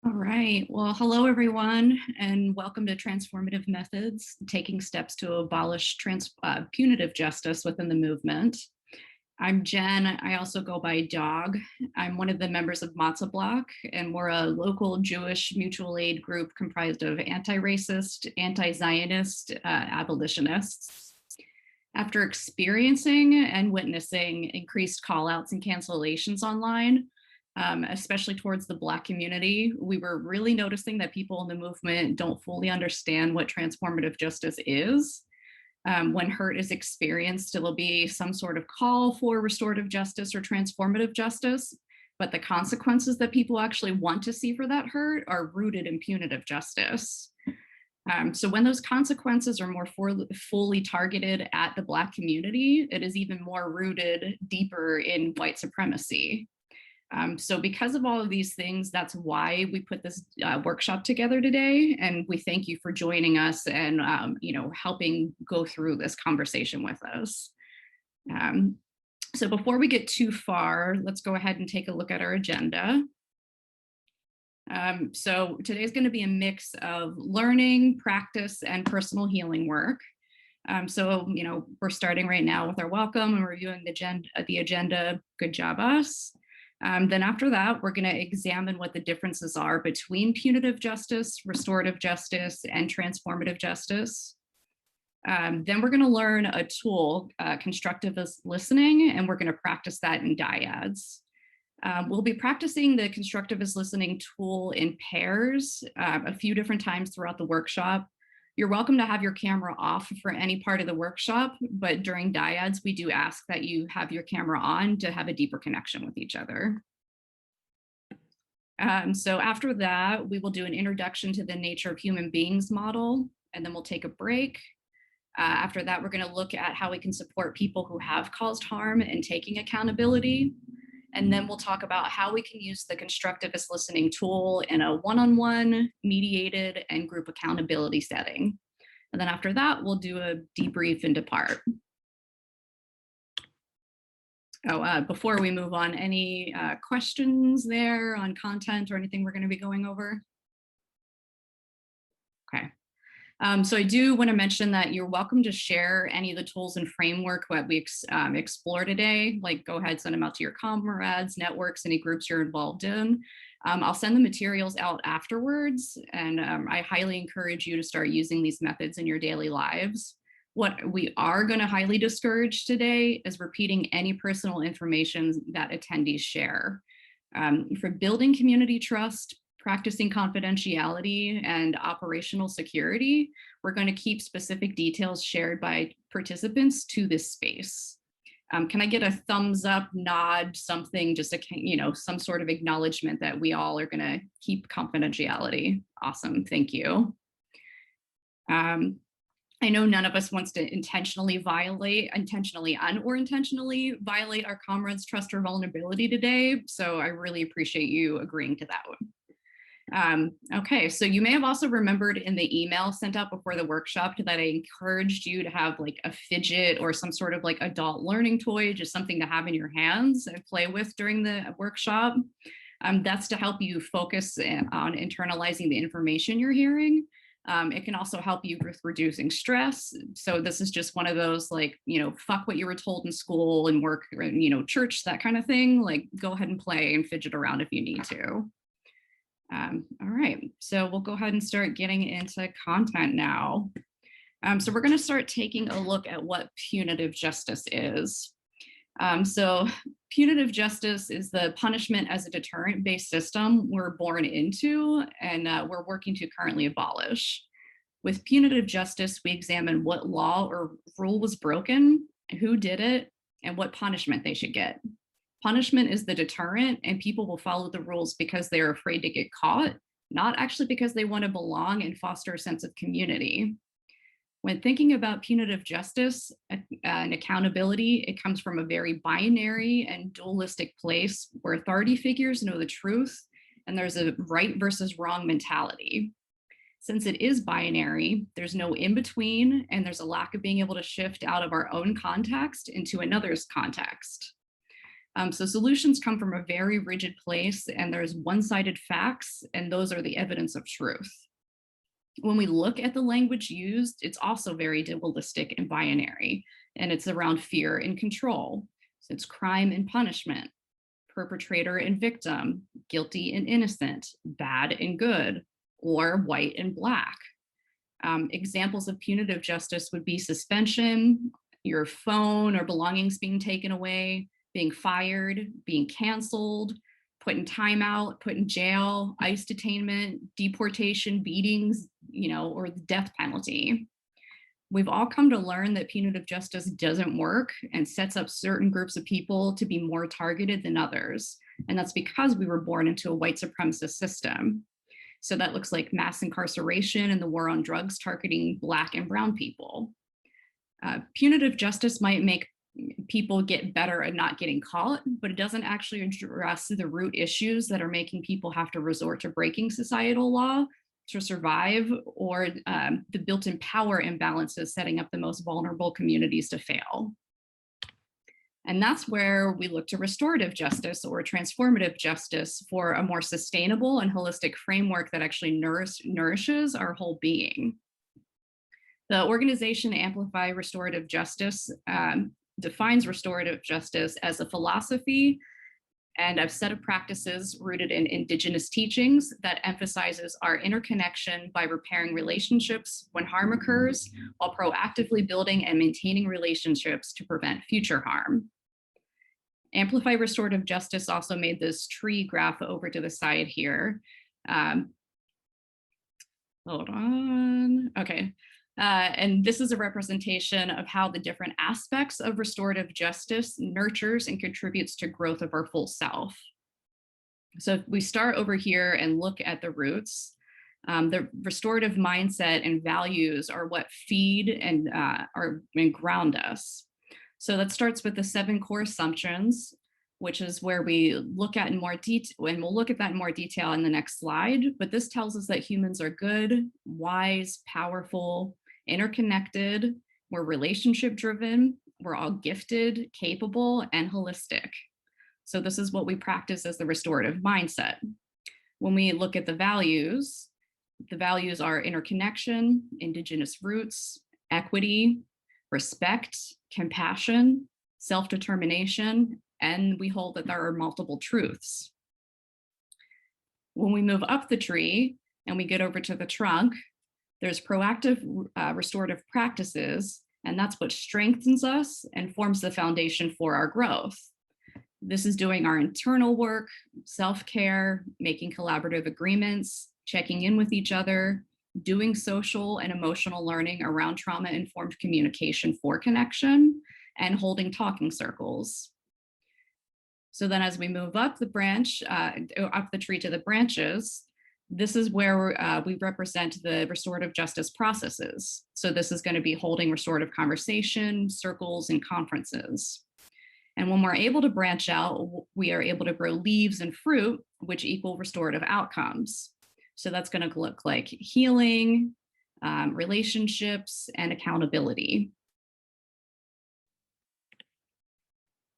All right. Well, hello, everyone, and welcome to Transformative Methods, taking steps to abolish punitive justice within the movement. I'm Jen. I also go by Dog. I'm one of the members of Matzah Block, and we're a local Jewish mutual aid group comprised of anti-racist, anti-Zionist abolitionists. After experiencing and witnessing increased callouts and cancellations online, especially towards the Black community, we were really noticing that people in the movement don't fully understand what transformative justice is. When hurt is experienced, it'll be some sort of call for restorative justice or transformative justice, but the consequences that people actually want to see for that hurt are rooted in punitive justice. So when those consequences are more fully targeted at the Black community, it is even more rooted deeper in white supremacy. So because of all of these things, that's why we put this workshop together today. And we thank you for joining us and, helping go through this conversation with us. So before we get too far, let's go ahead and take a look at our agenda. So today's going to be a mix of learning, practice, and personal healing work. We're starting right now with our welcome and reviewing the agenda. Good job, us. Then after that, we're going to examine what the differences are between punitive justice, restorative justice, and transformative justice. Then we're going to learn a tool, constructivist listening, and we're going to practice that in dyads. We'll be practicing the constructivist listening tool in pairs a few different times throughout the workshop. You're welcome to have your camera off for any part of the workshop, but during dyads, we do ask that you have your camera on to have a deeper connection with each other. So after that, we will do an introduction to the nature of human beings model, and then we'll take a break. After that, we're going to look at how we can support people who have caused harm and taking accountability. And then we'll talk about how we can use the constructivist listening tool in a one-on-one, mediated, and group accountability setting. And then after that, we'll do a debrief and depart. Before we move on, any questions there on content or anything we're going to be going over? Okay. So I do want to mention that you're welcome to share any of the tools and framework that we explore today. Like, go ahead, send them out to your comrades, networks, any groups you're involved in. I'll send the materials out afterwards, and I highly encourage you to start using these methods in your daily lives. What we are going to highly discourage today is repeating any personal information that attendees share. For building community trust, practicing confidentiality, and operational security, we're going to keep specific details shared by participants to this space. Can I get a thumbs up, nod, something, just some sort of acknowledgement that we all are going to keep confidentiality? Awesome, thank you. I know none of us wants to intentionally and or intentionally violate our comrades' trust or vulnerability today, so I really appreciate you agreeing to that one. Okay, so you may have also remembered in the email sent out before the workshop that I encouraged you to have like a fidget or some sort of like adult learning toy, just something to have in your hands and play with during the workshop. That's to help you focus on internalizing the information you're hearing. It can also help you with reducing stress. So this is just one of those like, fuck what you were told in school and work, church, that kind of thing. Like, go ahead and play and fidget around if you need to. All right, so we'll go ahead and start getting into content now. So we're going to start taking a look at what punitive justice is. So punitive justice is the punishment as a deterrent-based system we're born into and we're working to currently abolish. With punitive justice, we examine what law or rule was broken, who did it, and what punishment they should get. Punishment is the deterrent, and people will follow the rules because they're afraid to get caught, not actually because they want to belong and foster a sense of community. When thinking about punitive justice and accountability, it comes from a very binary and dualistic place where authority figures know the truth, and there's a right versus wrong mentality. Since it is binary, there's no in-between, and there's a lack of being able to shift out of our own context into another's context. So solutions come from a very rigid place, and there's one-sided facts, and those are the evidence of truth. When we look at the language used, it's also very dualistic and binary, and it's around fear and control. So it's crime and punishment, perpetrator and victim, guilty and innocent, bad and good, or white and black. Examples of punitive justice would be suspension, your phone or belongings being taken away, being fired, being canceled, put in timeout, put in jail, ICE detainment, deportation, beatings, or the death penalty. We've all come to learn that punitive justice doesn't work and sets up certain groups of people to be more targeted than others. And that's because we were born into a white supremacist system. So that looks like mass incarceration and the war on drugs targeting Black and brown people. Punitive justice might make people get better at not getting caught, but it doesn't actually address the root issues that are making people have to resort to breaking societal law to survive, or the built-in power imbalances setting up the most vulnerable communities to fail. And that's where we look to restorative justice or transformative justice for a more sustainable and holistic framework that actually nourishes our whole being. The organization Amplify Restorative Justice defines restorative justice as a philosophy and a set of practices rooted in indigenous teachings that emphasizes our interconnection by repairing relationships when harm occurs, while proactively building and maintaining relationships to prevent future harm. Amplify Restorative Justice also made this tree graph over to the side here. Hold on, okay. And this is a representation of how the different aspects of restorative justice nurtures and contributes to growth of our full self. So if we start over here and look at the roots, the restorative mindset and values are what feed and ground us. So that starts with the 7 core assumptions, which is where we look at in more detail, and we'll look at that in more detail in the next slide. But this tells us that humans are good, wise, powerful, interconnected, we're relationship driven, we're all gifted, capable, and holistic. So this is what we practice as the restorative mindset. When we look at the values are interconnection, indigenous roots, equity, respect, compassion, self-determination, and we hold that there are multiple truths. When we move up the tree and we get over to the trunk, there's proactive restorative practices, and that's what strengthens us and forms the foundation for our growth. This is doing our internal work, self-care, making collaborative agreements, checking in with each other, doing social and emotional learning around trauma-informed communication for connection, and holding talking circles. So then as we move up the branch, up the tree to the branches, this is where we represent the restorative justice processes. So this is going to be holding restorative conversation, circles, and conferences. And when we're able to branch out, we are able to grow leaves and fruit, which equal restorative outcomes. So that's going to look like healing, relationships, and accountability.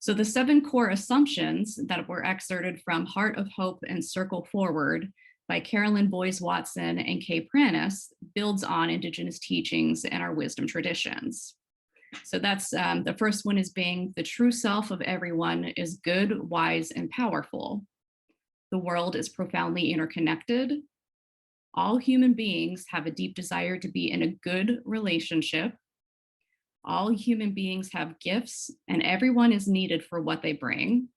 So the 7 core assumptions that were excerpted from Heart of Hope and Circle Forward by Carolyn Boyes Watson and Kay Pranis builds on Indigenous teachings and our wisdom traditions. So that's the first one is being the true self of everyone is good, wise, and powerful. The world is profoundly interconnected. All human beings have a deep desire to be in a good relationship. All human beings have gifts, and everyone is needed for what they bring.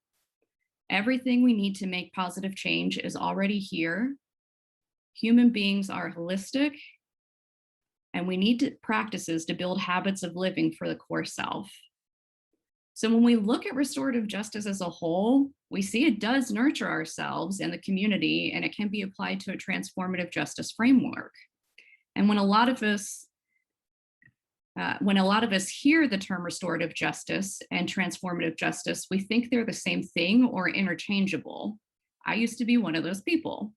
Everything we need to make positive change is already here. Human beings are holistic, and we need practices to build habits of living for the core self. So when we look at restorative justice as a whole, we see it does nurture ourselves and the community, and it can be applied to a transformative justice framework. And when a lot of us hear the term restorative justice and transformative justice, we think they're the same thing or interchangeable. I used to be one of those people.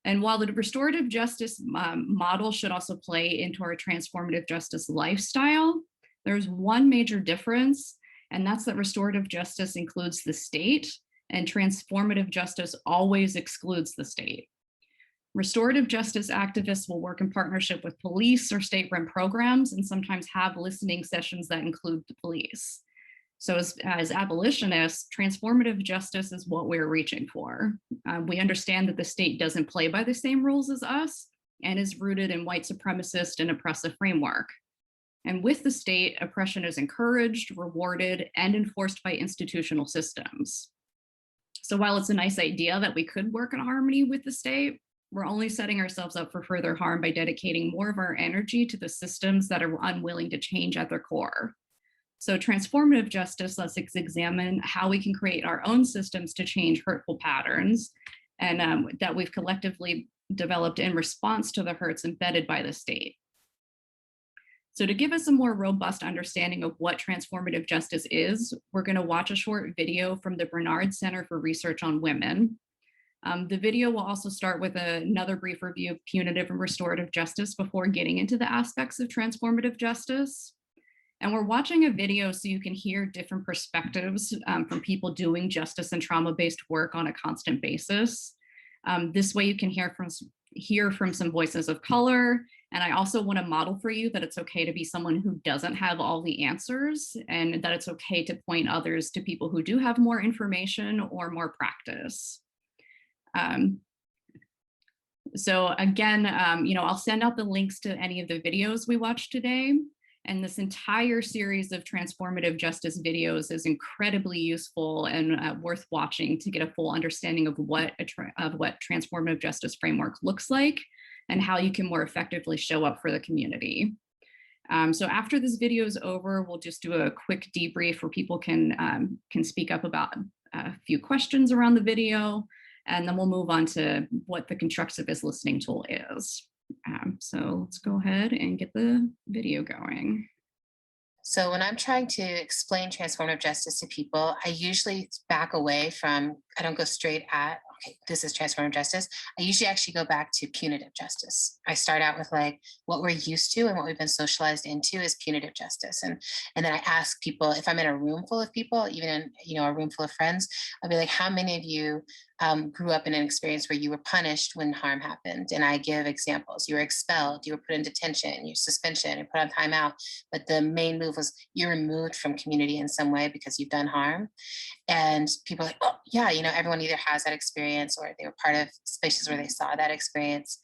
And while the restorative justice model should also play into our transformative justice lifestyle, there's one major difference, And that's that restorative justice includes the state, and transformative justice always excludes the state. Restorative justice activists will work in partnership with police or state-run programs and sometimes have listening sessions that include the police. So as abolitionists, transformative justice is what we're reaching for. We understand that the state doesn't play by the same rules as us and is rooted in white supremacist and oppressive framework. And with the state, oppression is encouraged, rewarded, and enforced by institutional systems. So while it's a nice idea that we could work in harmony with the state, we're only setting ourselves up for further harm by dedicating more of our energy to the systems that are unwilling to change at their core. So transformative justice lets us examine how we can create our own systems to change hurtful patterns and that we've collectively developed in response to the hurts embedded by the state. So to give us a more robust understanding of what transformative justice is, we're going to watch a short video from the Bernard Center for Research on Women. The video will also start with another brief review of punitive and restorative justice before getting into the aspects of transformative justice. And we're watching a video so you can hear different perspectives from people doing justice and trauma-based work on a constant basis. This way you can hear from some voices of color. And I also want to model for you that it's okay to be someone who doesn't have all the answers, and that it's okay to point others to people who do have more information or more practice. So again, I'll send out the links to any of the videos we watched today. And this entire series of transformative justice videos is incredibly useful and worth watching to get a full understanding of what transformative justice framework looks like and how you can more effectively show up for the community. So after this video is over, we'll just do a quick debrief where people can speak up about a few questions around the video, and then we'll move on to what the constructivist listening tool is. So let's go ahead and get the video going. So when I'm trying to explain transformative justice to people, I usually back away from, I don't go straight at, okay, this is transformative justice. I usually actually go back to punitive justice. I start out with like what we're used to and what we've been socialized into is punitive justice. And then I ask people, if I'm in a room full of people, even in a room full of friends, I'll be like, how many of you grew up in an experience where you were punished when harm happened? And I give examples. You were expelled, you were put in detention, you suspension, you put on timeout. But the main move was you're removed from community in some way because you've done harm. And people are like, oh yeah, everyone either has that experience or they were part of spaces where they saw that experience.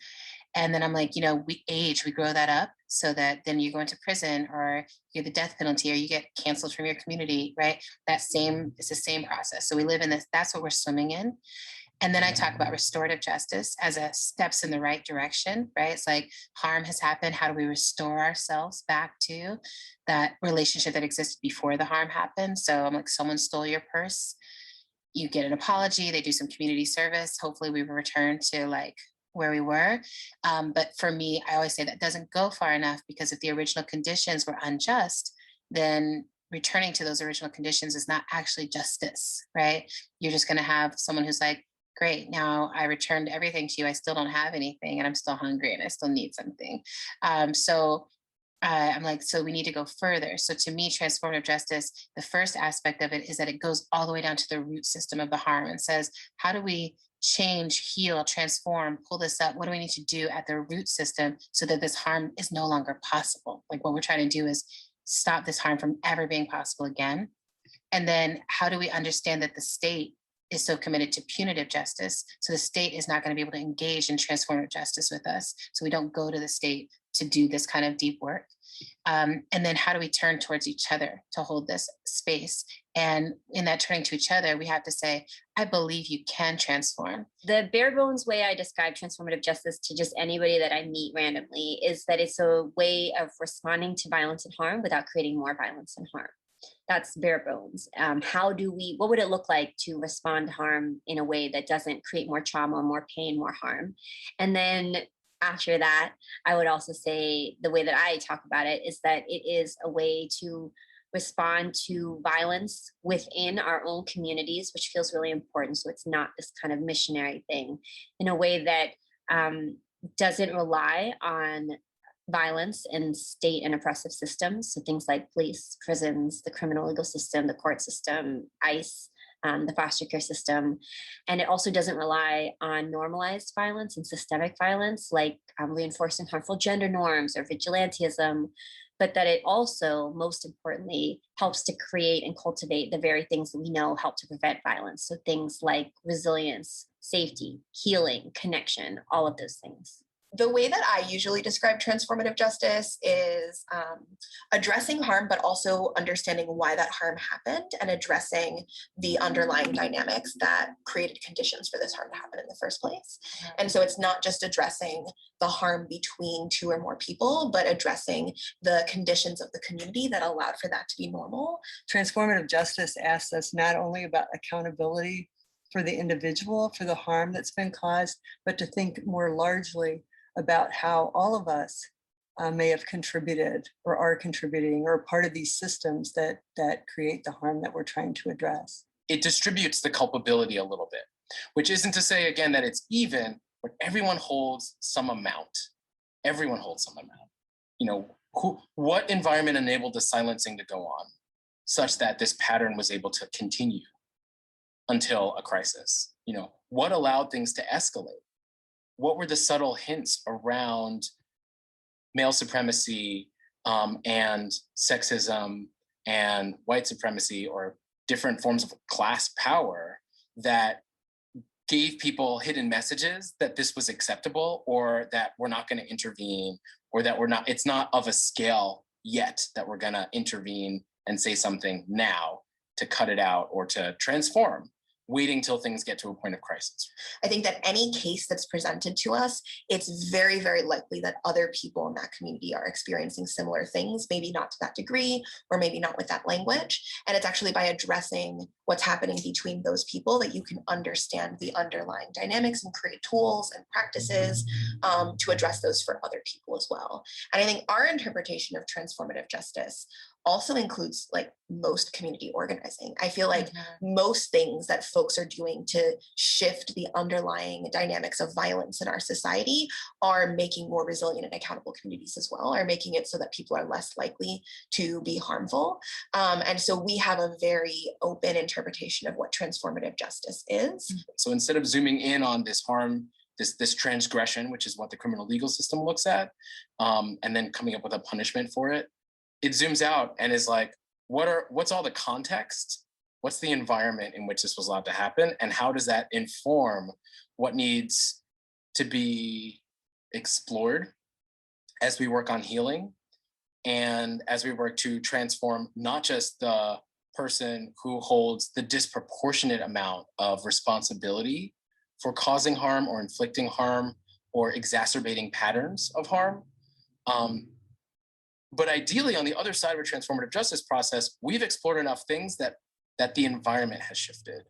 And then I'm like, we grow that up so that then you go into prison or you get the death penalty or you get canceled from your community, right? It's the same process. So we live in this, that's what we're swimming in. And then I talk about restorative justice as a steps in the right direction, right? It's like harm has happened. How do we restore ourselves back to that relationship that existed before the harm happened? So I'm like, someone stole your purse, you get an apology, they do some community service. Hopefully we return to like where we were. But for me, I always say that doesn't go far enough because if the original conditions were unjust, then returning to those original conditions is not actually justice, right? You're just going to have someone who's like, great, now I returned everything to you. I still don't have anything and I'm still hungry and I still need something. I'm like, so we need to go further. So to me, transformative justice, the first aspect of it is that it goes all the way down to the root system of the harm and says, how do we change, heal, transform, pull this up? What do we need to do at the root system so that this harm is no longer possible? Like what we're trying to do is stop this harm from ever being possible again. And then how do we understand that the state is so committed to punitive justice? So the state is not going to be able to engage in transformative justice with us. So we don't go to the state to do this kind of deep work. And then how do we turn towards each other to hold this space? And in that turning to each other, we have to say, I believe you can transform. The bare bones way I describe transformative justice to just anybody that I meet randomly is that it's a way of responding to violence and harm without creating more violence and harm. That's bare bones. What would it look like to respond to harm in a way that doesn't create more trauma, more pain, more harm? And then after that, I would also say the way that I talk about it is that it is a way to respond to violence within our own communities, which feels really important. So it's not this kind of missionary thing in a way that doesn't rely on violence in state and oppressive systems. So things like police, prisons, the criminal legal system, the court system, ICE, the foster care system. And it also doesn't rely on normalized violence and systemic violence, like reinforcing harmful gender norms or vigilantism, but that it also, most importantly, helps to create and cultivate the very things that we know help to prevent violence. So things like resilience, safety, healing, connection, all of those things. The way that I usually describe transformative justice is addressing harm, but also understanding why that harm happened and addressing the underlying dynamics that created conditions for this harm to happen in the first place. And so it's not just addressing the harm between two or more people, but addressing the conditions of the community that allowed for that to be normal. Transformative justice asks us not only about accountability for the individual, for the harm that's been caused, but to think more largely about how all of us may have contributed or are contributing or part of these systems that create the harm that we're trying to address. It distributes the culpability a little bit, which isn't to say, again, that it's even, but everyone holds some amount. Everyone holds some amount. You know, what environment enabled the silencing to go on such that this pattern was able to continue until a crisis? You know, what allowed things to escalate? What were the subtle hints around male supremacy and sexism and white supremacy or different forms of class power that gave people hidden messages that this was acceptable, or that we're not going to intervene, or that it's not of a scale yet that we're going to intervene and say something now to cut it out or to transform, waiting till things get to a point of crisis? I think that any case that's presented to us, it's very, very likely that other people in that community are experiencing similar things, maybe not to that degree, or maybe not with that language. And it's actually by addressing what's happening between those people that you can understand the underlying dynamics and create tools and practices to address those for other people as well. And I think our interpretation of transformative justice also includes like most community organizing. I feel like most things that folks are doing to shift the underlying dynamics of violence in our society are making more resilient and accountable communities as well, are making it so that people are less likely to be harmful. And so we have a very open interpretation of what transformative justice is. So instead of zooming in on this harm, this transgression, which is what the criminal legal system looks at, and then coming up with a punishment for it, it zooms out and is like, what's all the context? What's the environment in which this was allowed to happen? And how does that inform what needs to be explored as we work on healing and as we work to transform not just the person who holds the disproportionate amount of responsibility for causing harm or inflicting harm or exacerbating patterns of harm, but ideally, on the other side of a transformative justice process, we've explored enough things that the environment has shifted.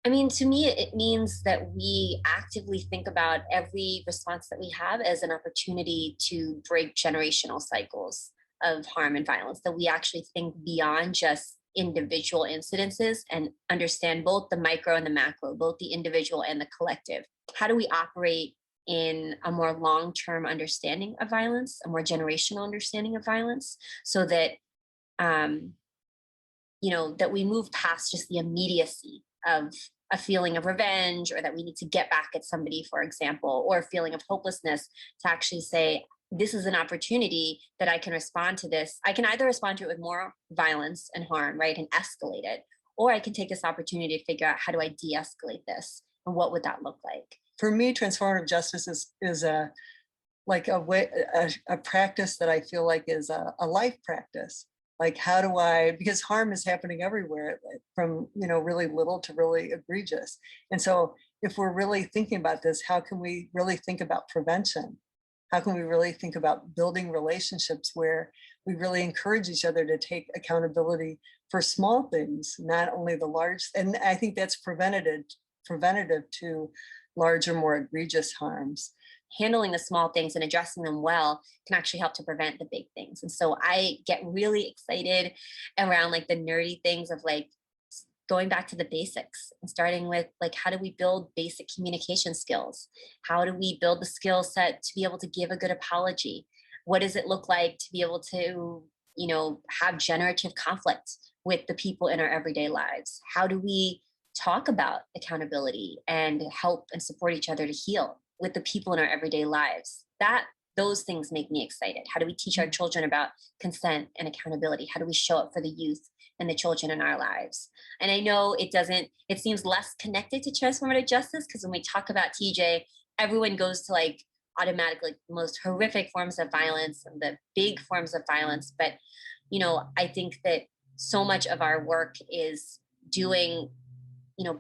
I mean, to me, it means that we actively think about every response that we have as an opportunity to break generational cycles of harm and violence, that we actually think beyond just individual incidences and understand both the micro and the macro, both the individual and the collective. How do we operate in a more long-term understanding of violence, a more generational understanding of violence, so that, that we move past just the immediacy of a feeling of revenge, or that we need to get back at somebody, for example, or a feeling of hopelessness, to actually say, this is an opportunity that I can respond to this. I can either respond to it with more violence and harm, right, and escalate it, or I can take this opportunity to figure out, how do I de-escalate this, and what would that look like? For me, transformative justice is a practice that I feel like is a life practice. Like, how do I, because harm is happening everywhere, from really little to really egregious. And so if we're really thinking about this, how can we really think about prevention? How can we really think about building relationships where we really encourage each other to take accountability for small things, not only the large? And I think that's preventative to larger, more egregious harms. Handling the small things and addressing them well can actually help to prevent the big things. And so I get really excited around like the nerdy things of like going back to the basics and starting with like, how do we build basic communication skills? How do we build the skill set to be able to give a good apology? What does it look like to be able to, have generative conflict with the people in our everyday lives? How do we talk about accountability and help and support each other to heal with the people in our everyday lives? Those things make me excited. How do we teach our children about consent and accountability? How do we show up for the youth and the children in our lives? And I know it seems less connected to transformative justice, because when we talk about TJ, everyone goes to like automatically the most horrific forms of violence and the big forms of violence. But, I think that so much of our work is doing,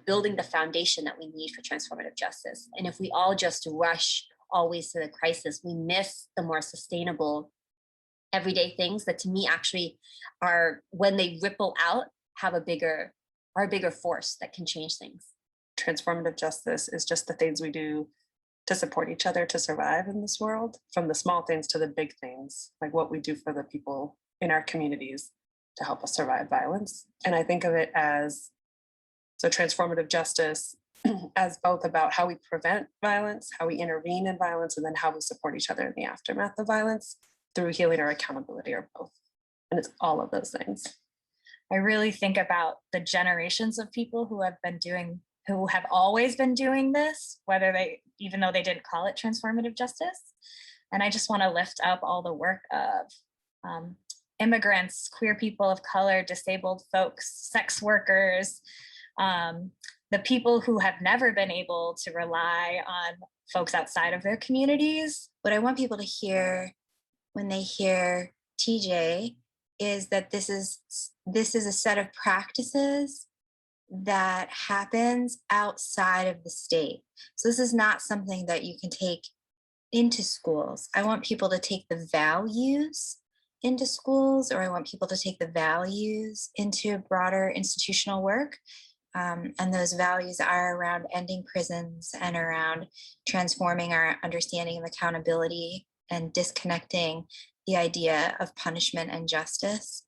building the foundation that we need for transformative justice. And if we all just rush always to the crisis, we miss the more sustainable everyday things that to me actually are, when they ripple out, are a bigger force that can change things. Transformative justice is just the things we do to support each other to survive in this world, from the small things to the big things, like what we do for the people in our communities to help us survive violence. And I think of it as, so transformative justice as both about how we prevent violence, how we intervene in violence, and then how we support each other in the aftermath of violence through healing or accountability, or both. And it's all of those things. I really think about the generations of people who have always been doing this, even though they didn't call it transformative justice. And I just want to lift up all the work of immigrants, queer people of color, disabled folks, sex workers, the people who have never been able to rely on folks outside of their communities. What I want people to hear when they hear TJ is that this is a set of practices that happens outside of the state. So this is not something that you can take into schools. I want people to take the values into schools, or I want people to take the values into broader institutional work. And those values are around ending prisons and around transforming our understanding of accountability and disconnecting the idea of punishment and justice.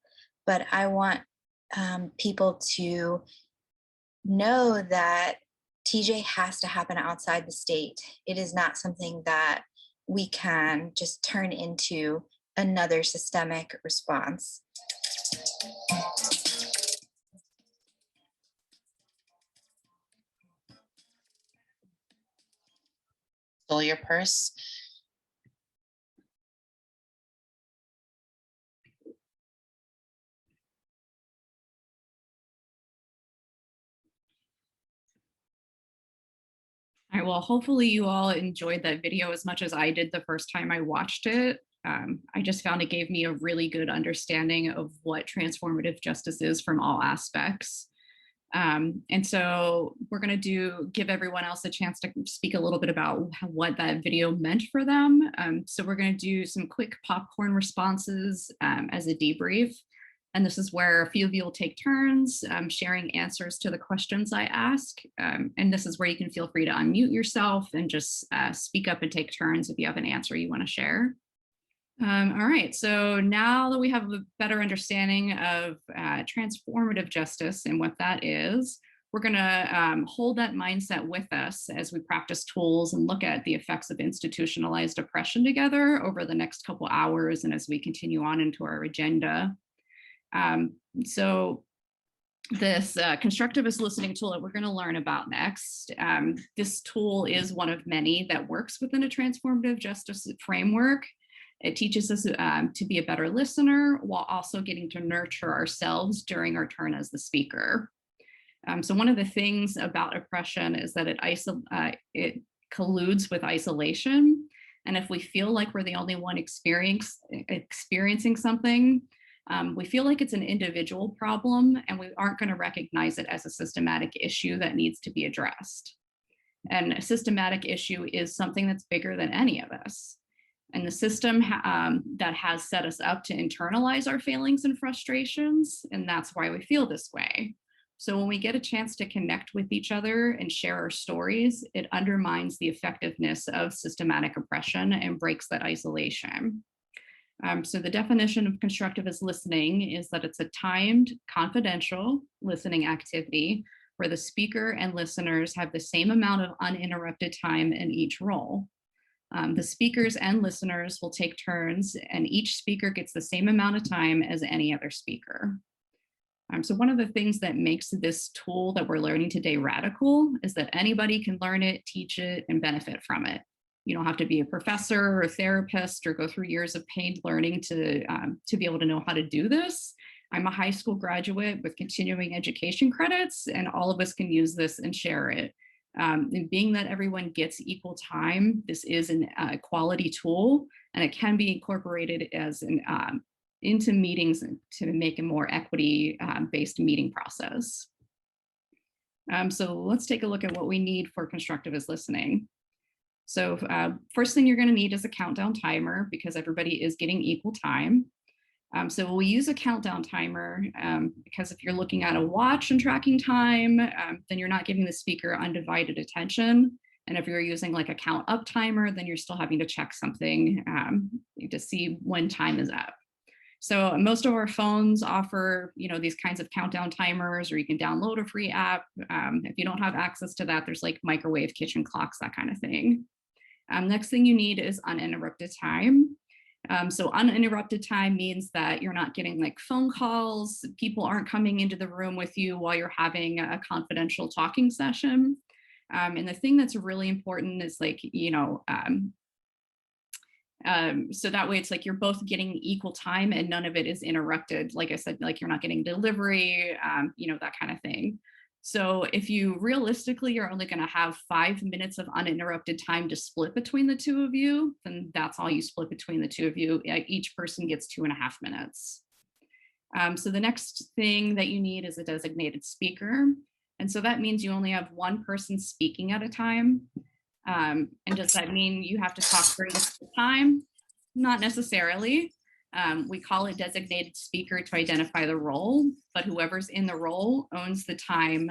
But I want people to know that TJ has to happen outside the state. It is not something that we can just turn into another systemic response. Stole your purse. All right, well, hopefully you all enjoyed that video as much as I did the first time I watched it. I just found it gave me a really good understanding of what transformative justice is from all aspects. And so we're going to give everyone else a chance to speak a little bit about what that video meant for them. So we're going to do some quick popcorn responses as a debrief. And this is where a few of you will take turns sharing answers to the questions I ask. And this is where you can feel free to unmute yourself and just speak up and take turns if you have an answer you want to share. All right, so now that we have a better understanding of transformative justice and what that is, we're going to hold that mindset with us as we practice tools and look at the effects of institutionalized oppression together over the next couple hours and as we continue on into our agenda. So this constructivist listening tool that we're going to learn about next, this tool is one of many that works within a transformative justice framework. It teaches us to be a better listener while also getting to nurture ourselves during our turn as the speaker. So one of the things about oppression is that it colludes with isolation. And if we feel like we're the only one experiencing something, we feel like it's an individual problem and we aren't going to recognize it as a systematic issue that needs to be addressed. And a systematic issue is something that's bigger than any of us. And the system that has set us up to internalize our failings and frustrations, and that's why we feel this way. So when we get a chance to connect with each other and share our stories, it undermines the effectiveness of systematic oppression and breaks that isolation. So the definition of constructivist listening is that it's a timed, confidential listening activity where the speaker and listeners have the same amount of uninterrupted time in each role. The speakers and listeners will take turns, and each speaker gets the same amount of time as any other speaker. So one of the things that makes this tool that we're learning today radical is that anybody can learn it, teach it, and benefit from it. You don't have to be a professor or a therapist or go through years of paid learning to be able to know how to do this. I'm a high school graduate with continuing education credits, and all of us can use this and share it. And being that everyone gets equal time, this is a quality tool, and it can be incorporated as into meetings to make a more equity-based meeting process. So let's take a look at what we need for constructivist listening. So first thing you're going to need is a countdown timer, because everybody is getting equal time. So we'll use a countdown timer because if you're looking at a watch and tracking time, then you're not giving the speaker undivided attention. And if you're using like a count up timer, then you're still having to check something to see when time is up. So most of our phones offer, these kinds of countdown timers, or you can download a free app. If you don't have access to that, there's like microwave kitchen clocks, that kind of thing. Next thing you need is uninterrupted time. So uninterrupted time means that you're not getting like phone calls. People aren't coming into the room with you while you're having a confidential talking session. And the thing that's really important is like, so that way it's like you're both getting equal time and none of it is interrupted. Like I said, like you're not getting delivery, that kind of thing. So if you realistically, you're only going to have 5 minutes of uninterrupted time to split between the two of you, then that's all you split between the two of you. Each person gets 2.5 minutes. So the next thing that you need is a designated speaker. And so that means you only have one person speaking at a time. And does that mean you have to talk during the time? Not necessarily. We call it designated speaker to identify the role, but whoever's in the role owns the time.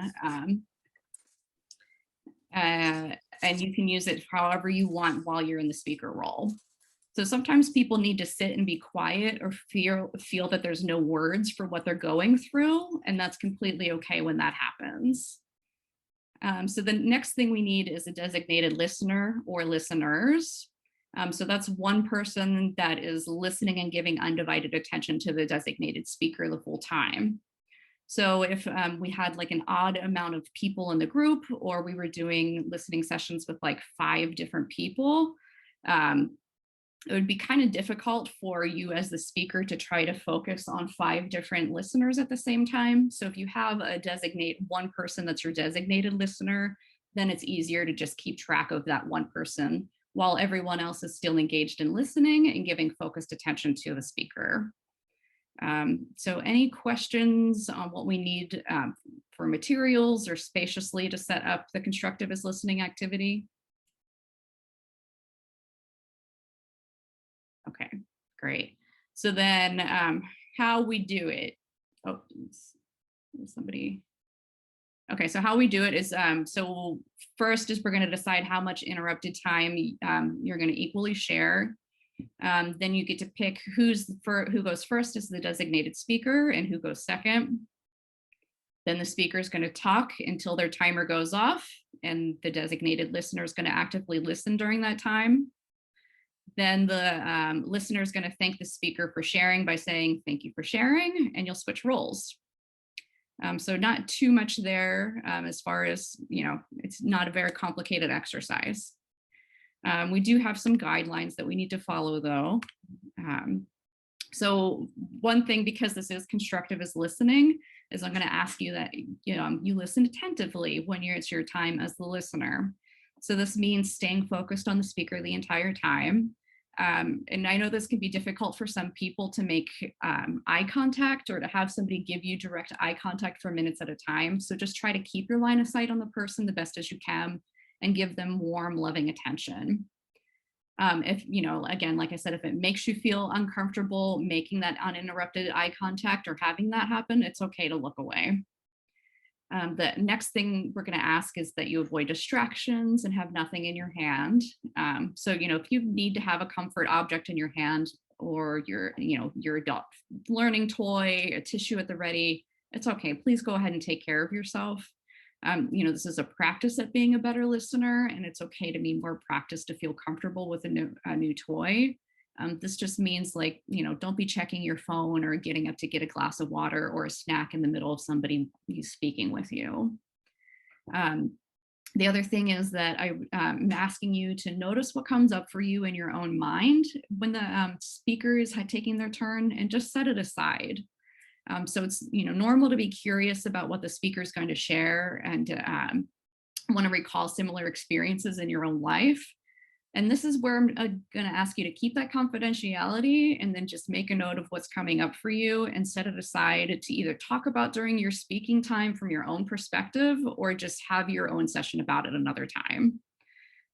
And you can use it however you want while you're in the speaker role. So sometimes people need to sit and be quiet or feel that there's no words for what they're going through, and that's completely okay when that happens. So the next thing we need is a designated listener or listeners. So that's one person that is listening and giving undivided attention to the designated speaker the whole time. So if we had like an odd amount of people in the group, or we were doing listening sessions with like 5 different people, it would be kind of difficult for you as the speaker to try to focus on 5 different listeners at the same time. So if you have one person that's your designated listener, then it's easier to just keep track of that one person while everyone else is still engaged in listening and giving focused attention to the speaker. So any questions on what we need for materials or spaciously to set up the constructivist listening activity? Okay, great. So then how we do it. Oh, somebody. Okay, so how we do it is, so first is we're going to decide how much interrupted time you're going to equally share. Then you get to pick who goes first as the designated speaker and who goes second. Then the speaker is going to talk until their timer goes off, and the designated listener is going to actively listen during that time. Then the listener is going to thank the speaker for sharing by saying, "Thank you for sharing," and you'll switch roles. So not too much there as far as, it's not a very complicated exercise. We do have some guidelines that we need to follow though. So one thing, because this is constructivist listening, is I'm going to ask you that, you listen attentively when it's your time as the listener. So this means staying focused on the speaker the entire time. And I know this can be difficult for some people to make eye contact or to have somebody give you direct eye contact for minutes at a time. So just try to keep your line of sight on the person the best as you can and give them warm, loving attention. If, again, like I said, if it makes you feel uncomfortable making that uninterrupted eye contact or having that happen, it's okay to look away. The next thing we're going to ask is that you avoid distractions and have nothing in your hand. So, if you need to have a comfort object in your hand, or your adult learning toy, a tissue at the ready, it's okay. Please go ahead and take care of yourself. This is a practice at being a better listener, and it's okay to be more practiced to feel comfortable with a new toy. This just means, like, don't be checking your phone or getting up to get a glass of water or a snack in the middle of somebody who's speaking with you. The other thing is that I'm asking you to notice what comes up for you in your own mind when the speaker is taking their turn, and just set it aside. So it's normal to be curious about what the speaker is going to share, and want to recall similar experiences in your own life. And this is where I'm going to ask you to keep that confidentiality, and then just make a note of what's coming up for you and set it aside to either talk about during your speaking time from your own perspective, or just have your own session about it another time.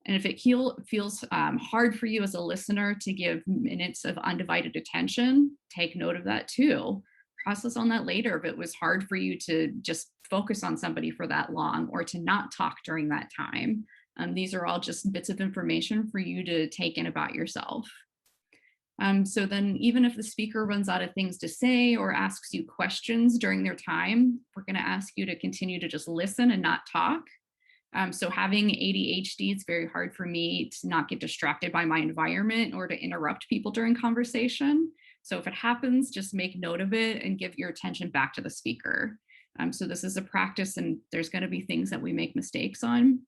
And if it feels hard for you as a listener to give minutes of undivided attention, take note of that too. Process on that later if it was hard for you to just focus on somebody for that long, or to not talk during that time. These are all just bits of information for you to take in about yourself. So then, even if the speaker runs out of things to say or asks you questions during their time, we're going to ask you to continue to just listen and not talk. So having ADHD, it's very hard for me to not get distracted by my environment or to interrupt people during conversation. So if it happens, just make note of it and give your attention back to the speaker. So this is a practice, and there's going to be things that we make mistakes on.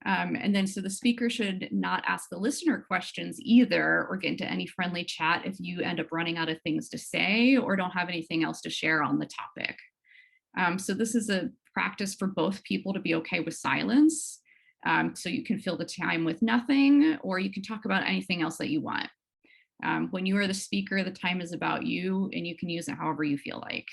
And then, so the speaker should not ask the listener questions either, or get into any friendly chat if you end up running out of things to say or don't have anything else to share on the topic. So this is a practice for both people to be okay with silence. So you can fill the time with nothing, or you can talk about anything else that you want. When you are the speaker, the time is about you, and you can use it however you feel like.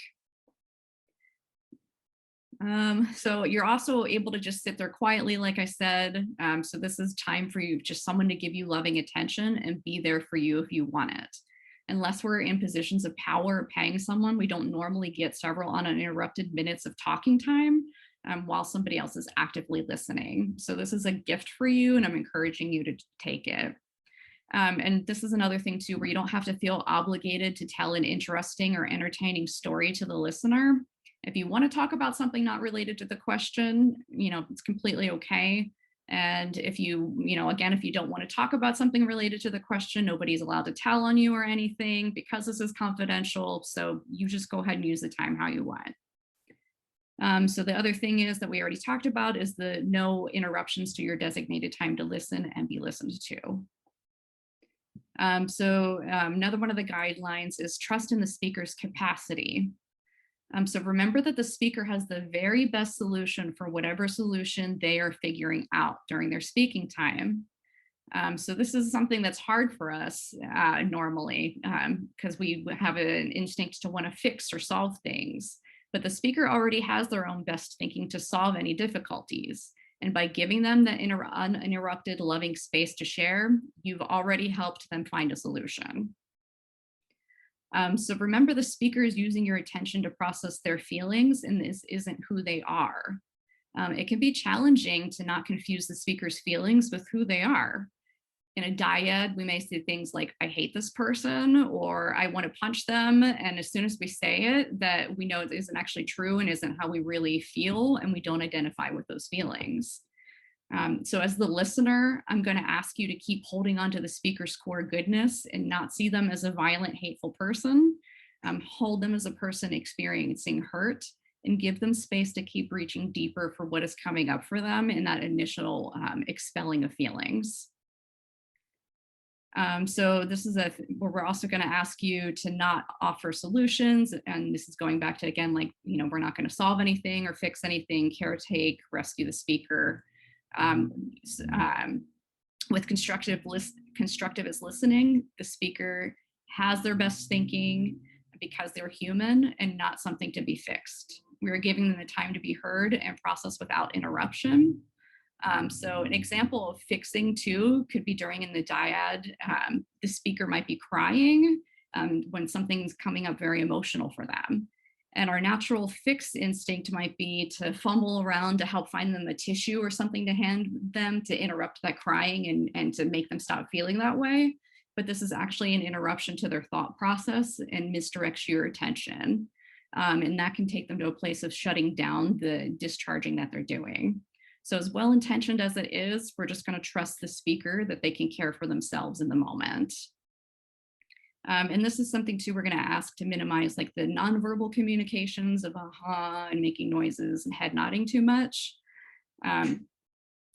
So you're also able to just sit there quietly, like I said. So this is time for you, just someone to give you loving attention and be there for you if you want it. Unless we're in positions of power or paying someone, we don't normally get several uninterrupted minutes of talking time while somebody else is actively listening. So this is a gift for you, and I'm encouraging you to take it. And this is another thing too, where you don't have to feel obligated to tell an interesting or entertaining story to the listener. If you want to talk about something not related to the question, it's completely okay. And if again, if you don't want to talk about something related to the question, nobody's allowed to tell on you or anything, because this is confidential. So you just go ahead and use the time how you want. So the other thing is that we already talked about is the no interruptions to your designated time to listen and be listened to. Another one of the guidelines is trust in the speaker's capacity. So remember that the speaker has the very best solution for whatever solution they are figuring out during their speaking time. So this is something that's hard for us normally, because we have an instinct to want to fix or solve things. But the speaker already has their own best thinking to solve any difficulties. And by giving them the uninterrupted, loving space to share, you've already helped them find a solution. So remember, the speaker is using your attention to process their feelings, and this isn't who they are. It can be challenging to not confuse the speaker's feelings with who they are. In a dyad, we may say things like, I hate this person, or I want to punch them. And as soon as we say it, that we know it isn't actually true and isn't how we really feel, and we don't identify with those feelings. So as the listener, I'm going to ask you to keep holding on to the speaker's core goodness and not see them as a violent, hateful person. Hold them as a person experiencing hurt, and give them space to keep reaching deeper for what is coming up for them in that initial expelling of feelings. So this is where we're also going to ask you to not offer solutions. And this is going back to, again, like, we're not going to solve anything or fix anything, caretake, rescue the speaker. With constructivist listening, the speaker has their best thinking because they're human and not something to be fixed. We're giving them the time to be heard and process without interruption. So an example of fixing too could be during in the dyad, the speaker might be crying when something's coming up very emotional for them. And our natural fix instinct might be to fumble around to help find them a tissue or something to hand them to interrupt that crying and to make them stop feeling that way. But this is actually an interruption to their thought process and misdirects your attention. And that can take them to a place of shutting down the discharging that they're doing. So as well-intentioned as it is, we're just going to trust the speaker that they can care for themselves in the moment. And this is something too, we're going to ask to minimize like the nonverbal communications of aha and making noises and head nodding too much.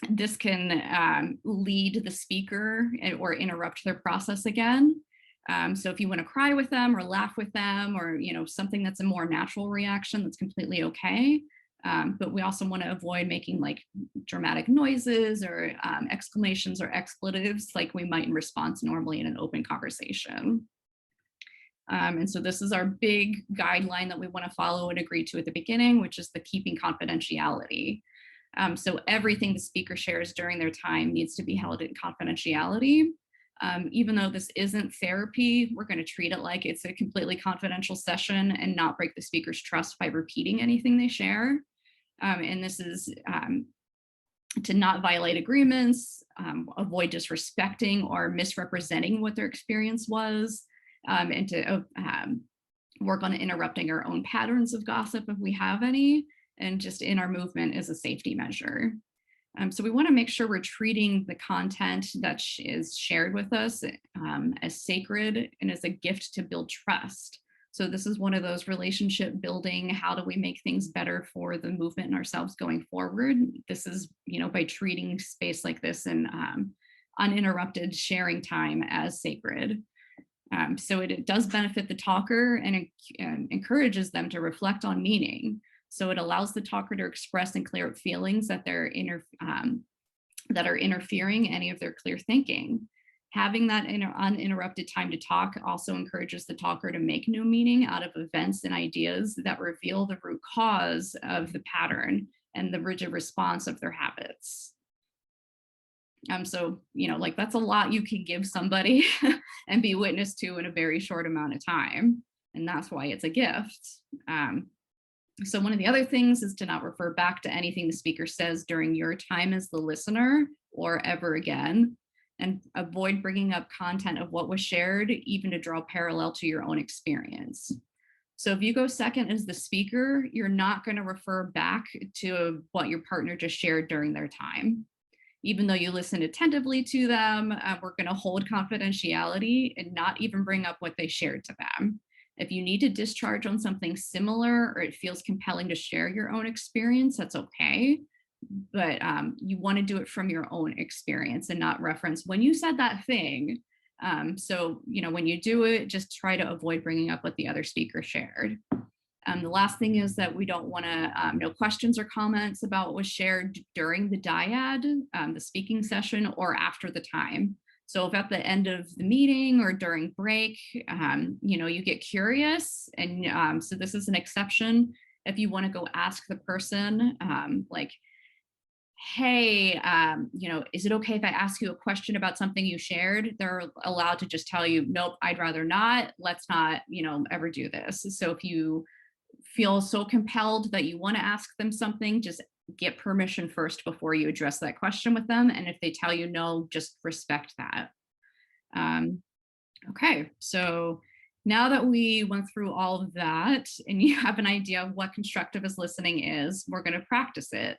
This can lead the speaker or interrupt their process again. So if you want to cry with them or laugh with them, or something that's a more natural reaction, that's completely okay. But we also want to avoid making like dramatic noises or exclamations or expletives like we might in response normally in an open conversation. And so this is our big guideline that we want to follow and agree to at the beginning, which is the keeping confidentiality. So everything the speaker shares during their time needs to be held in confidentiality. Even though this isn't therapy, we're going to treat it like it's a completely confidential session and not break the speaker's trust by repeating anything they share. And this is to not violate agreements, avoid disrespecting or misrepresenting what their experience was, and to work on interrupting our own patterns of gossip if we have any, and just in our movement as a safety measure. So we want to make sure we're treating the content that is shared with us as sacred and as a gift to build trust. So this is one of those relationship building, how do we make things better for the movement and ourselves going forward? This is, by treating space like this and uninterrupted sharing time as sacred. So it does benefit the talker and encourages them to reflect on meaning. So it allows the talker to express and clear up feelings that are interfering any of their clear thinking. Having that uninterrupted time to talk also encourages the talker to make new meaning out of events and ideas that reveal the root cause of the pattern and the rigid response of their habits. So, like that's a lot you can give somebody and be witness to in a very short amount of time. And that's why it's a gift. So one of the other things is to not refer back to anything the speaker says during your time as the listener or ever again, and avoid bringing up content of what was shared, even to draw parallel to your own experience. So if you go second as the speaker, you're not going to refer back to what your partner just shared during their time. Even though you listen attentively to them, we're going to hold confidentiality and not even bring up what they shared to them. If you need to discharge on something similar or it feels compelling to share your own experience, that's okay. But you want to do it from your own experience and not reference when you said that thing. So, when you do it, just try to avoid bringing up what the other speaker shared. The last thing is that we don't want to, no questions or comments about what was shared during the dyad, the speaking session, or after the time. So if at the end of the meeting or during break, you get curious, and so this is an exception. If you want to go ask the person, like, hey, is it okay if I ask you a question about something you shared? They're allowed to just tell you, nope, I'd rather not. Let's not, ever do this. So if you feel so compelled that you want to ask them something, just get permission first before you address that question with them. And if they tell you no, just respect that. Okay, so now that we went through all of that and you have an idea of what constructivist listening is, we're going to practice it.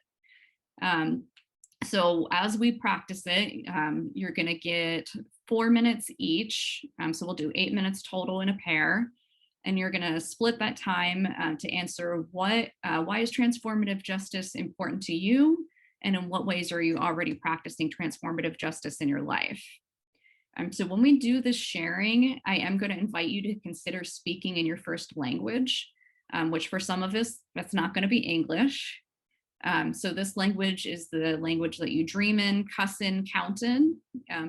So as we practice it, you're going to get 4 minutes each. So we'll do 8 minutes total in a pair. And you're going to split that time to answer why is transformative justice important to you? And in what ways are you already practicing transformative justice in your life? So when we do this sharing, I am going to invite you to consider speaking in your first language, which for some of us, that's not going to be English. So this language is the language that you dream in, cuss in, count in,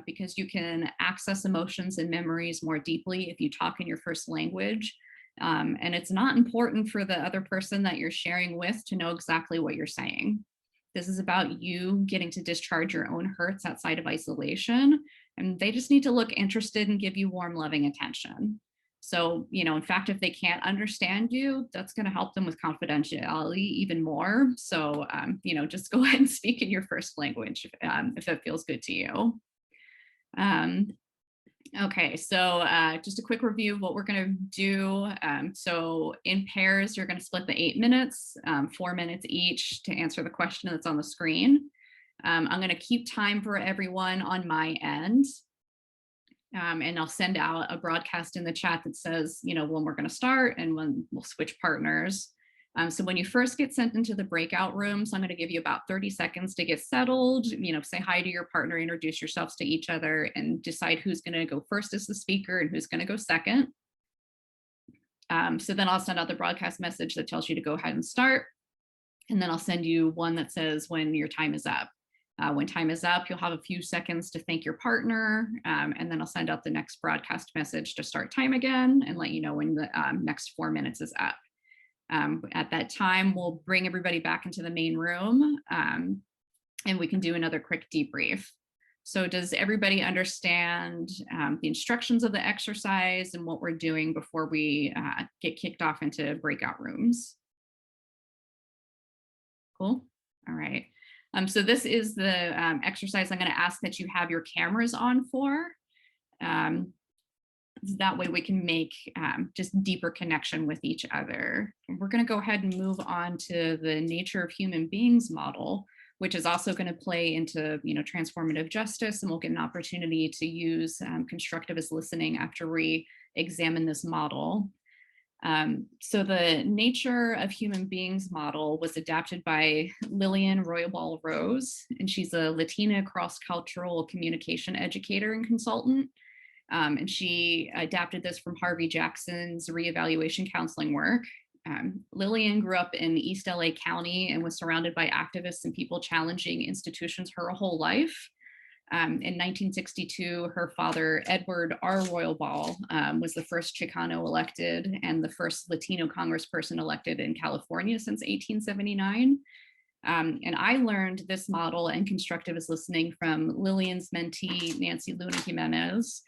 because you can access emotions and memories more deeply if you talk in your first language. And it's not important for the other person that you're sharing with to know exactly what you're saying. This is about you getting to discharge your own hurts outside of isolation. And they just need to look interested and give you warm, loving attention. So, in fact, if they can't understand you, that's going to help them with confidentiality even more. So, just go ahead and speak in your first language if that feels good to you. Okay, so just a quick review of what we're going to do. So in pairs, you're going to split the 8 minutes, 4 minutes each to answer the question that's on the screen. I'm going to keep time for everyone on my end. And I'll send out a broadcast in the chat that says, you know, when we're going to start and when we'll switch partners. So when you first get sent into the breakout rooms, I'm going to give you about 30 seconds to get settled, you know, say hi to your partner, introduce yourselves to each other, and decide who's going to go first as the speaker and who's going to go second. So then I'll send out the broadcast message that tells you to go ahead and start. And then I'll send you one that says when your time is up. When time is up, you'll have a few seconds to thank your partner, and then I'll send out the next broadcast message to start time again and let you know when the next 4 minutes is up. At that time, we'll bring everybody back into the main room, and we can do another quick debrief. So does everybody understand the instructions of the exercise and what we're doing before we get kicked off into breakout rooms? Cool. All right. So this is the exercise I'm going to ask that you have your cameras on for. That way we can make just deeper connection with each other. We're going to go ahead and move on to the nature of human beings model, which is also going to play into, you know, transformative justice, and we'll get an opportunity to use constructivist listening after we examine this model. So the nature of human beings model was adapted by Lillian Roybal Rose, and she's a Latina cross-cultural communication educator and consultant. And she adapted this from Harvey Jackson's reevaluation counseling work. Lillian grew up in East LA County and was surrounded by activists and people challenging institutions her whole life. In 1962, her father, Edward R. Roybal, was the first Chicano elected and the first Latino congressperson elected in California since 1879. And I learned this model and constructivist listening from Lillian's mentee, Nancy Luna Jimenez.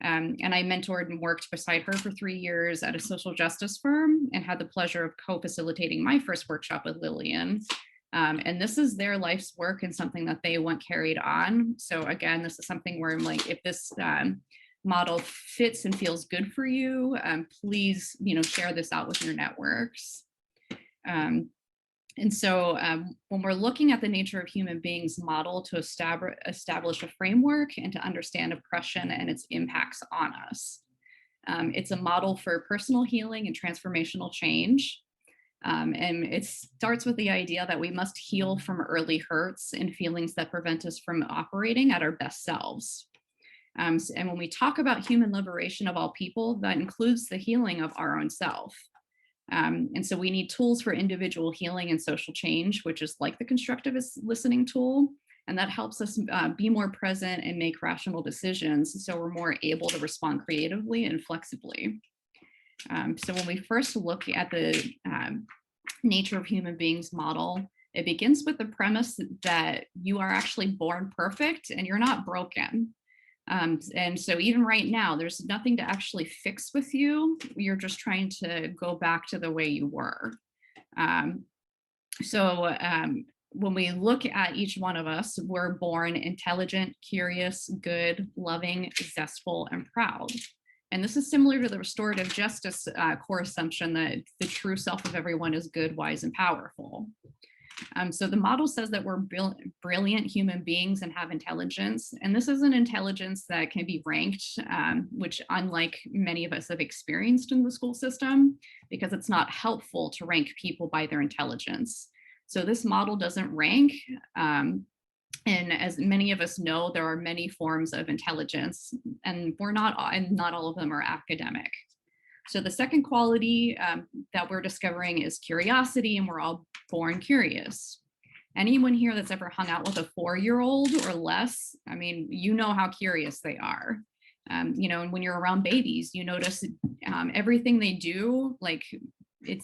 And I mentored and worked beside her for 3 years at a social justice firm and had the pleasure of co-facilitating my first workshop with Lillian. And this is their life's work and something that they want carried on. So again, this is something where I'm like, if this model fits and feels good for you, please, you know, share this out with your networks. And so when we're looking at the nature of human beings model to establish a framework and to understand oppression and its impacts on us. It's a model for personal healing and transformational change. And it starts with the idea that we must heal from early hurts and feelings that prevent us from operating at our best selves. And when we talk about human liberation of all people, that includes the healing of our own self. And so we need tools for individual healing and social change, which is like the constructivist listening tool. And that helps us be more present and make rational decisions. So we're more able to respond creatively and flexibly. So when we first look at the nature of human beings model, it begins with the premise that you are actually born perfect and you're not broken. And so even right now, there's nothing to actually fix with you. You're just trying to go back to the way you were. When we look at each one of us, we're born intelligent, curious, good, loving, zestful, and proud. And this is similar to the restorative justice core assumption that the true self of everyone is good, wise, and powerful. So the model says that we're brilliant human beings and have intelligence. And this is an intelligence that can be ranked, which unlike many of us have experienced in the school system, because it's not helpful to rank people by their intelligence. So this model doesn't rank. And as many of us know, there are many forms of intelligence, and not all of them are academic. So the second quality that we're discovering is curiosity, and we're all born curious. Anyone here that's ever hung out with a 4-year-old or less, I mean, you know how curious they are. You know, and when you're around babies, you notice everything they do, like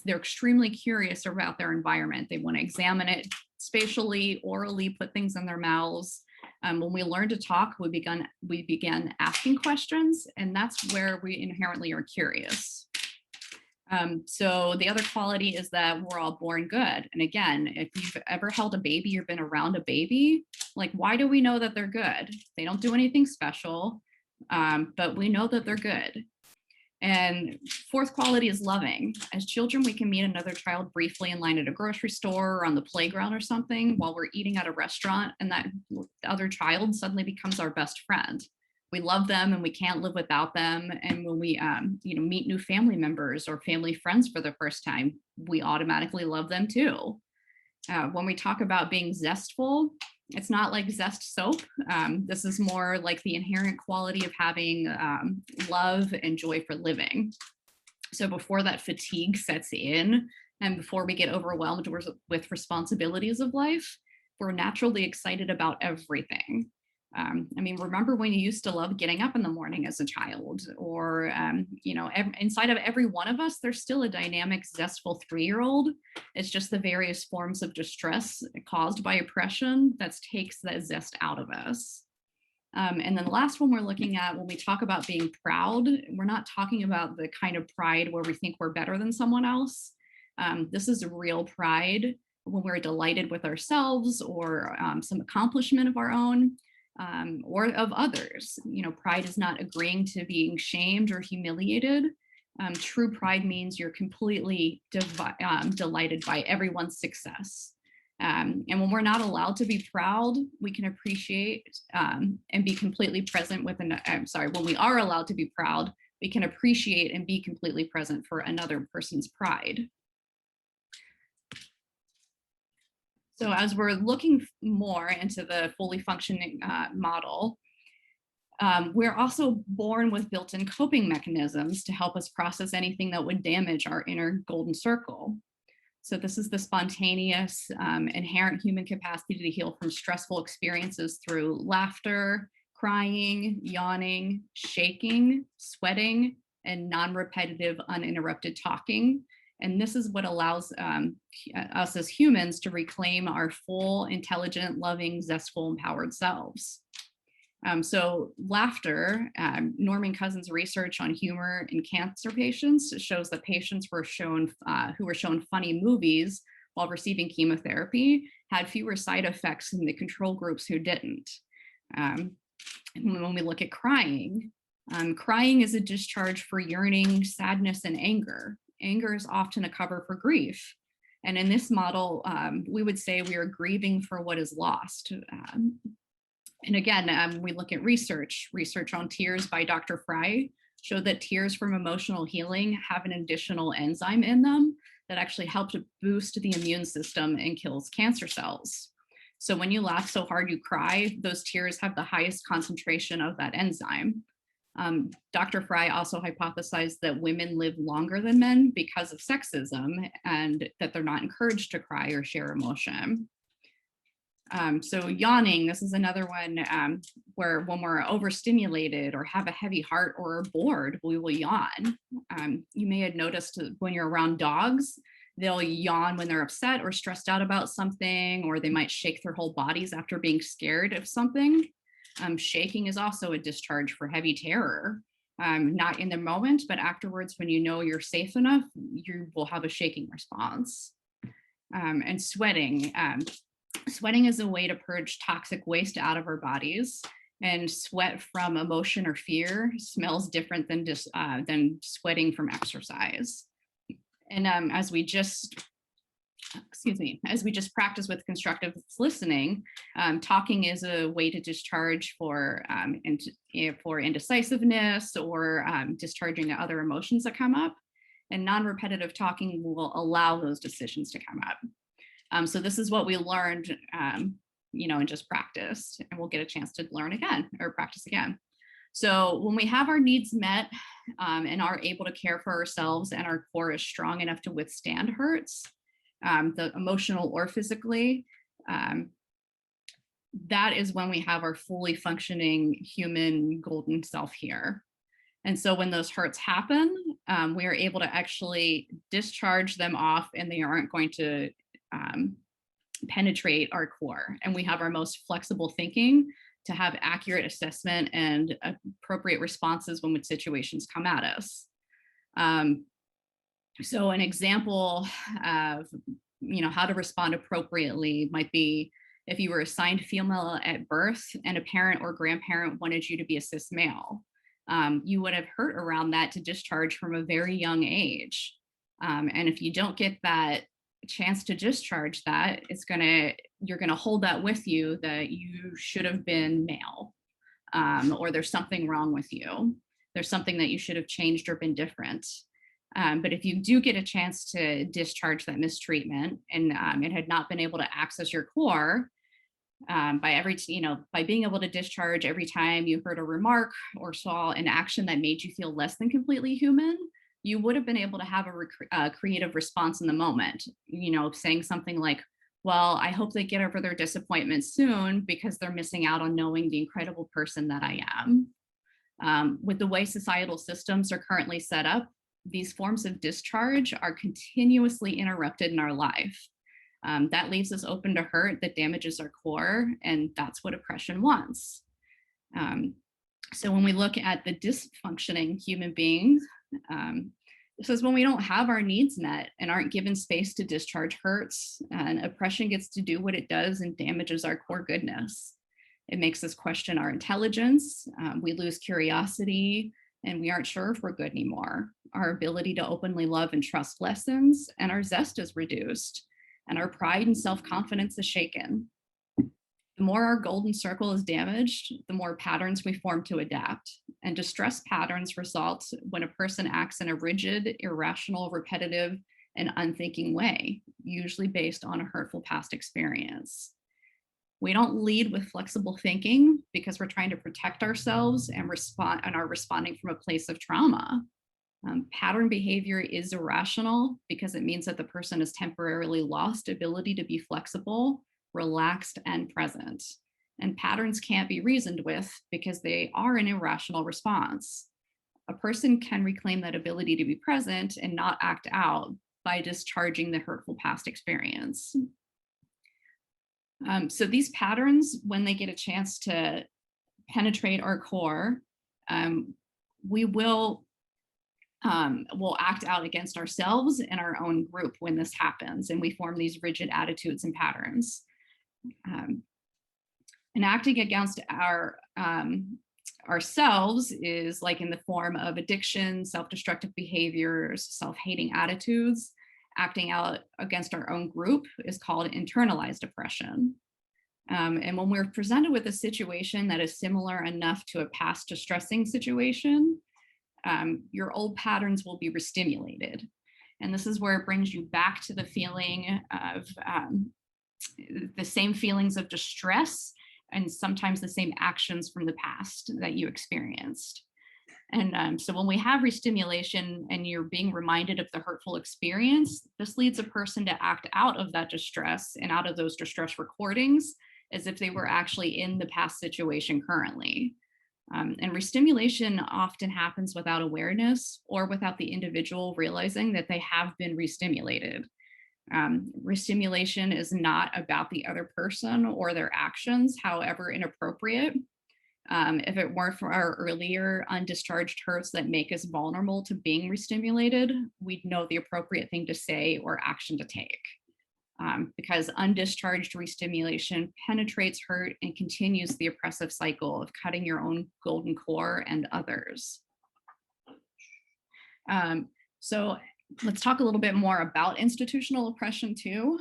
they're extremely curious about their environment. They want to examine it spatially, orally, put things in their mouths. When we learn to talk, we began asking questions, and that's where we inherently are curious. So the other quality is that we're all born good. And again, if you've ever held a baby or been around a baby, like, why do we know that they're good? They don't do anything special. but we know that they're good. And fourth quality is loving. As children, we can meet another child briefly in line at a grocery store or on the playground or something while we're eating at a restaurant, and that other child suddenly becomes our best friend. We love them and we can't live without them. And when we meet new family members or family friends for the first time, we automatically love them too. When we talk about being zestful, it's not like zest soap. This is more like the inherent quality of having love and joy for living. So before that fatigue sets in and before we get overwhelmed with responsibilities of life, we're naturally excited about everything. Remember when you used to love getting up in the morning as a child, or, inside of every one of us, there's still a dynamic, zestful 3-year-old. It's just the various forms of distress caused by oppression that takes that zest out of us. And then the last one we're looking at, when we talk about being proud, we're not talking about the kind of pride where we think we're better than someone else. This is real pride when we're delighted with ourselves or some accomplishment of our own. Or of others. Pride is not agreeing to being shamed or humiliated. True pride means you're completely delighted by everyone's success. And when we're not allowed to be proud, we can appreciate and be completely present with when we are allowed to be proud, we can appreciate and be completely present for another person's pride. So as we're looking more into the fully functioning model, we're also born with built-in coping mechanisms to help us process anything that would damage our inner golden circle. So this is the spontaneous, inherent human capacity to heal from stressful experiences through laughter, crying, yawning, shaking, sweating, and non-repetitive, uninterrupted talking. And this is what allows us as humans to reclaim our full, intelligent, loving, zestful, empowered selves. So laughter, Norman Cousins' research on humor in cancer patients shows that patients who were shown funny movies while receiving chemotherapy had fewer side effects than the control groups who didn't. When we look at crying, crying is a discharge for yearning, sadness, and anger. Anger is often a cover for grief. And in this model, we would say we are grieving for what is lost. And again, we look at research on tears by Dr. Fry showed that tears from emotional healing have an additional enzyme in them that actually helps to boost the immune system and kills cancer cells. So when you laugh so hard you cry, those tears have the highest concentration of that enzyme. Dr. Fry also hypothesized that women live longer than men because of sexism and that they're not encouraged to cry or share emotion. So yawning, this is another one where when we're overstimulated or have a heavy heart or are bored, we will yawn. You may have noticed when you're around dogs, they'll yawn when they're upset or stressed out about something, or they might shake their whole bodies after being scared of something. Shaking is also a discharge for heavy terror. Not in the moment, but afterwards, when you know you're safe enough, you will have a shaking response. And sweating. Sweating is a way to purge toxic waste out of our bodies. And sweat from emotion or fear smells different than sweating from exercise. And as we just practice with constructive listening, talking is a way to discharge for indecisiveness or discharging other emotions that come up. And non-repetitive talking will allow those decisions to come up. So this is what we learned, and just practiced, and we'll get a chance to learn again or practice again. So when we have our needs met and are able to care for ourselves and our core is strong enough to withstand hurts, the emotional or physically, that is when we have our fully functioning human golden self here. And so when those hurts happen, we are able to actually discharge them off, and they aren't going to penetrate our core. And we have our most flexible thinking to have accurate assessment and appropriate responses when situations come at us. So an example of how to respond appropriately might be if you were assigned female at birth and a parent or grandparent wanted you to be a cis male. you would have hurt around that to discharge from a very young age. And if you don't get that chance to discharge that, you're gonna hold that with you, that you should have been male, or there's something wrong with you. There's something that you should have changed or been different. But if you do get a chance to discharge that mistreatment, and it had not been able to access your core, by being able to discharge every time you heard a remark or saw an action that made you feel less than completely human, you would have been able to have a creative response in the moment, saying something like, well, I hope they get over their disappointment soon because they're missing out on knowing the incredible person that I am. With the way societal systems are currently set up, these forms of discharge are continuously interrupted in our life. That leaves us open to hurt that damages our core, and that's what oppression wants. So when we look at the dysfunctioning human beings, this is when we don't have our needs met and aren't given space to discharge hurts, and oppression gets to do what it does and damages our core goodness. It makes us question our intelligence, we lose curiosity, and we aren't sure if we're good anymore. Our ability to openly love and trust lessens, and our zest is reduced, and our pride and self-confidence is shaken. The more our golden circle is damaged, the more patterns we form to adapt. And distress patterns result when a person acts in a rigid, irrational, repetitive, and unthinking way, usually based on a hurtful past experience. We don't lead with flexible thinking because we're trying to protect ourselves and are responding from a place of trauma. Pattern behavior is irrational because it means that the person has temporarily lost ability to be flexible, relaxed, and present. And patterns can't be reasoned with because they are an irrational response. A person can reclaim that ability to be present and not act out by discharging the hurtful past experience. So these patterns, when they get a chance to penetrate our core, we will act out against ourselves and our own group when this happens, and we form these rigid attitudes and patterns. And acting against ourselves is like in the form of addiction, self-destructive behaviors, self-hating attitudes. Acting out against our own group is called internalized oppression. And when we're presented with a situation that is similar enough to a past distressing situation, your old patterns will be restimulated. And this is where it brings you back to the feeling of the same feelings of distress and sometimes the same actions from the past that you experienced. And so when we have restimulation and you're being reminded of the hurtful experience, this leads a person to act out of that distress and out of those distress recordings as if they were actually in the past situation currently. And restimulation often happens without awareness or without the individual realizing that they have been restimulated. Restimulation is not about the other person or their actions, however inappropriate. If it weren't for our earlier undischarged hurts that make us vulnerable to being restimulated, we'd know the appropriate thing to say or action to take. Because undischarged restimulation penetrates hurt and continues the oppressive cycle of cutting your own golden core and others. So let's talk a little bit more about institutional oppression too.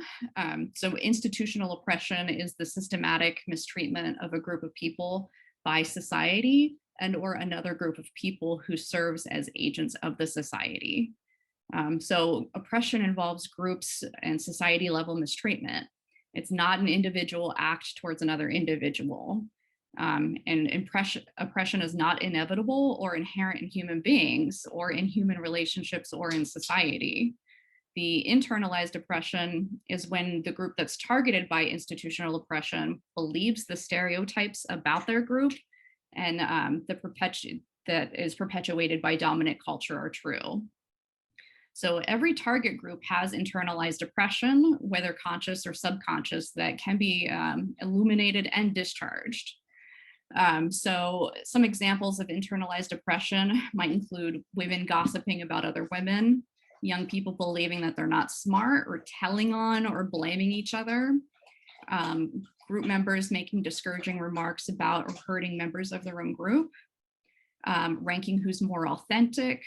So institutional oppression is the systematic mistreatment of a group of people by society and or another group of people who serves as agents of the society. So oppression involves groups and society level mistreatment. It's not an individual act towards another individual. And oppression is not inevitable or inherent in human beings or in human relationships or in society. The internalized oppression is when the group that's targeted by institutional oppression believes the stereotypes about their group and that is perpetuated by dominant culture are true. So every target group has internalized oppression, whether conscious or subconscious, that can be illuminated and discharged. So some examples of internalized oppression might include women gossiping about other women, young people believing that they're not smart or telling on or blaming each other, group members making discouraging remarks about or hurting members of their own group, ranking who's more authentic,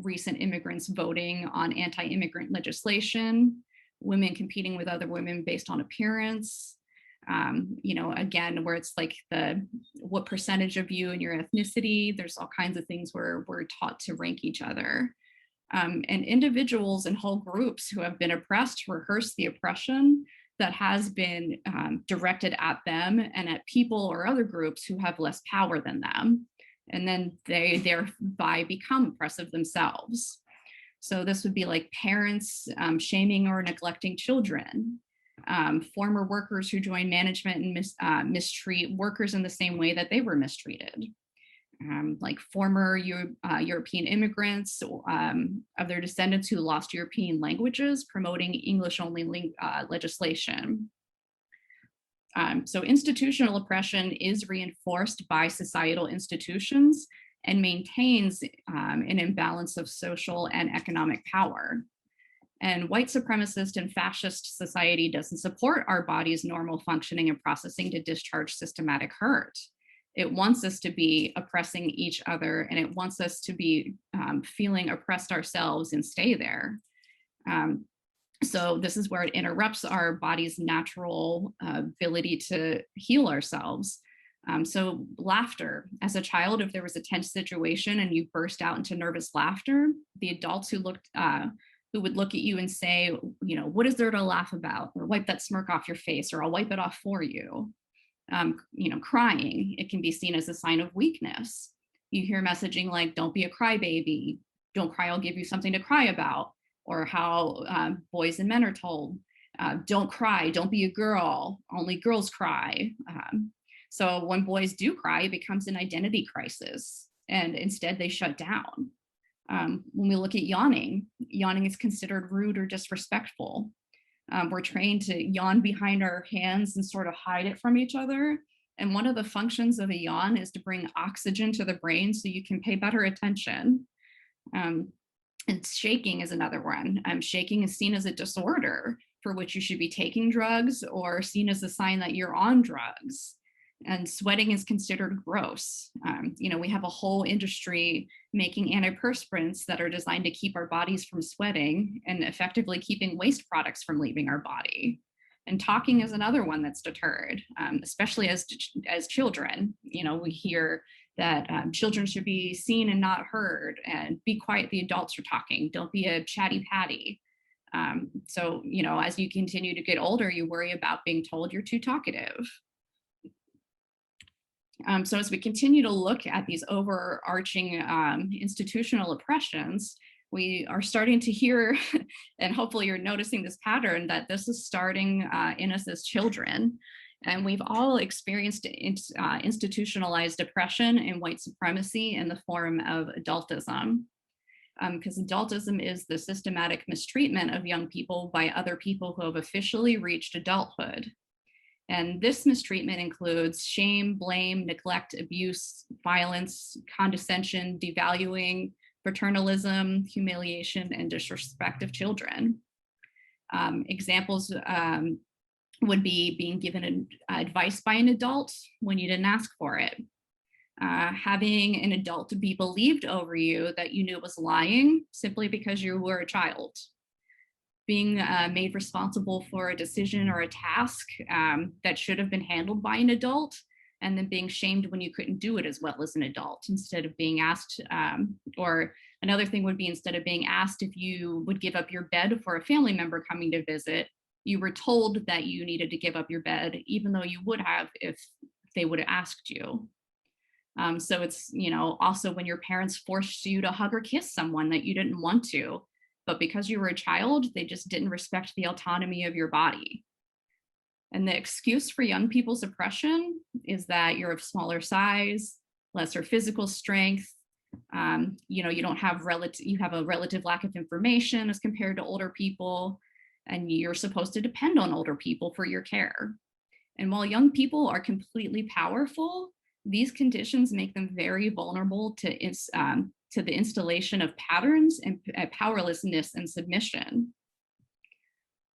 recent immigrants voting on anti-immigrant legislation, women competing with other women based on appearance, again, where it's like what percentage of you and your ethnicity, there's all kinds of things where we're taught to rank each other. And individuals and whole groups who have been oppressed rehearse the oppression that has been directed at them and at people or other groups who have less power than them. And then they thereby become oppressive themselves. So this would be like parents shaming or neglecting children, former workers who join management and mistreat workers in the same way that they were mistreated. Like former European immigrants of their descendants who lost European languages, promoting English-only legislation. So institutional oppression is reinforced by societal institutions and maintains an imbalance of social and economic power. And white supremacist and fascist society doesn't support our body's normal functioning and processing to discharge systematic hurt. It wants us to be oppressing each other, and it wants us to be feeling oppressed ourselves and stay there. So this is where it interrupts our body's natural ability to heal ourselves. So laughter, as a child, if there was a tense situation and you burst out into nervous laughter, the adults who would look at you and say, what is there to laugh about? Or wipe that smirk off your face, or I'll wipe it off for you. Crying, it can be seen as a sign of weakness. You hear messaging like, don't be a crybaby, don't cry, I'll give you something to cry about. Or how boys and men are told, don't cry, don't be a girl, only girls cry. So when boys do cry, it becomes an identity crisis, and instead they shut down. When we look at yawning is considered rude or disrespectful. We're trained to yawn behind our hands and sort of hide it from each other. And one of the functions of a yawn is to bring oxygen to the brain so you can pay better attention. And shaking is another one. Shaking is seen as a disorder for which you should be taking drugs, or seen as a sign that you're on drugs. And sweating is considered gross. We have a whole industry making antiperspirants that are designed to keep our bodies from sweating and effectively keeping waste products from leaving our body. And talking is another one that's deterred, especially as children. We hear that children should be seen and not heard, and be quiet, the adults are talking, don't be a chatty patty. So as you continue to get older, you worry about being told you're too talkative. So as we continue to look at these overarching institutional oppressions, we are starting to hear, and hopefully you're noticing this pattern, that this is starting in us as children. And we've all experienced institutionalized oppression and white supremacy in the form of adultism. Because adultism is the systematic mistreatment of young people by other people who have officially reached adulthood. And this mistreatment includes shame, blame, neglect, abuse, violence, condescension, devaluing, paternalism, humiliation, and disrespect of children. Examples would be being given advice by an adult when you didn't ask for it. Having an adult to be believed over you that you knew was lying simply because you were a child. Being made responsible for a decision or a task that should have been handled by an adult, and then being shamed when you couldn't do it as well as an adult, instead of being asked, or another thing would be, instead of being asked if you would give up your bed for a family member coming to visit, you were told that you needed to give up your bed, even though you would have if they would have asked you. So it's, also when your parents forced you to hug or kiss someone that you didn't want to, but because you were a child, they just didn't respect the autonomy of your body. And the excuse for young people's oppression is that you're of smaller size, lesser physical strength, you don't have you have a relative lack of information as compared to older people, and you're supposed to depend on older people for your care. And while young people are completely powerful, these conditions make them very vulnerable to the installation of patterns and powerlessness and submission.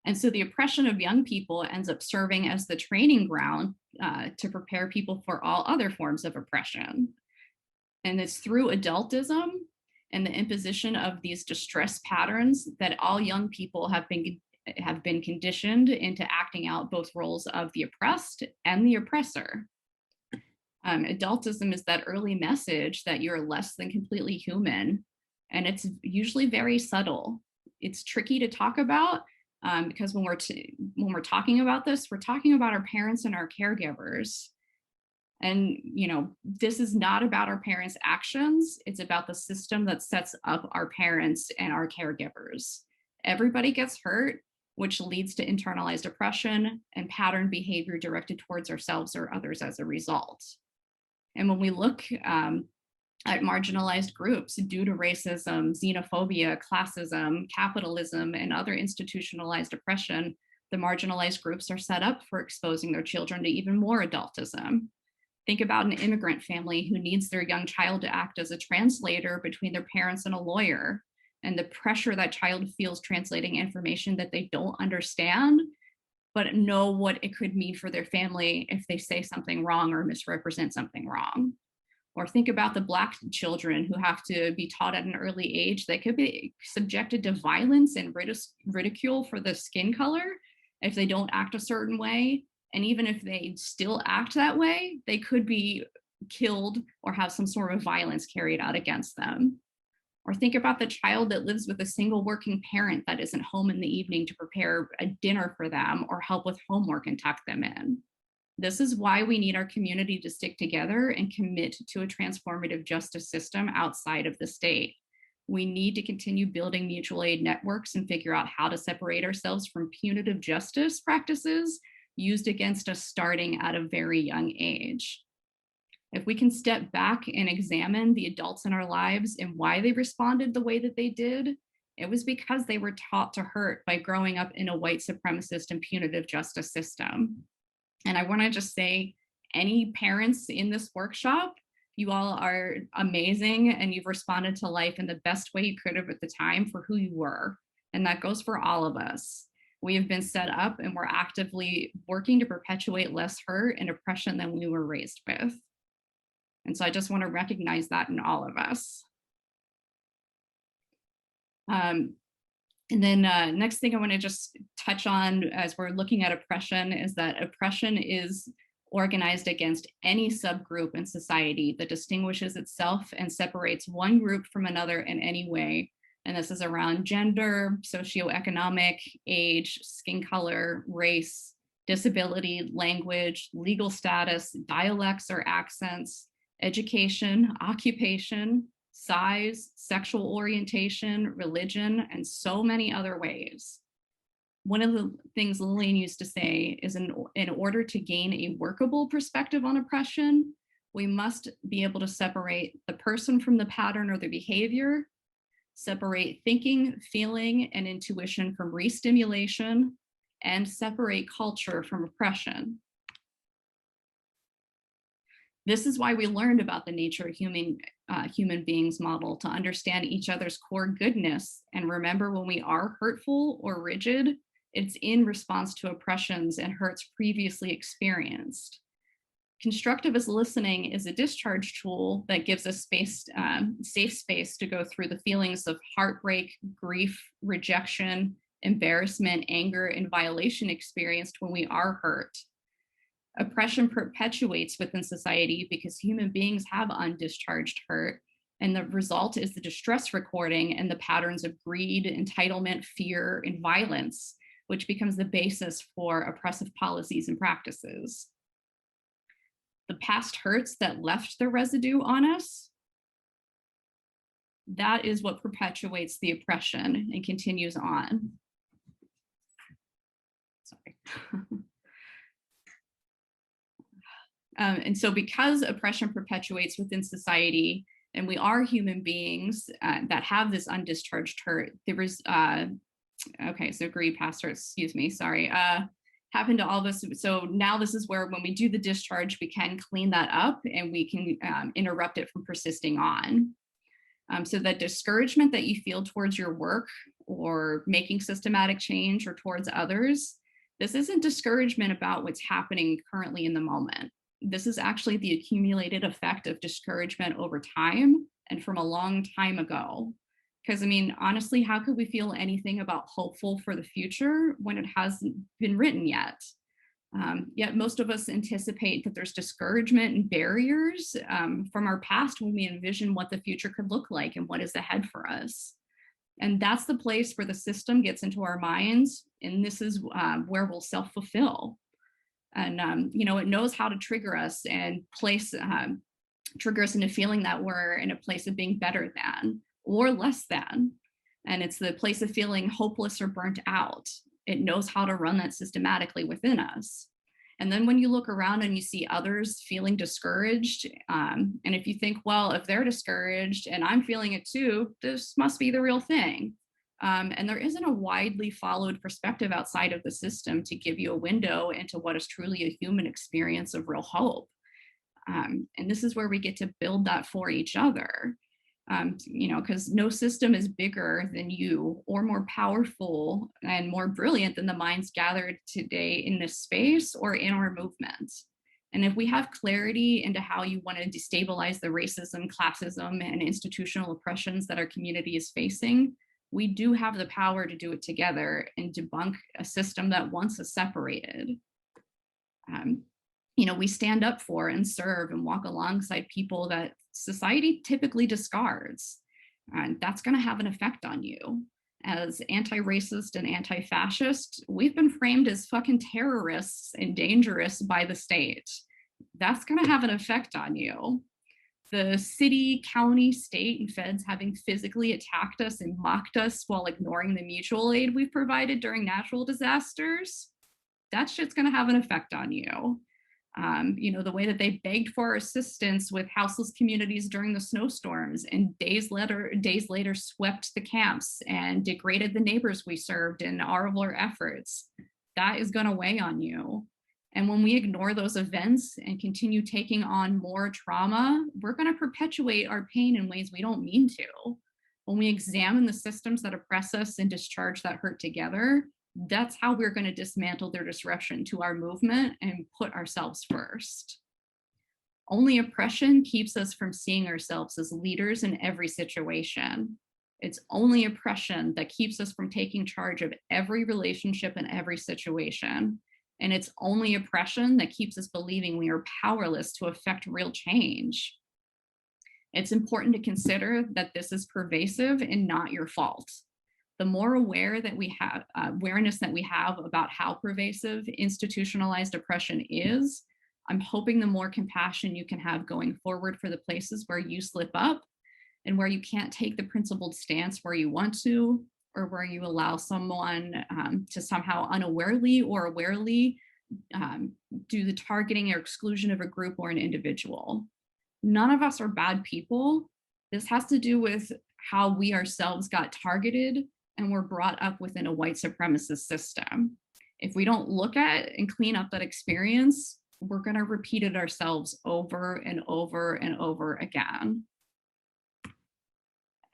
And so the oppression of young people ends up serving as the training ground to prepare people for all other forms of oppression. And it's through adultism and the imposition of these distress patterns that all young people have been conditioned into acting out both roles of the oppressed and the oppressor. Adultism is that early message that you're less than completely human, and it's usually very subtle. It's tricky to talk about because when we're talking about this, we're talking about our parents and our caregivers. And, you know, this is not about our parents' actions. It's about the system that sets up our parents and our caregivers. Everybody gets hurt, which leads to internalized oppression and pattern behavior directed towards ourselves or others as a result. And when we look at marginalized groups due to racism, xenophobia, classism, capitalism, and other institutionalized oppression, the marginalized groups are set up for exposing their children to even more adultism. Think about an immigrant family who needs their young child to act as a translator between their parents and a lawyer, and the pressure that child feels translating information that they don't understand, but know what it could mean for their family if they say something wrong or misrepresent something wrong. Or think about the Black children who have to be taught at an early age that could be subjected to violence and ridicule for the skin color if they don't act a certain way. And even if they still act that way, they could be killed or have some sort of violence carried out against them. Or think about the child that lives with a single working parent that isn't home in the evening to prepare a dinner for them or help with homework and tuck them in. This is why we need our community to stick together and commit to a transformative justice system outside of the state. We need to continue building mutual aid networks and figure out how to separate ourselves from punitive justice practices used against us starting at a very young age. If we can step back and examine the adults in our lives and why they responded the way that they did, it was because they were taught to hurt by growing up in a white supremacist and punitive justice system. And I want to just say, any parents in this workshop, you all are amazing and you've responded to life in the best way you could have at the time for who you were. And that goes for all of us. We have been set up and we're actively working to perpetuate less hurt and oppression than we were raised with. And so I just want to recognize that in all of us. And then next thing I want to just touch on as we're looking at oppression is that oppression is organized against any subgroup in society that distinguishes itself and separates one group from another in any way. And this is around gender, socioeconomic, age, skin color, race, disability, language, legal status, dialects or accents, education, occupation, size, sexual orientation, religion, and so many other ways. One of the things Lillian used to say is in order to gain a workable perspective on oppression, we must be able to separate the person from the pattern or the behavior, separate thinking, feeling, and intuition from re-stimulation, and separate culture from oppression. This is why we learned about the nature of human beings model, to understand each other's core goodness and remember when we are hurtful or rigid, it's in response to oppressions and hurts previously experienced. Constructivist listening is a discharge tool that gives us safe space to go through the feelings of heartbreak, grief, rejection, embarrassment, anger, and violation experienced when we are hurt. Oppression perpetuates within society because human beings have undischarged hurt, and the result is the distress recording and the patterns of greed, entitlement, fear, and violence, which becomes the basis for oppressive policies and practices. The past hurts that left the residue on us, that is what perpetuates the oppression and continues on. Sorry. And so because oppression perpetuates within society, and we are human beings that have this undischarged hurt, there was, okay, so agree, Pastor, excuse me, sorry, happened to all of us. So now this is where when we do the discharge, we can clean that up and we can interrupt it from persisting on. So the discouragement that you feel towards your work or making systematic change or towards others, this isn't discouragement about what's happening currently in the moment. this is actually the accumulated effect of discouragement over time and from a long time ago. Because I mean, honestly, how could we feel anything about hopeful for the future when it hasn't been written yet? Yet most of us anticipate that there's discouragement and barriers from our past when we envision what the future could look like and what is ahead for us. And that's the place where the system gets into our minds, and this is where we'll self-fulfill. And you know, it knows how to trigger us and trigger us into feeling that we're in a place of being better than or less than. And it's the place of feeling hopeless or burnt out. It knows how to run that systematically within us. And then when you look around and you see others feeling discouraged, and if you think, well, if they're discouraged and I'm feeling it too, this must be the real thing. And there isn't a widely followed perspective outside of the system to give you a window into what is truly a human experience of real hope. And this is where we get to build that for each other. You know, because no system is bigger than you or more powerful and more brilliant than the minds gathered today in this space or in our movement. And if we have clarity into how you want to destabilize the racism, classism, and institutional oppressions that our community is facing, we do have the power to do it together and debunk a system that wants us separated. You know, we stand up for and serve and walk alongside people that society typically discards. And that's going to have an effect on you. As anti-racist and anti-fascist, we've been framed as fucking terrorists and dangerous by the state. That's going to have an effect on you. The city, county, state, and feds having physically attacked us and mocked us while ignoring the mutual aid we've provided during natural disasters, that shit's going to have an effect on you. You know, the way that they begged for assistance with houseless communities during the snowstorms and days later swept the camps and degraded the neighbors we served in our efforts, that is going to weigh on you. And when we ignore those events and continue taking on more trauma, we're going to perpetuate our pain in ways we don't mean to. When we examine the systems that oppress us and discharge that hurt together, that's how we're going to dismantle their disruption to our movement and put ourselves first. Only oppression keeps us from seeing ourselves as leaders in every situation. It's only oppression that keeps us from taking charge of every relationship and every situation. And it's only oppression that keeps us believing we are powerless to affect real change. It's important to consider that this is pervasive and not your fault. The more awareness that we have about how pervasive institutionalized oppression is, I'm hoping the more compassion you can have going forward for the places where you slip up and where you can't take the principled stance where you want to, or where you allow someone to somehow unawarely or awarely do the targeting or exclusion of a group or an individual. None of us are bad people. This has to do with how we ourselves got targeted and were brought up within a white supremacist system. If we don't look at and clean up that experience, we're going to repeat it ourselves over and over and over again.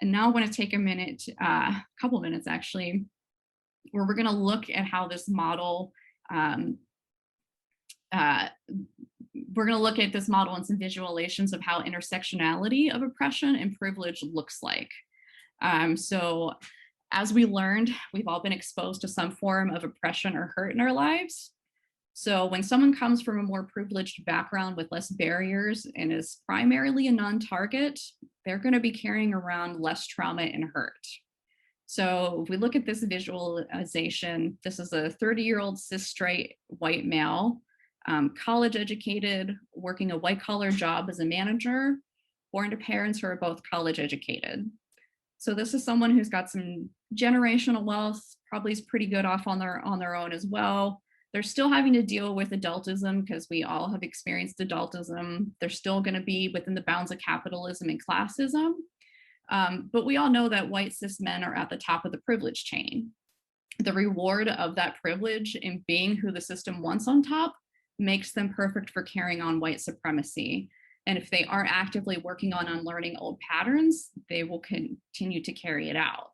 And now I want to take a minute, a couple minutes actually, where we're going to look at how this model, we're going to look at this model and some visualizations of how intersectionality of oppression and privilege looks like. So as we learned, we've all been exposed to some form of oppression or hurt in our lives. So when someone comes from a more privileged background with less barriers and is primarily a non-target, they're going to be carrying around less trauma and hurt. So if we look at this visualization, this is a 30-year-old cis straight white male, college educated, working a white collar job as a manager, born to parents who are both college educated. So this is someone who's got some generational wealth, probably is pretty good off on their own as well. They're still having to deal with adultism because we all have experienced adultism. They're still going to be within the bounds of capitalism and classism. But we all know that white cis men are at the top of the privilege chain. The reward of that privilege in being who the system wants on top makes them perfect for carrying on white supremacy. And if they aren't actively working on unlearning old patterns, they will continue to carry it out.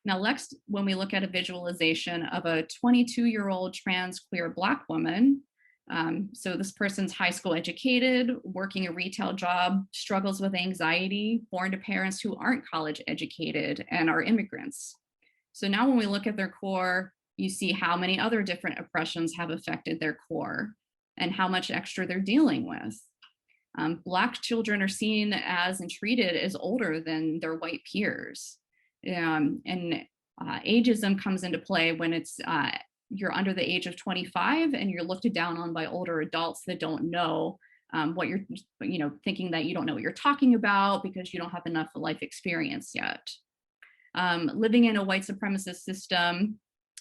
Now, next, when we look at a visualization of a 22-year-old trans queer Black woman, So this person's high school educated, working a retail job, struggles with anxiety, born to parents who aren't college educated and are immigrants. So now when we look at their core, you see how many other different oppressions have affected their core and how much extra they're dealing with. Black children are seen as and treated as older than their white peers. And ageism comes into play when it's you're under the age of 25 and you're looked down on by older adults that don't know what you're, thinking that you don't know what you're talking about because you don't have enough life experience yet. Living in a white supremacist system,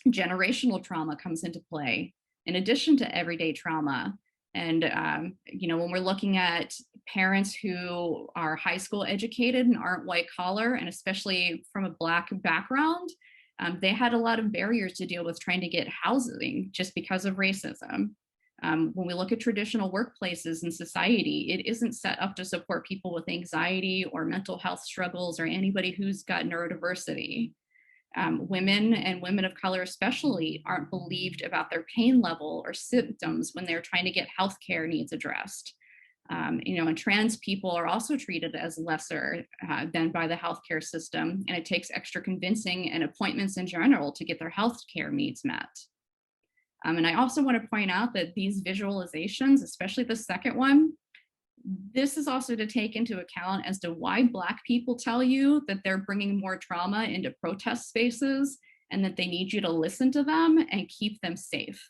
generational trauma comes into play in addition to everyday trauma. And, when we're looking at parents who are high school educated and aren't white collar, and especially from a Black background, they had a lot of barriers to deal with trying to get housing just because of racism. When we look at traditional workplaces in society, it isn't set up to support people with anxiety or mental health struggles or anybody who's got neurodiversity. Women and women of color especially aren't believed about their pain level or symptoms when they're trying to get healthcare needs addressed. And trans people are also treated as lesser than by the healthcare system, and it takes extra convincing and appointments in general to get their healthcare needs met. And I also want to point out that these visualizations, especially the second one, this is also to take into account as to why Black people tell you that they're bringing more trauma into protest spaces and that they need you to listen to them and keep them safe.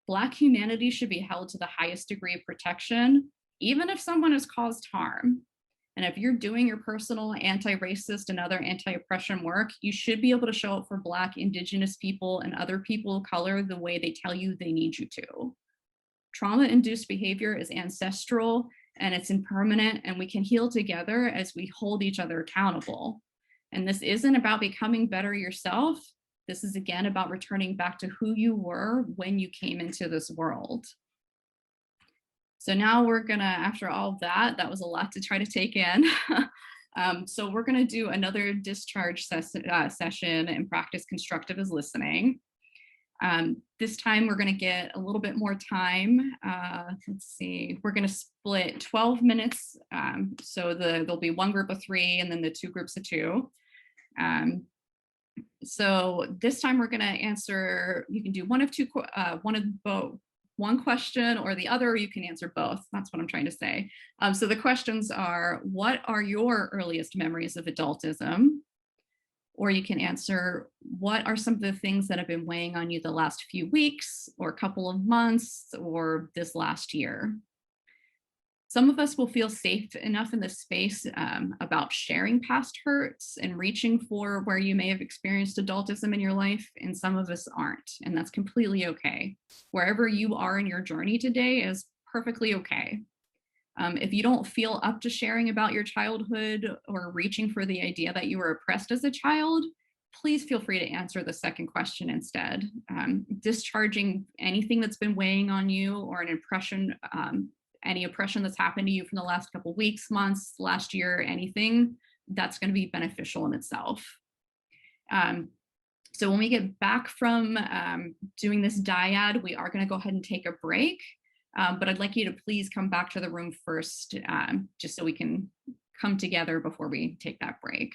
Black humanity should be held to the highest degree of protection, even if someone has caused harm. And if you're doing your personal anti-racist and other anti-oppression work, you should be able to show up for Black, Indigenous people, and other people of color the way they tell you they need you to. Trauma-induced behavior is ancestral and it's impermanent, and we can heal together as we hold each other accountable. And this isn't about becoming better yourself. This is again about returning back to who you were when you came into this world. So now we're gonna, after all of that was a lot to try to take in. So we're gonna do another discharge session and practice constructive as listening. This time we're going to get a little bit more time. Let's see, we're going to split 12 minutes. So there'll be one group of 3 and then the 2 groups of 2. So this time we're going to answer, you can do one of both, one question or the other, or you can answer both. That's what I'm trying to say. So the questions are, what are your earliest memories of adultism? Or you can answer, what are some of the things that have been weighing on you the last few weeks or couple of months or this last year? Some of us will feel safe enough in this space about sharing past hurts and reaching for where you may have experienced adultism in your life, and some of us aren't, and that's completely okay. Wherever you are in your journey today is perfectly okay. If you don't feel up to sharing about your childhood or reaching for the idea that you were oppressed as a child, please feel free to answer the second question instead. Discharging anything that's been weighing on you or an impression, any oppression that's happened to you from the last couple of weeks, months, last year, anything, that's going to be beneficial in itself. So when we get back from doing this dyad, we are going to go ahead and take a break. But I'd like you to please come back to the room first, just so we can come together before we take that break.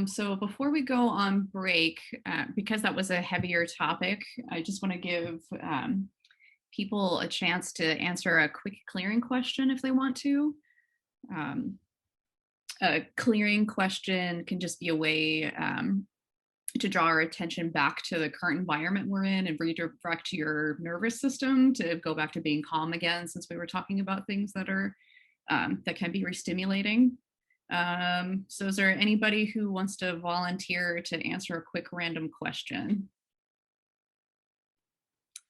So before we go on break, because that was a heavier topic, I just want to give people a chance to answer a quick clearing question if they want to. A clearing question can just be a way to draw our attention back to the current environment we're in and redirect your nervous system to go back to being calm again, since we were talking about things that are that can be restimulating. So is there anybody who wants to volunteer to answer a quick random question?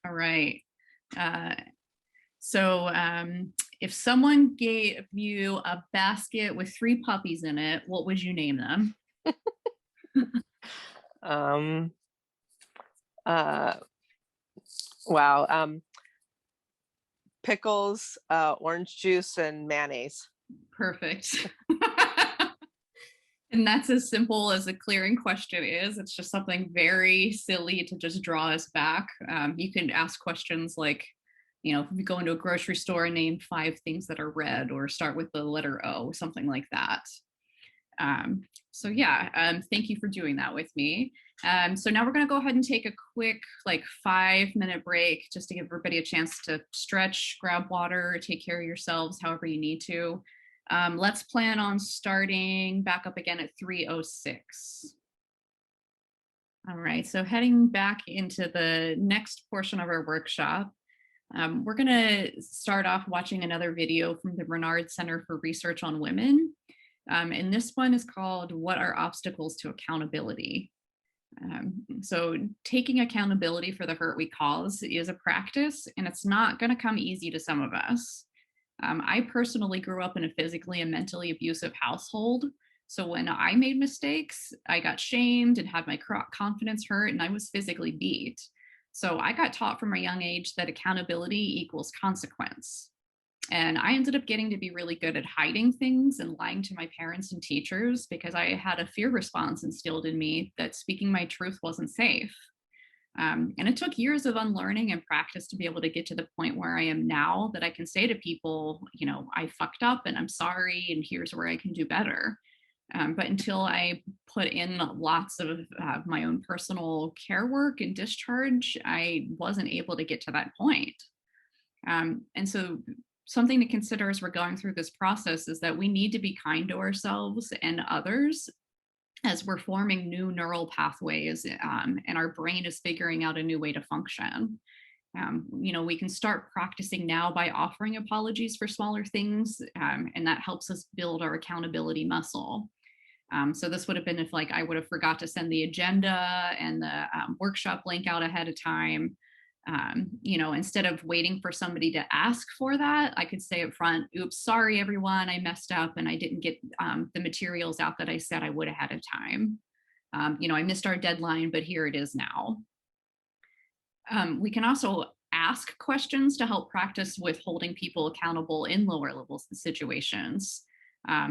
All right. So if someone gave you a basket with 3 puppies in it, what would you name them? Wow. Pickles, orange juice, and mayonnaise. Perfect. And that's as simple as a clearing question is. It's just something very silly to just draw us back. You can ask questions like, you know, if you go into a grocery store and name 5 things that are red, or start with the letter O, something like that. So yeah, thank you for doing that with me. So now we're going to go ahead and take a quick, like 5-minute break, just to give everybody a chance to stretch, grab water, take care of yourselves however you need to. Let's plan on starting back up again at 3:06. All right, so heading back into the next portion of our workshop, we're going to start off watching another video from the Bernard Center for Research on Women. And this one is called "What Are Obstacles to Accountability?" So taking accountability for the hurt we cause is a practice, and it's not going to come easy to some of us. I personally grew up in a physically and mentally abusive household. So when I made mistakes, I got shamed and had my confidence hurt, and I was physically beat. So I got taught from a young age that accountability equals consequence. And I ended up getting to be really good at hiding things and lying to my parents and teachers because I had a fear response instilled in me that speaking my truth wasn't safe. And it took years of unlearning and practice to be able to get to the point where I am now, that I can say to people, you know, I fucked up and I'm sorry, and here's where I can do better. But until I put in lots of my own personal care work and discharge, I wasn't able to get to that point. And so something to consider as we're going through this process is that we need to be kind to ourselves and others as we're forming new neural pathways, and our brain is figuring out a new way to function. You know, we can start practicing now by offering apologies for smaller things, and that helps us build our accountability muscle. So this would have been if, like, I would have forgot to send the agenda and the workshop link out ahead of time. You know, instead of waiting for somebody to ask for that, I could say up front, oops, sorry, everyone, I messed up and I didn't get the materials out that I said I would ahead of time. You know, I missed our deadline, but here it is now. We can also ask questions to help practice with holding people accountable in lower level situations.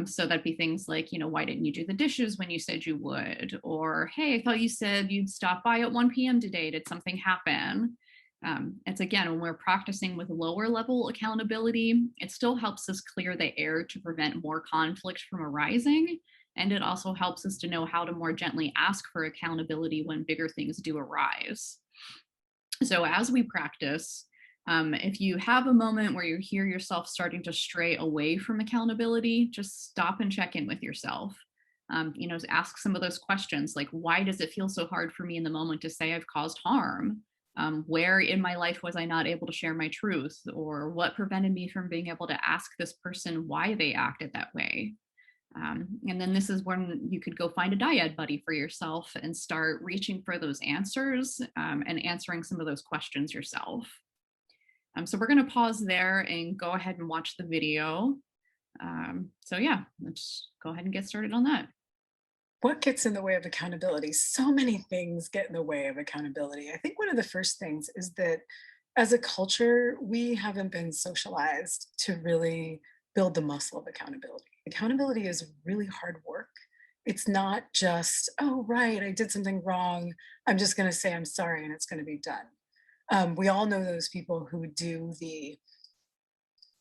So that'd be things like, you know, why didn't you do the dishes when you said you would? Or, hey, I thought you said you'd stop by at 1 p.m. today. Did something happen? It's again, when we're practicing with lower level accountability, it still helps us clear the air to prevent more conflict from arising. And it also helps us to know how to more gently ask for accountability when bigger things do arise. So as we practice, if you have a moment where you hear yourself starting to stray away from accountability, just stop and check in with yourself. You know, ask some of those questions like, why does it feel so hard for me in the moment to say I've caused harm? Where in my life was I not able to share my truth? Or what prevented me from being able to ask this person why they acted that way? And then this is when you could go find a dyad buddy for yourself and start reaching for those answers, and answering some of those questions yourself. So we're going to pause there and go ahead and watch the video. So yeah, let's go ahead and get started on that. What gets in the way of accountability? So many things get in the way of accountability. I think one of the first things is that as a culture, we haven't been socialized to really build the muscle of accountability. Accountability is really hard work. It's not just, oh, right, I did something wrong. I'm just going to say I'm sorry and it's going to be done. We all know those people who do the,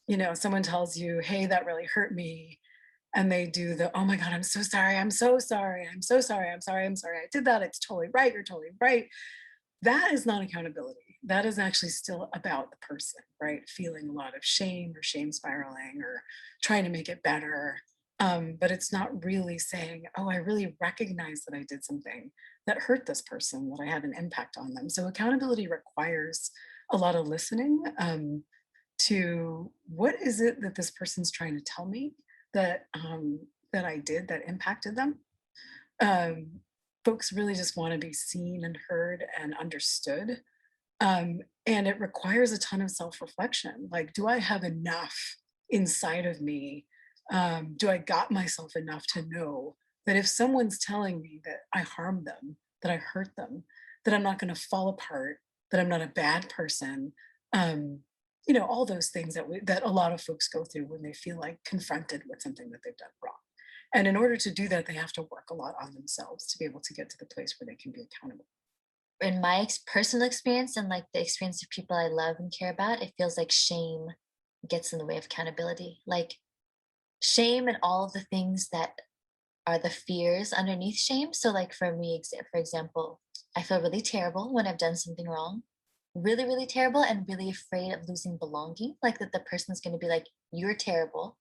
you know, someone tells you, hey, that really hurt me. And they do the, oh my God, I'm so sorry. I'm so sorry. I'm so sorry. I'm sorry. I'm sorry. I did that. It's totally right. You're totally right. That is not accountability. That is actually still about the person, right? Feeling a lot of shame or shame spiraling or trying to make it better. But it's not really saying, oh, I really recognize that I did something that hurt this person, that I had an impact on them. So accountability requires a lot of listening to what is it that this person's trying to tell me that that I did that impacted them. Folks really just want to be seen and heard and understood. And it requires a ton of self-reflection. Like, do I have enough inside of me? Do I got myself enough to know that if someone's telling me that I harmed them, that I hurt them, that I'm not going to fall apart, that I'm not a bad person, you know, all those things that a lot of folks go through when they feel like confronted with something that they've done wrong. And in order to do that, they have to work a lot on themselves to be able to get to the place where they can be accountable. In my personal experience and like the experience of people I love and care about, it feels like shame gets in the way of accountability. Like shame and all of the things that are the fears underneath shame. So like for me, for example, I feel really terrible when I've done something wrong, really, really terrible, and really afraid of losing belonging. Like that the person's going to be like, you're terrible.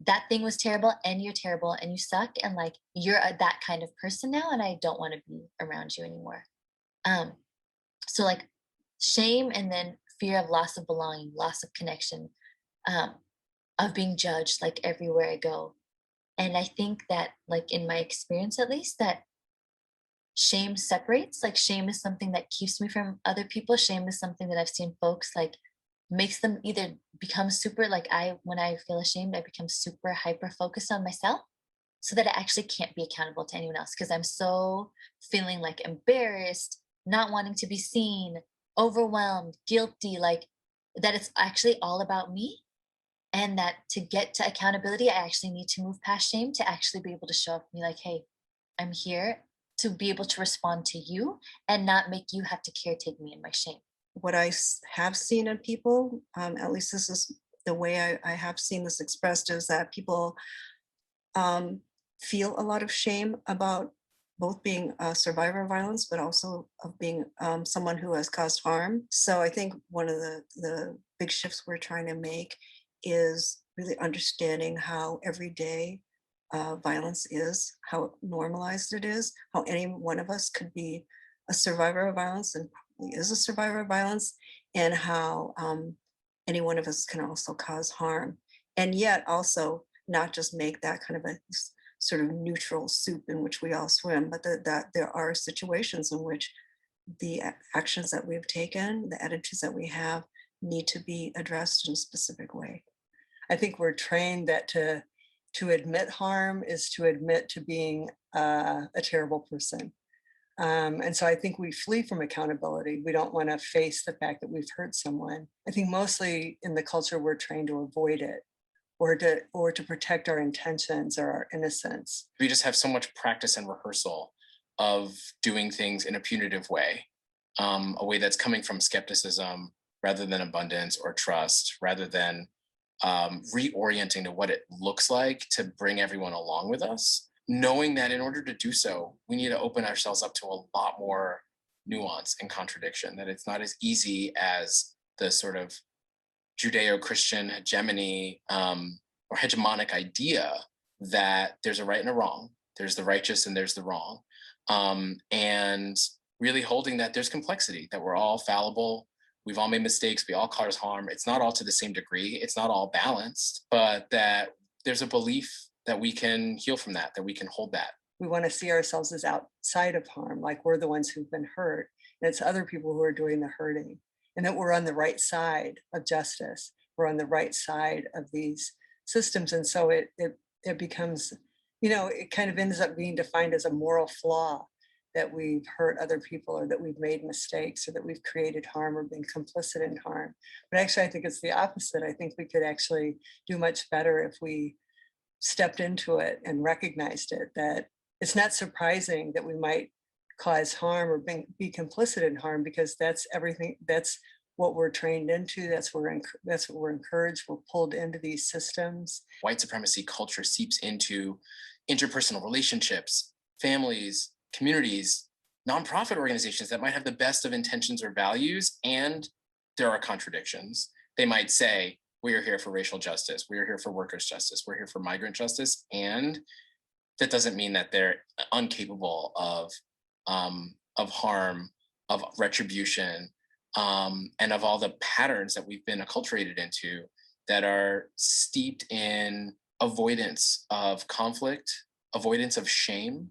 That thing was terrible and you're terrible and you suck. And like, you're that kind of person now. And I don't want to be around you anymore. So like shame and then fear of loss of belonging, loss of connection, of being judged like everywhere I go. And I think that like in my experience, at least, that shame separates. Like shame is something that keeps me from other people. Shame is something that I've seen folks like makes them either become super like when I feel ashamed, I become super hyper focused on myself so that I actually can't be accountable to anyone else because I'm so feeling like embarrassed, not wanting to be seen, overwhelmed, guilty, like that it's actually all about me. And that to get to accountability, I actually need to move past shame to actually be able to show up and be like, hey, I'm here to be able to respond to you and not make you have to caretake me in my shame. What I have seen in people, at least this is the way I have seen this expressed, is that people feel a lot of shame about both being a survivor of violence, but also of being someone who has caused harm. So I think one of the big shifts we're trying to make is really understanding how everyday violence is, how normalized it is, how any one of us could be a survivor of violence and probably is a survivor of violence, and how any one of us can also cause harm. And yet also not just make that kind of a sort of neutral soup in which we all swim, but that there are situations in which the actions that we've taken, the attitudes that we have, need to be addressed in a specific way. I think we're trained that to admit harm is to admit to being a terrible person. And so I think we flee from accountability. We don't want to face the fact that we've hurt someone. I think mostly in the culture, we're trained to avoid it or to protect our intentions or our innocence. We just have so much practice and rehearsal of doing things in a punitive way, a way that's coming from skepticism rather than abundance or trust, rather than reorienting to what it looks like to bring everyone along with us, knowing that in order to do so, we need to open ourselves up to a lot more nuance and contradiction, that it's not as easy as the sort of Judeo-Christian hegemony or hegemonic idea that there's a right and a wrong, there's the righteous and there's the wrong, and really holding that there's complexity, that we're all fallible, we've all made mistakes, we all cause harm. It's not all to the same degree, it's not all balanced, but that there's a belief that we can heal from that we can hold that. We want to see ourselves as outside of harm, like we're the ones who've been hurt, and it's other people who are doing the hurting, and that we're on the right side of justice. We're on the right side of these systems. And so it becomes, it kind of ends up being defined as a moral flaw, that we've hurt other people or that we've made mistakes or that we've created harm or been complicit in harm. But actually, I think it's the opposite. I think we could actually do much better if we stepped into it and recognized it, that it's not surprising that we might cause harm or be complicit in harm, because that's everything. That's what we're trained into. That's what we're encouraged. We're pulled into these systems. White supremacy culture seeps into interpersonal relationships, families, communities, nonprofit organizations that might have the best of intentions or values, and there are contradictions. They might say, we are here for racial justice, we are here for workers' justice, we're here for migrant justice, and that doesn't mean that they're incapable of harm, of retribution, and of all the patterns that we've been acculturated into that are steeped in avoidance of conflict, avoidance of shame,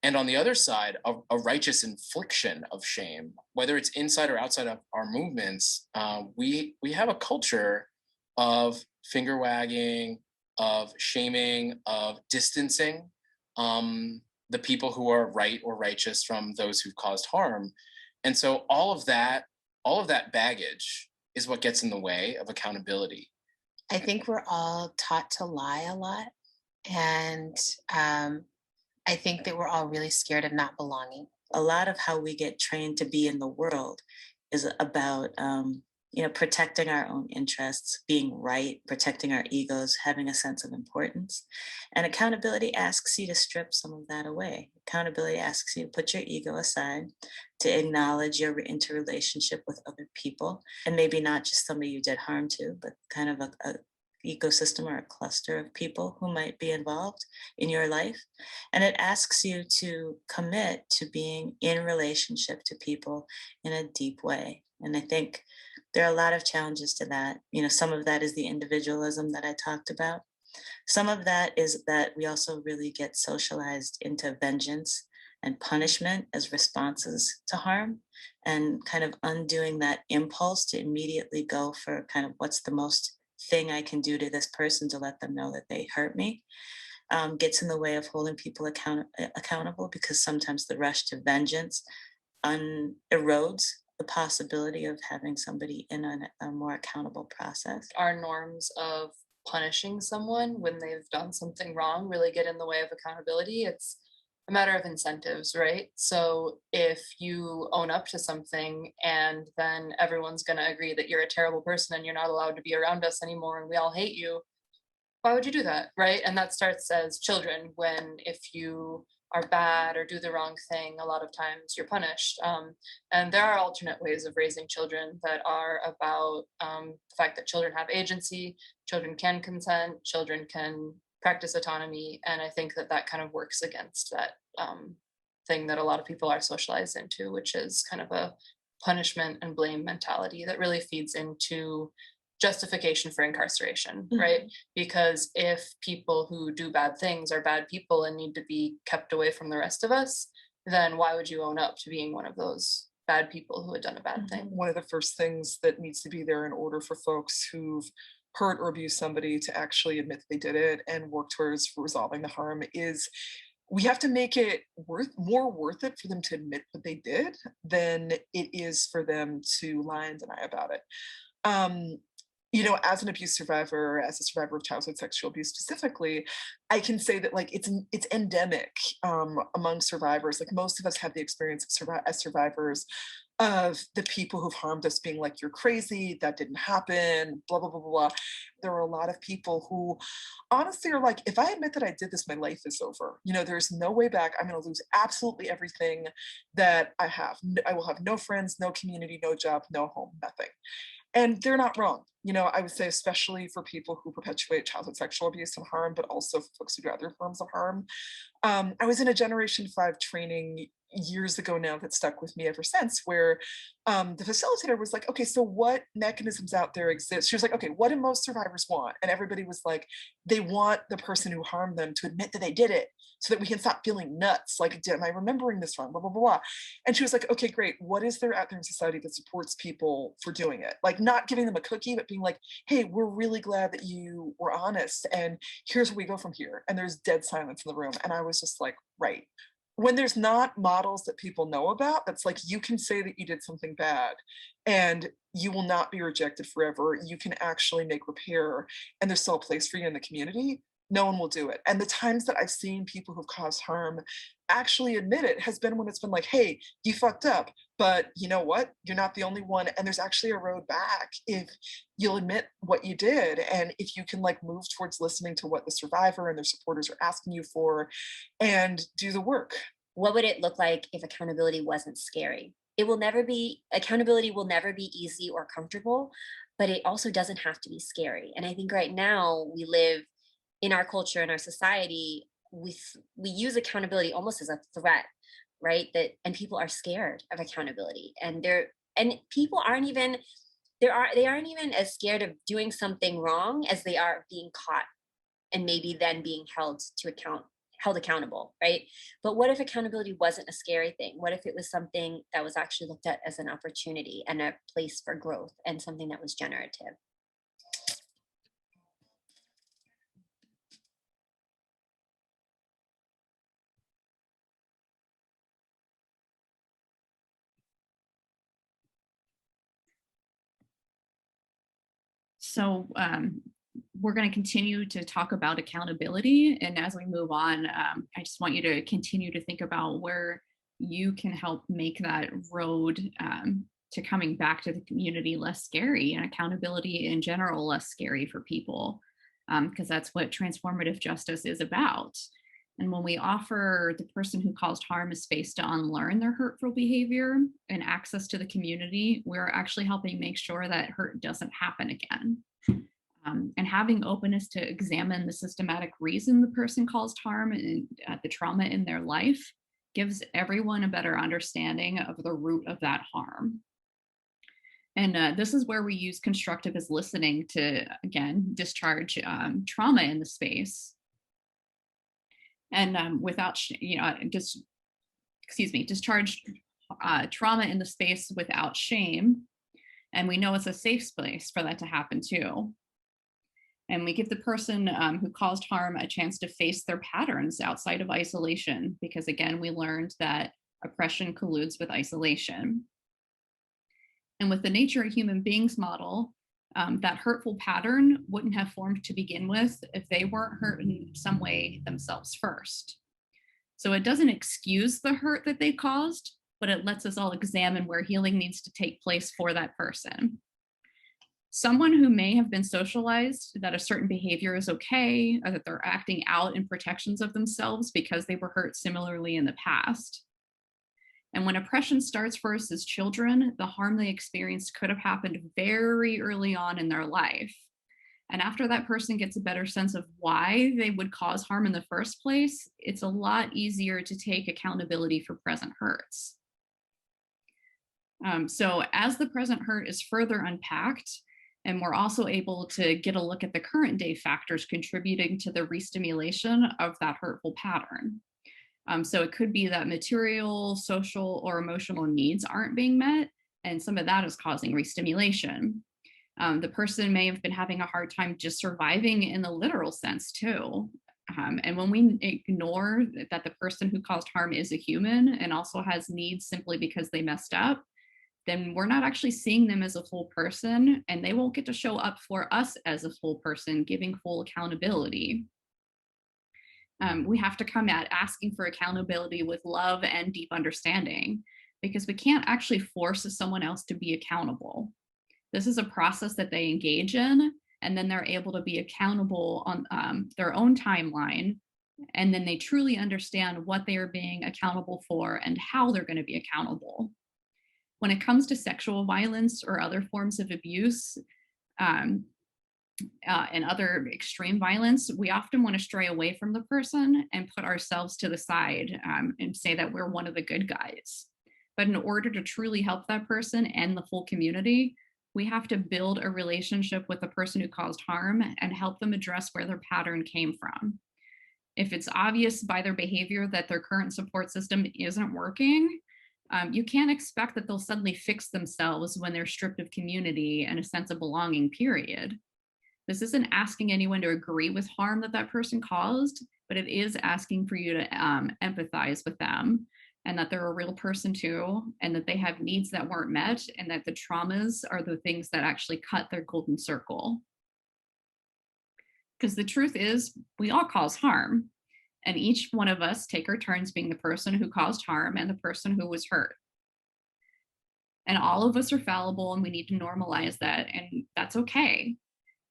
and on the other side, a righteous infliction of shame, whether it's inside or outside of our movements. We have a culture of finger wagging, of shaming, of distancing the people who are right or righteous from those who've caused harm. And so all of that baggage is what gets in the way of accountability. I think we're all taught to lie a lot. And I think that we're all really scared of not belonging. A lot of how we get trained to be in the world is about protecting our own interests, being right, protecting our egos, having a sense of importance. And accountability asks you to strip some of that away. Accountability asks you to put your ego aside, to acknowledge your interrelationship with other people, and maybe not just somebody you did harm to, but kind of a ecosystem or a cluster of people who might be involved in your life. And it asks you to commit to being in relationship to people in a deep way. And I think there are a lot of challenges to that. Some of that is the individualism that I talked about. Some of that is that we also really get socialized into vengeance and punishment as responses to harm, and kind of undoing that impulse to immediately go for kind of what's the most thing I can do to this person to let them know that they hurt me, gets in the way of holding people accountable, because sometimes the rush to vengeance erodes the possibility of having somebody in a more accountable process. Our norms of punishing someone when they've done something wrong really get in the way of accountability. It's a matter of incentives, right? So if you own up to something and then everyone's going to agree that you're a terrible person and you're not allowed to be around us anymore and we all hate you, why would you do that, right? And that starts as children, when if you are bad or do the wrong thing, a lot of times you're punished. And there are alternate ways of raising children that are about the fact that children have agency, children can consent, children can practice autonomy. And I think that that kind of works against that thing that a lot of people are socialized into, which is kind of a punishment and blame mentality that really feeds into justification for incarceration, right? Because if people who do bad things are bad people and need to be kept away from the rest of us, then why would you own up to being one of those bad people who had done a bad thing? One of the first things that needs to be there in order for folks who've hurt or abused somebody to actually admit that they did it and work towards resolving the harm is we have to make it more worth it for them to admit what they did than it is for them to lie and deny about it. As an abuse survivor, as a survivor of childhood sexual abuse specifically, I can say that it's endemic among survivors. Like, most of us have the experience as survivors of the people who've harmed us being like, you're crazy, that didn't happen, blah, blah, blah, blah, blah. There are a lot of people who honestly are like, if I admit that I did this, my life is over. There's no way back. I'm going to lose absolutely everything that I have. I will have no friends, no community, no job, no home, nothing. And they're not wrong. I would say, especially for people who perpetuate childhood sexual abuse and harm, but also for folks who do other forms of harm. I was in a Generation 5 training years ago now that stuck with me ever since, where the facilitator was like, okay, so what mechanisms out there exist? She was like, okay, what do most survivors want? And everybody was like, they want the person who harmed them to admit that they did it so that we can stop feeling nuts. Like, am I remembering this wrong? Blah, blah, blah, blah. And she was like, okay, great. What is there out there in society that supports people for doing it? Like, not giving them a cookie, but being like, hey, we're really glad that you were honest. And here's where we go from here. And there's dead silence in the room. And I was just like, right. When there's not models that people know about, that's like, you can say that you did something bad and you will not be rejected forever. You can actually make repair and there's still a place for you in the community. No one will do it. And the times that I've seen people who've caused harm actually admit it has been when it's been like, hey, you fucked up, but you know what? You're not the only one. And there's actually a road back if you'll admit what you did. And if you can like move towards listening to what the survivor and their supporters are asking you for and do the work. What would it look like if accountability wasn't scary? Accountability will never be easy or comfortable, but it also doesn't have to be scary. And I think right now we live in our culture, in our society, we use accountability almost as a threat, right? And people are scared of accountability, and people aren't even as scared of doing something wrong as they are being caught and maybe then being held accountable, right? But what if accountability wasn't a scary thing? What if it was something that was actually looked at as an opportunity and a place for growth and something that was generative? So we're going to continue to talk about accountability. And as we move on, I just want you to continue to think about where you can help make that road to coming back to the community less scary, and accountability in general less scary for people, because that's what transformative justice is about. And when we offer the person who caused harm a space to unlearn their hurtful behavior and access to the community, we're actually helping make sure that hurt doesn't happen again. And having openness to examine the systematic reason the person caused harm and the trauma in their life gives everyone a better understanding of the root of that harm. And this is where we use constructivist listening to, again, discharge trauma in the space. And without, discharge trauma in the space without shame. And we know it's a safe space for that to happen too. And we give the person who caused harm a chance to face their patterns outside of isolation, because again, we learned that oppression colludes with isolation. And with the nature of human beings model, that hurtful pattern wouldn't have formed to begin with if they weren't hurt in some way themselves first. So it doesn't excuse the hurt that they caused, but it lets us all examine where healing needs to take place for that person. Someone who may have been socialized that a certain behavior is okay, or that they're acting out in protections of themselves because they were hurt similarly in the past. And when oppression starts for us as children, the harm they experienced could have happened very early on in their life. And after that person gets a better sense of why they would cause harm in the first place, it's a lot easier to take accountability for present hurts. So as the present hurt is further unpacked, and we're also able to get a look at the current day factors contributing to the re-stimulation of that hurtful pattern. So it could be that material, social, or emotional needs aren't being met, and some of that is causing re-stimulation. The person may have been having a hard time just surviving in the literal sense too. And when we ignore that the person who caused harm is a human and also has needs simply because they messed up, then we're not actually seeing them as a full person, and they won't get to show up for us as a full person, giving full accountability. We have to come at asking for accountability with love and deep understanding, because we can't actually force someone else to be accountable. This is a process that they engage in, and then they're able to be accountable on their own timeline, and then they truly understand what they are being accountable for and how they're going to be accountable. When it comes to sexual violence or other forms of abuse, and other extreme violence, we often want to stray away from the person and put ourselves to the side and say that we're one of the good guys. But in order to truly help that person and the full community, we have to build a relationship with the person who caused harm and help them address where their pattern came from. If it's obvious by their behavior that their current support system isn't working, you can't expect that they'll suddenly fix themselves when they're stripped of community and a sense of belonging, period. This isn't asking anyone to agree with harm that that person caused, but it is asking for you to empathize with them, and that they're a real person too, and that they have needs that weren't met, and that the traumas are the things that actually cut their golden circle. Because the truth is, we all cause harm, and each one of us take our turns being the person who caused harm and the person who was hurt. And all of us are fallible, and we need to normalize that, and that's okay.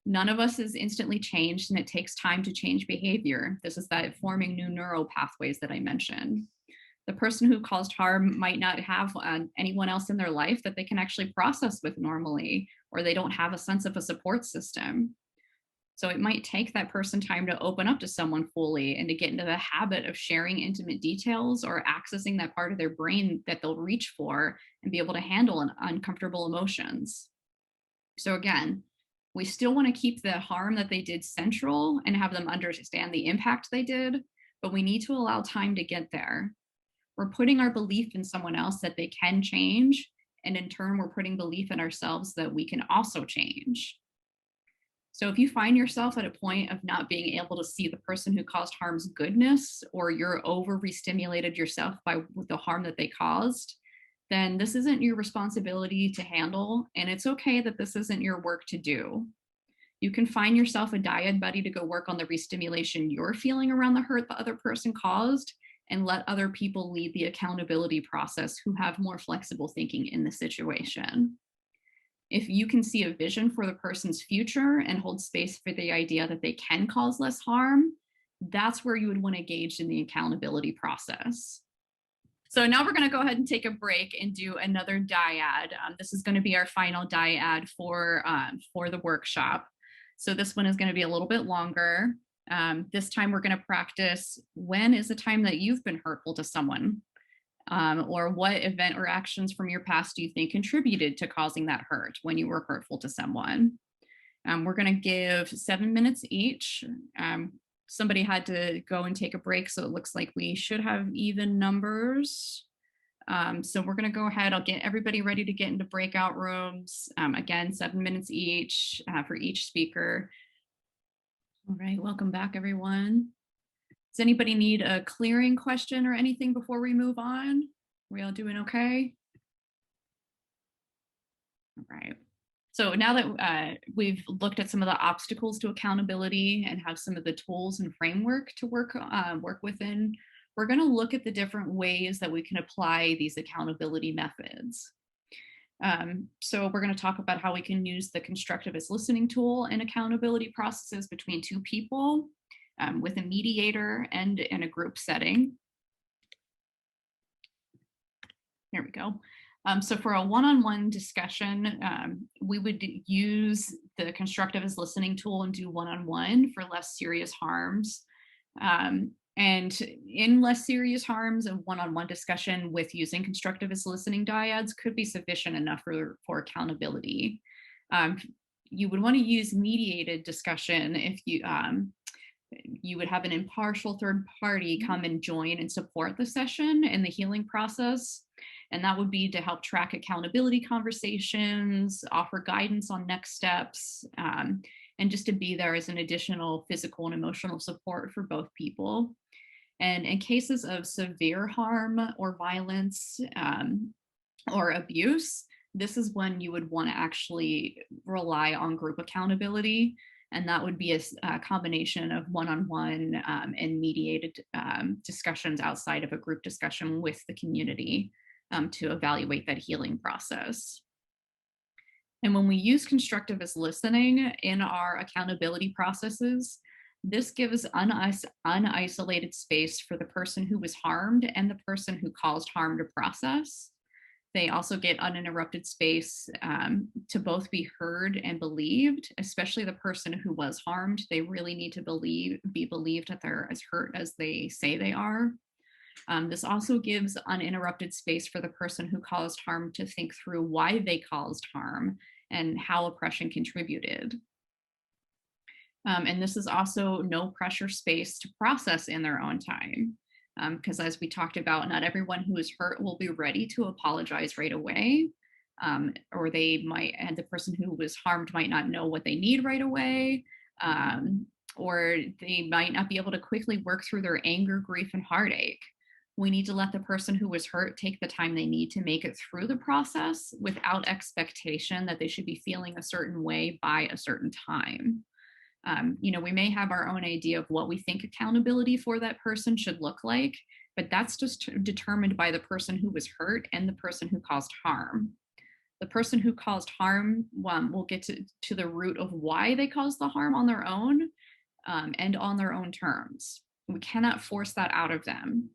None of us is instantly changed, and it takes time to change behavior. This is that forming new neural pathways that I mentioned. The person who caused harm might not have anyone else in their life that they can actually process with normally, or they don't have a sense of a support system. So it might take that person time to open up to someone fully and to get into the habit of sharing intimate details or accessing that part of their brain that they'll reach for and be able to handle uncomfortable emotions. So again, we still want to keep the harm that they did central and have them understand the impact they did, but we need to allow time to get there. We're putting our belief in someone else that they can change, and in turn, we're putting belief in ourselves that we can also change. So if you find yourself at a point of not being able to see the person who caused harm's goodness, or you're over re-stimulated yourself by the harm that they caused, then this isn't your responsibility to handle, and it's okay that this isn't your work to do. You can find yourself a dyad buddy to go work on the restimulation you're feeling around the hurt the other person caused, and let other people lead the accountability process who have more flexible thinking in the situation. If you can see a vision for the person's future and hold space for the idea that they can cause less harm, that's where you would want to engage in the accountability process. So now we're going to go ahead and take a break and do another dyad. This is going to be our final dyad for the workshop. So this one is going to be a little bit longer. This time we're going to practice, when is the time that you've been hurtful to someone? Or what event or actions from your past do you think contributed to causing that hurt when you were hurtful to someone? We're going to give 7 minutes each. Somebody had to go and take a break, so it looks like we should have even numbers. So we're going to go ahead. I'll get everybody ready to get into breakout rooms. Again, 7 minutes each for each speaker. All right, welcome back, everyone. Does anybody need a clearing question or anything before we move on? We all doing okay? All right. So now that we've looked at some of the obstacles to accountability and have some of the tools and framework to work within, we're going to look at the different ways that we can apply these accountability methods. So we're going to talk about how we can use the constructivist listening tool in accountability processes between two people, with a mediator and in a group setting. Here we go. So for a one-on-one discussion, we would use the constructivist listening tool and do one-on-one for less serious harms. And in less serious harms, a one-on-one discussion with using constructivist listening dyads could be sufficient enough for accountability. You would want to use mediated discussion if you would have an impartial third party come and join and support the session in the healing process. And that would be to help track accountability conversations, offer guidance on next steps, and just to be there as an additional physical and emotional support for both people. And in cases of severe harm or violence or abuse, this is when you would want to actually rely on group accountability. And that would be a combination of one-on-one and mediated discussions outside of a group discussion with the community to evaluate that healing process. And when we use constructivist listening in our accountability processes, this gives unisolated space for the person who was harmed and the person who caused harm to process. They also get uninterrupted space to both be heard and believed, especially the person who was harmed. They really need to be believed that they're as hurt as they say they are. This also gives uninterrupted space for the person who caused harm to think through why they caused harm and how oppression contributed. And this is also no pressure space to process in their own time. Because as we talked about, not everyone who is hurt will be ready to apologize right away. Or and the person who was harmed might not know what they need right away. Or they might not be able to quickly work through their anger, grief, and heartache. We need to let the person who was hurt take the time they need to make it through the process without expectation that they should be feeling a certain way by a certain time. We may have our own idea of what we think accountability for that person should look like, but that's just determined by the person who was hurt and the person who caused harm. The person who caused harm will get to the root of why they caused the harm on their own and on their own terms. We cannot force that out of them.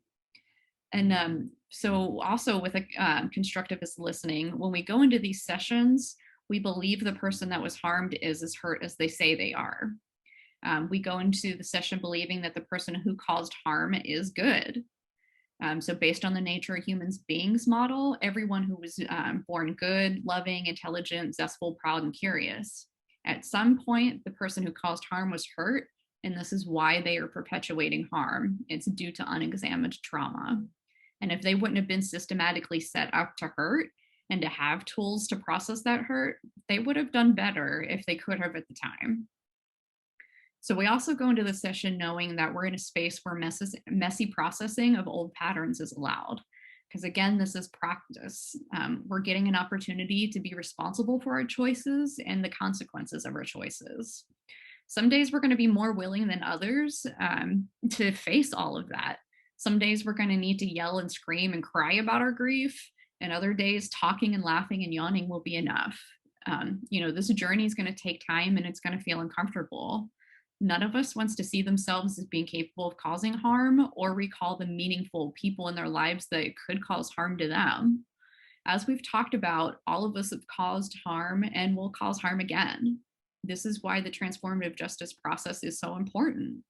And so also with constructivist listening, when we go into these sessions, we believe the person that was harmed is as hurt as they say they are. We go into the session believing that the person who caused harm is good. So based on the nature of humans beings model, everyone who was born good, loving, intelligent, zestful, proud, and curious. At some point, the person who caused harm was hurt, and this is why they are perpetuating harm. It's due to unexamined trauma. And if they wouldn't have been systematically set up to hurt and to have tools to process that hurt, they would have done better if they could have at the time. So we also go into the session knowing that we're in a space where messy processing of old patterns is allowed, Because again, this is practice. We're getting an opportunity to be responsible for our choices and the consequences of our choices. Some days we're going to be more willing than others to face all of that. Some days we're going to need to yell and scream and cry about our grief, and other days talking and laughing and yawning will be enough. This journey is going to take time and it's going to feel uncomfortable. None of us wants to see themselves as being capable of causing harm or recall the meaningful people in their lives that could cause harm to them. As we've talked about, all of us have caused harm and will cause harm again. This is why the transformative justice process is so important.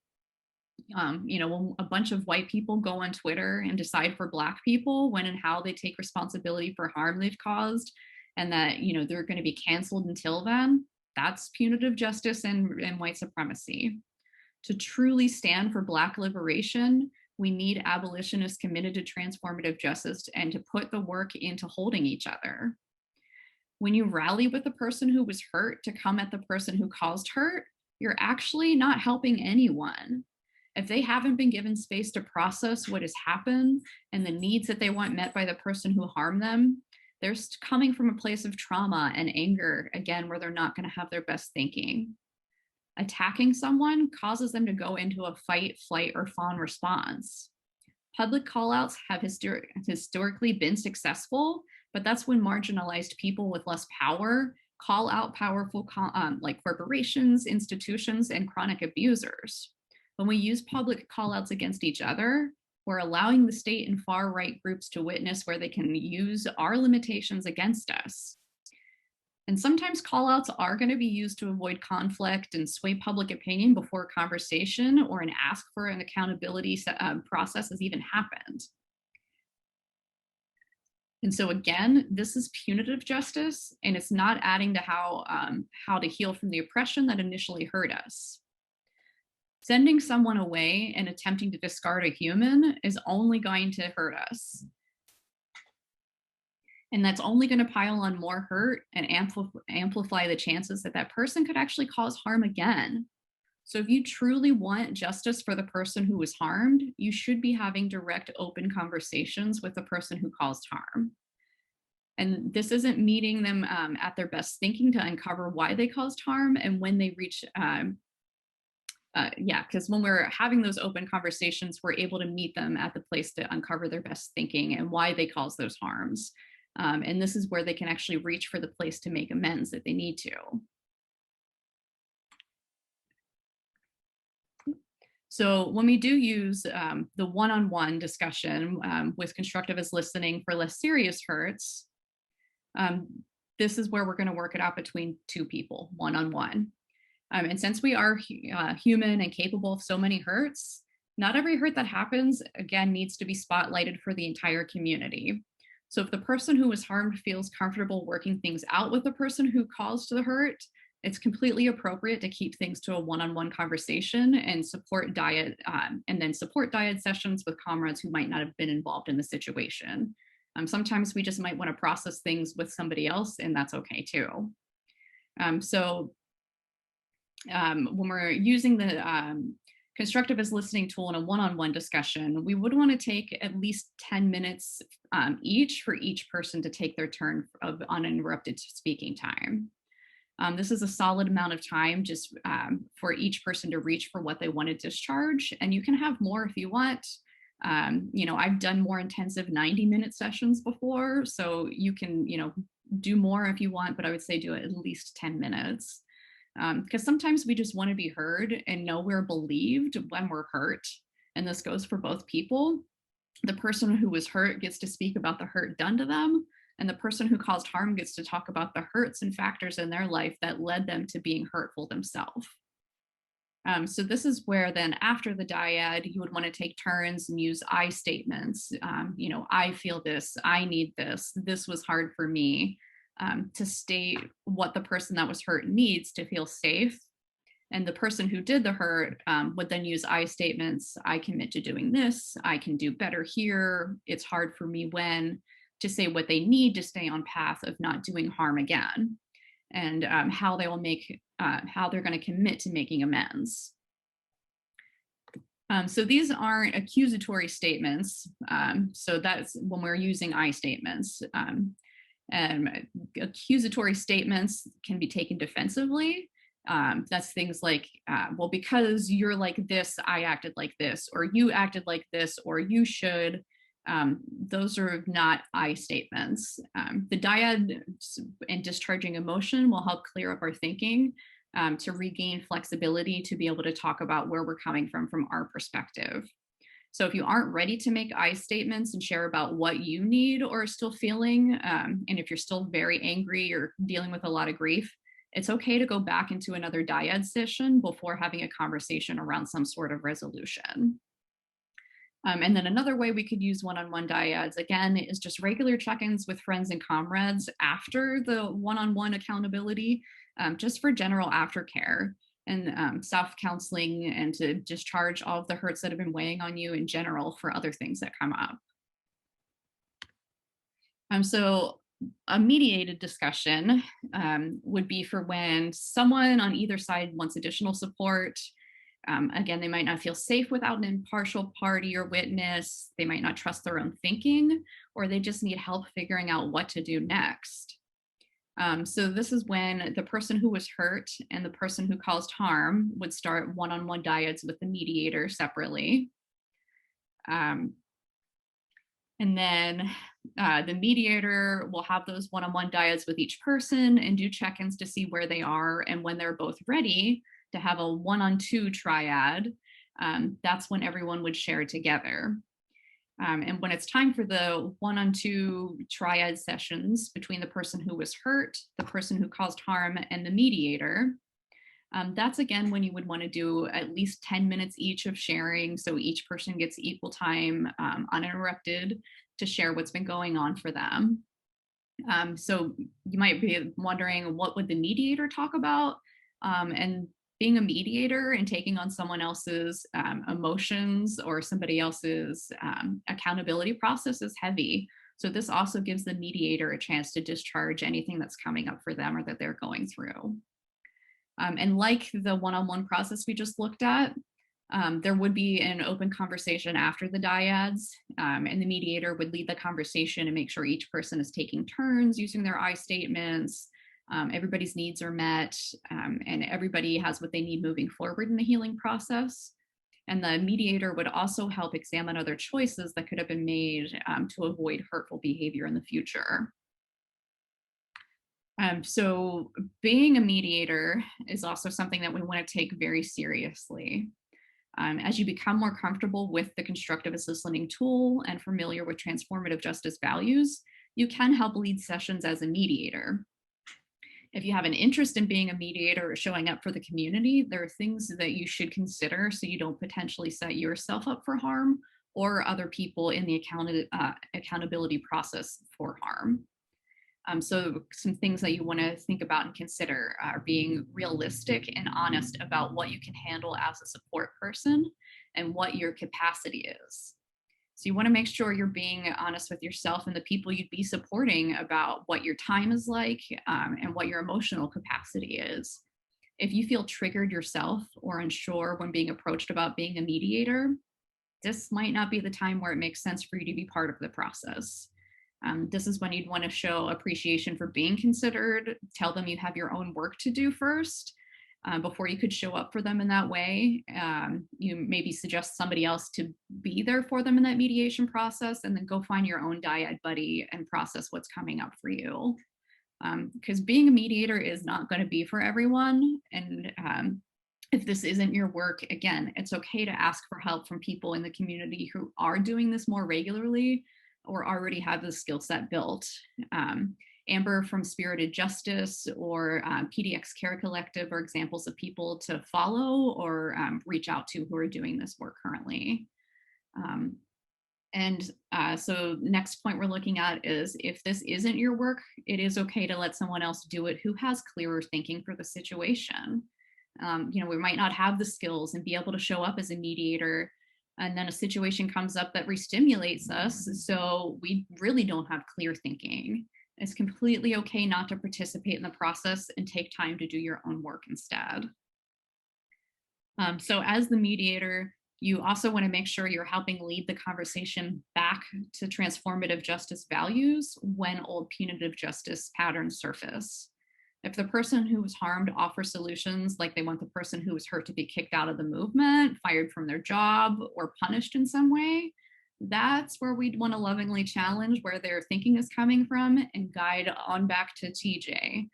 When a bunch of white people go on Twitter and decide for Black people when and how they take responsibility for harm they've caused, and that, they're going to be canceled until then, that's punitive justice and white supremacy. To truly stand for Black liberation, we need abolitionists committed to transformative justice and to put the work into holding each other. When you rally with the person who was hurt to come at the person who caused hurt, you're actually not helping anyone. If they haven't been given space to process what has happened and the needs that they want met by the person who harmed them, they're coming from a place of trauma and anger, again, where they're not going to have their best thinking. Attacking someone causes them to go into a fight, flight, or fawn response. Public callouts have historically been successful, but that's when marginalized people with less power call out powerful like corporations, institutions, and chronic abusers. When we use public callouts against each other, we're allowing the state and far-right groups to witness where they can use our limitations against us. And sometimes callouts are going to be used to avoid conflict and sway public opinion before a conversation or an ask for an accountability process has even happened. And so again, this is punitive justice, and it's not adding to how to heal from the oppression that initially hurt us. Sending someone away and attempting to discard a human is only going to hurt us. And that's only going to pile on more hurt and amplify the chances that that person could actually cause harm again. So if you truly want justice for the person who was harmed, you should be having direct, open conversations with the person who caused harm. And this isn't meeting them at their best thinking to uncover why they caused harm and when they reach because when we're having those open conversations, we're able to meet them at the place to uncover their best thinking and why they caused those harms. And this is where they can actually reach for the place to make amends that they need to. So when we do use the one-on-one discussion with constructivist listening for less serious hurts, this is where we're going to work it out between two people, one-on-one. And since we are human and capable of so many hurts, not every hurt that happens, again, needs to be spotlighted for the entire community. So if the person who was harmed feels comfortable working things out with the person who caused the hurt, it's completely appropriate to keep things to a one-on-one conversation and support diet sessions with comrades who might not have been involved in the situation. Sometimes we just might want to process things with somebody else, and that's okay too. When we're using the constructivist listening tool in a one-on-one discussion, we would want to take at least 10 minutes each for each person to take their turn of uninterrupted speaking time. This is a solid amount of time just for each person to reach for what they want to discharge, and you can have more if you want. I've done more intensive 90-minute sessions before, so you can, do more if you want, but I would say do it at least 10 minutes. Because sometimes we just want to be heard and know we're believed when we're hurt. And this goes for both people. The person who was hurt gets to speak about the hurt done to them, and the person who caused harm gets to talk about the hurts and factors in their life that led them to being hurtful themselves. So this is where then after the dyad, you would want to take turns and use I statements. I feel this, I need this, this was hard for me. To state what the person that was hurt needs to feel safe. And the person who did the hurt would then use I statements. I commit to doing this. I can do better here. It's hard for me when, to say what they need to stay on path of not doing harm again, and how they will how they're going to commit to making amends. So these aren't accusatory statements. So that's when we're using I statements. Accusatory statements can be taken defensively. That's things like, well, because you're like this, I acted like this, or you acted like this, or you should. Those are not I statements. The dyad and discharging emotion will help clear up our thinking to regain flexibility to be able to talk about where we're coming from our perspective. So if you aren't ready to make I statements and share about what you need or are still feeling, and if you're still very angry or dealing with a lot of grief, it's okay to go back into another dyad session before having a conversation around some sort of resolution. And then another way we could use one-on-one dyads, again, is just regular check-ins with friends and comrades after the one-on-one accountability, just for general aftercare and self-counseling, and to discharge all of the hurts that have been weighing on you in general for other things that come up. So a mediated discussion would be for when someone on either side wants additional support. Again, they might not feel safe without an impartial party or witness. They might not trust their own thinking, or they just need help figuring out what to do next. So this is when the person who was hurt and the person who caused harm would start one-on-one dyads with the mediator separately. And then the mediator will have those one-on-one dyads with each person and do check-ins to see where they are, and when they're both ready to have a one-on-two triad, that's when everyone would share together. And when it's time for the one-on-two triad sessions between the person who was hurt, the person who caused harm, and the mediator, that's again when you would want to do at least 10 minutes each of sharing, so each person gets equal time, uninterrupted, to share what's been going on for them. So you might be wondering, what would the mediator talk about? And being a mediator and taking on someone else's emotions or somebody else's accountability process is heavy. So this also gives the mediator a chance to discharge anything that's coming up for them or that they're going through. And like the one-on-one process we just looked at, there would be an open conversation after the dyads, and the mediator would lead the conversation and make sure each person is taking turns using their I statements. Everybody's needs are met, and everybody has what they need moving forward in the healing process. And the mediator would also help examine other choices that could have been made to avoid hurtful behavior in the future. So being a mediator is also something that we want to take very seriously. As you become more comfortable with the constructivist listening tool and familiar with transformative justice values, you can help lead sessions as a mediator. If you have an interest in being a mediator or showing up for the community, there are things that you should consider so you don't potentially set yourself up for harm or other people in the accountability process for harm. So some things that you want to think about and consider are being realistic and honest about what you can handle as a support person and what your capacity is. So you want to make sure you're being honest with yourself and the people you'd be supporting about what your time is like, and what your emotional capacity is. If you feel triggered yourself or unsure when being approached about being a mediator, this might not be the time where it makes sense for you to be part of the process. This is when you'd want to show appreciation for being considered, tell them you have your own work to do first, before you could show up for them in that way. You maybe suggest somebody else to be there for them in that mediation process, and then go find your own dyad buddy and process what's coming up for you. Because being a mediator is not going to be for everyone. And if this isn't your work, again, it's okay to ask for help from people in the community who are doing this more regularly or already have the skill set built. Amber from Spirited Justice or PDX Care Collective are examples of people to follow or reach out to who are doing this work currently. So next point we're looking at is, if this isn't your work, it is okay to let someone else do it who has clearer thinking for the situation. We might not have the skills and be able to show up as a mediator, and then a situation comes up that re-stimulates us, so we really don't have clear thinking. It's completely okay not to participate in the process and take time to do your own work instead. So as the mediator, You also want to make sure you're helping lead the conversation back to transformative justice values when old punitive justice patterns surface. If the person who was harmed offers solutions, like they want the person who was hurt to be kicked out of the movement, fired from their job, or punished in some way, that's where we'd want to lovingly challenge where their thinking is coming from and guide on back to TJ.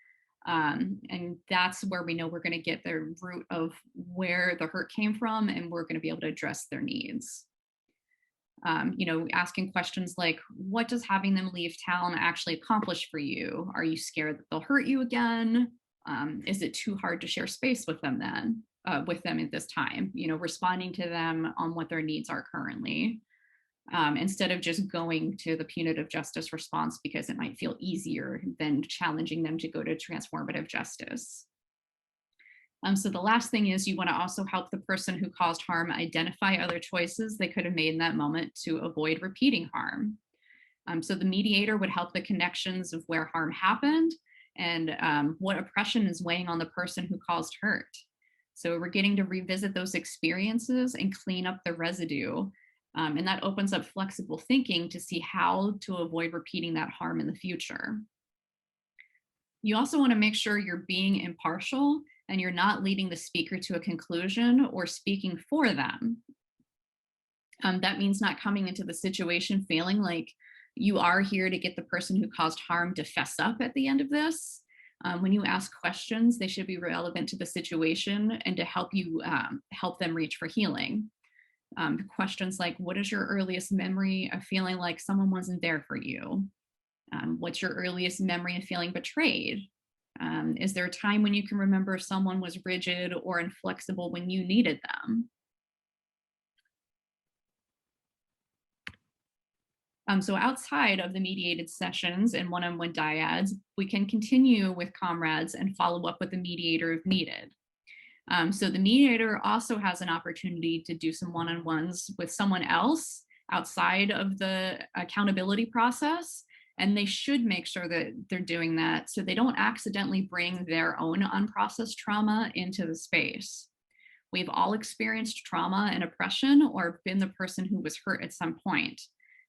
And that's where we know we're going to get the root of where the hurt came from, and we're going to be able to address their needs. Asking questions like, what does having them leave town actually accomplish for you? Are you scared that they'll hurt you again? Is it too hard to share space with them then, with them at this time? Responding to them on what their needs are currently, instead of just going to the punitive justice response because it might feel easier than challenging them to go to transformative justice. So the last thing is you want to also help the person who caused harm identify other choices they could have made in that moment to avoid repeating harm. So the mediator would help the connections of where harm happened and what oppression is weighing on the person who caused hurt. So we're getting to revisit those experiences and clean up the residue. And that opens up flexible thinking to see how to avoid repeating that harm in the future. You also want to make sure you're being impartial and you're not leading the speaker to a conclusion or speaking for them. That means not coming into the situation feeling like you are here to get the person who caused harm to fess up at the end of this. When you ask questions, they should be relevant to the situation and to help you help them reach for healing. Questions like, what is your earliest memory of feeling like someone wasn't there for you? What's your earliest memory of feeling betrayed? Is there a time when you can remember someone was rigid or inflexible when you needed them? So outside of the mediated sessions and one-on-one dyads, we can continue with comrades and follow up with the mediator if needed. So the mediator also has an opportunity to do some one-on-ones with someone else outside of the accountability process, and they should make sure that they're doing that so they don't accidentally bring their own unprocessed trauma into the space. We've all experienced trauma and oppression or been the person who was hurt at some point.